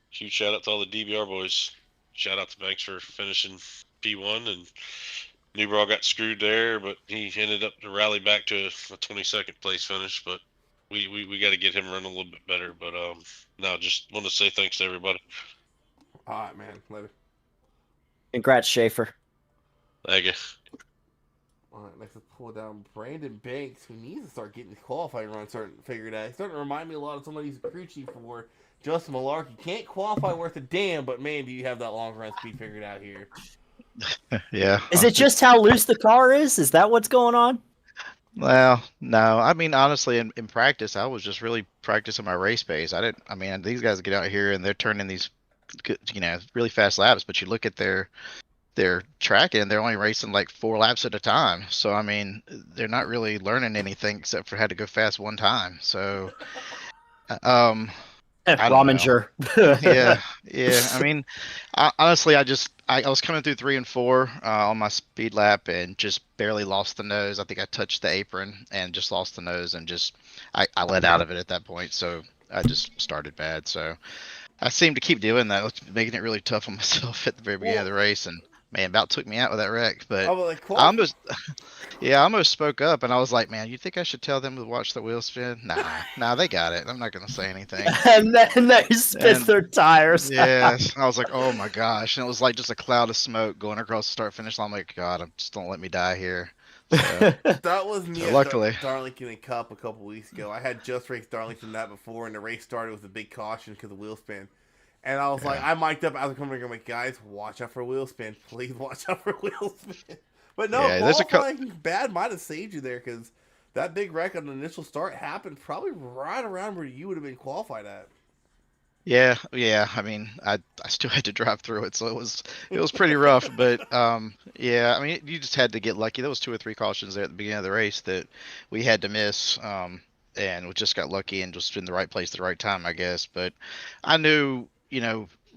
huge shout out to all the DBR boys. Shout out to Banks for finishing P1. And Newbrow got screwed there, but he ended up to rally back to a 22nd place finish. But we got to get him running a little bit better. But no, just want to say thanks to everybody. All right, man. Later. Congrats, Schaefer. Thank you. All right, next let's pull down Brandon Banks, who needs to start getting his qualifying run figured out. He's starting to remind me a lot of somebody who's a crew chief for Justin Malarkey. Can't qualify worth a damn, but man, do you have that long run speed figured out here. Yeah. Is it just how loose the car is? Is that what's going on? Well, no. I mean, honestly, in practice, I was just really practicing my race pace. These guys get out here and they're turning these, really fast laps, but you look at their tracking and they're only racing like 4 laps at a time. So, I mean, they're not really learning anything except for how to go fast one time. So, I don't Rominger. Yeah. I mean, honestly, I was coming through 3 and 4 on my speed lap and just barely lost the nose. I think I touched the apron and just lost the nose and I let out of it at that point. So I just started bad. So I seemed to keep doing that, making it really tough on myself at the very beginning of the race. And man, about took me out with that wreck. But I almost spoke up and I was like, man, you think I should tell them to watch the wheel spin? Nah, they got it. I'm not going to say anything. and then they spit their tires. Yeah, I was like, oh my gosh. And it was like just a cloud of smoke going across the start finish line. I'm like, God, just don't let me die here. So, that was me luckily. at Darlington and Cup a couple weeks ago. I had just raced Darlington that before, and the race started with a big caution because of wheel spin. And I was like, I mic'd up as I'm coming. I'm like, guys, watch out for wheel spin. Please watch out for wheel spin. But no, qualifying bad might have saved you there because that big wreck on the initial start happened probably right around where you would have been qualified at. Yeah. I mean, I still had to drive through it, so it was pretty rough. But yeah, I mean, you just had to get lucky. There was 2 or 3 cautions there at the beginning of the race that we had to miss, and we just got lucky and just in the right place at the right time, I guess. But I knew,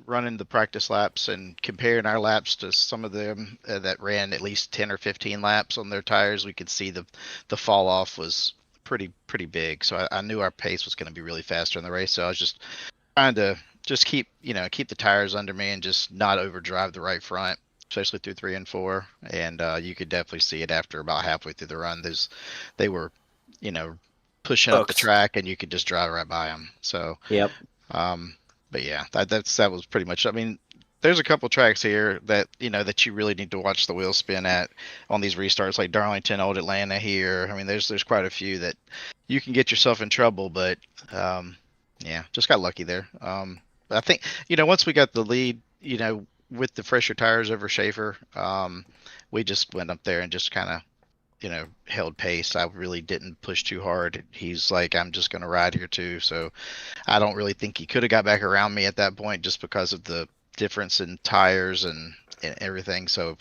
running the practice laps and comparing our laps to some of them that ran at least 10 or 15 laps on their tires, we could see the fall off was pretty big. So I knew our pace was going to be really faster in the race. So I was just trying to just keep the tires under me and just not overdrive the right front, especially through 3 and 4. And you could definitely see it after about halfway through the run. They were, pushing up the track and you could just drive right by them. So, yep. But yeah, that was pretty much. I mean, there's a couple tracks here that that you really need to watch the wheel spin at on these restarts, like Darlington, Old Atlanta here. I mean, there's quite a few that you can get yourself in trouble, but yeah, just got lucky there. I think once we got the lead, with the fresher tires over Schaefer, we just went up there and just kind of held pace. I really didn't push too hard. He's like, I'm just going to ride here too. So I don't really think he could have got back around me at that point just because of the difference in tires and everything. So,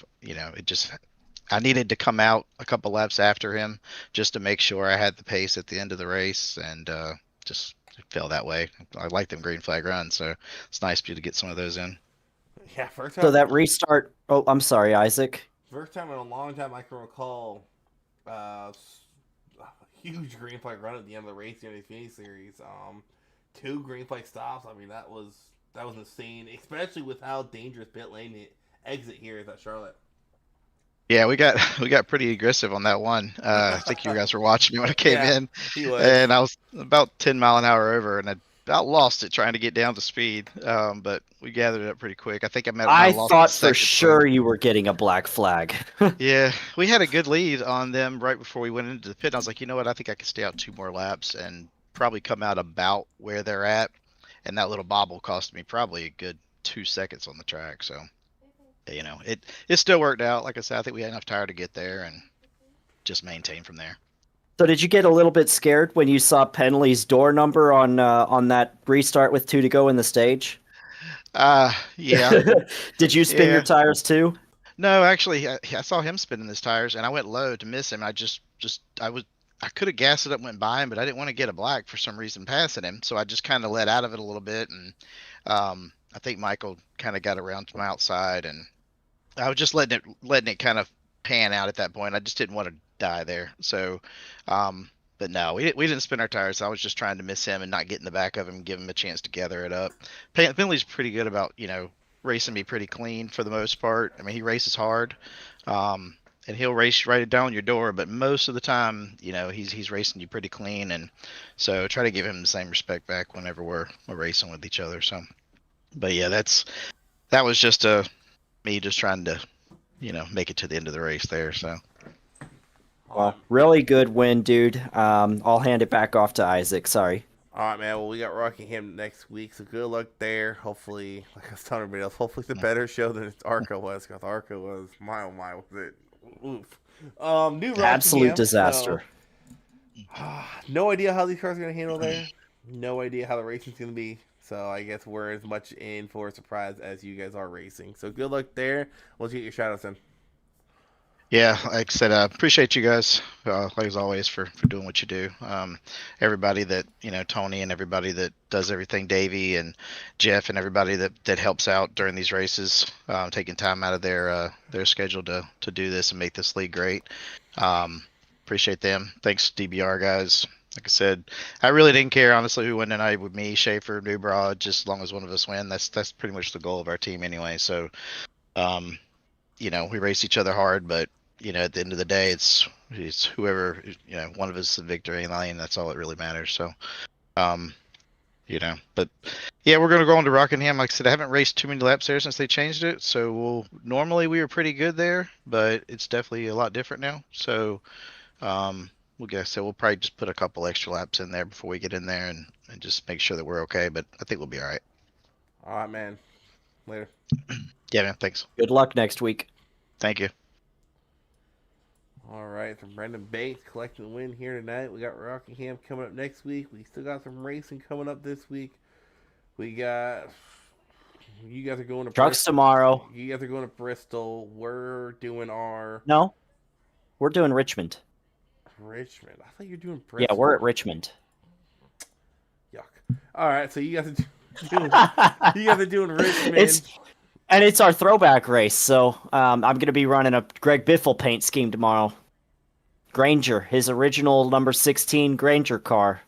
I needed to come out a couple laps after him just to make sure I had the pace at the end of the race and just fell that way. I like them green flag runs. So it's nice to get some of those in. Yeah. First time. So that restart. Oh, I'm sorry, Isaac. First time in a long time I can recall. huge green flag run at the end of the race in the Xfinity Series. 2 green flag stops. I mean, that was insane, especially with how dangerous pit lane the exit here is at Charlotte. Yeah, we got pretty aggressive on that one. I think you guys were watching me when I came in, he was. and I was about 10 mile an hour over, and I about lost it trying to get down to speed. But we gathered it up pretty quick. I think I lost thought the for second sure one. you were getting a black flag. Yeah, we had a good lead on them right before we went into the pit. And I was like, you know what? I think I could stay out 2 more laps and probably come out about where they're at. And that little bobble cost me probably a good 2 seconds on the track. So, you know, it still worked out. Like I said, I think we had enough tire to get there and just maintain from there. So did you get a little bit scared when you saw Penley's door number on that restart with 2 to go in the stage? Yeah. Did you spin your tires too? No, actually, I saw him spinning his tires, and I went low to miss him. I could have gassed it up and went by him, but I didn't want to get a black for some reason passing him, so I just kind of let out of it a little bit, and I think Michael kind of got around to my outside, and I was just letting it kind of pan out at that point. I just didn't want to die there, so. But no, we didn't spin our tires. I was just trying to miss him and not get in the back of him, give him a chance to gather it up. Finley's pretty good about, racing me pretty clean for the most part. I mean, he races hard, and he'll race right down your door. But most of the time, he's racing you pretty clean, and so try to give him the same respect back whenever we're racing with each other. So, but yeah, that was just me just trying to, make it to the end of the race there. So. Well, really good win, dude. I'll hand it back off to Isaac. Sorry. All right, man. Well, we got Rockingham next week, so good luck there. Hopefully, like I was telling everybody else, hopefully it's a better show than ARCA was, because ARCA was, my oh my, was it? Oof. New Rockingham. Absolute disaster. So, no idea how these cars are going to handle there. No idea how the racing's going to be. So I guess we're as much in for a surprise as you guys are racing. So good luck there. Let's get your shout-outs in. Yeah, like I said, I appreciate you guys, like as always, for doing what you do. Everybody that, Tony and everybody that does everything, Davey and Jeff and everybody that helps out during these races, taking time out of their schedule to do this and make this league great. Appreciate them. Thanks, DBR guys. Like I said, I really didn't care, honestly, who won tonight with me, Schaefer, Newbroad, just as long as one of us win. That's pretty much the goal of our team anyway. So, we race each other hard, but at the end of the day, it's whoever, one of us is in victory lane. That's all that really matters. So, but yeah, we're going to go on to Rockingham. Like I said, I haven't raced too many laps there since they changed it. So normally we were pretty good there, but it's definitely a lot different now. So, we'll probably just put a couple extra laps in there before we get in there and just make sure that we're okay. But I think we'll be all right. All right, man. Later. Yeah, man. Thanks. Good luck next week. Thank you. All right, from Brendan Bates collecting the win here tonight. We got Rockingham coming up next week. We still got some racing coming up this week. We got you guys are going to trucks Bristol. Tomorrow. You guys are going to Bristol. We're doing we're doing Richmond. Richmond. I thought you were doing Bristol. Yeah, we're at Richmond. Yuck. All right, so you guys are doing Richmond. It's our throwback race, so I'm going to be running a Greg Biffle paint scheme tomorrow. Granger, his original number 16 Granger car.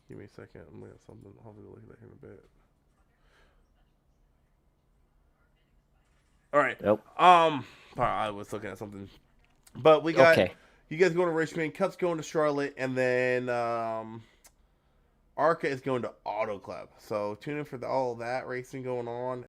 Give me a second. I'm looking at something. I'll have to look at that in a bit. All right. Nope. I was looking at something, but we got. Okay. You guys going to Richmond, Cup's going to Charlotte, and then ARCA is going to Auto Club. So tune in for all of that racing going on.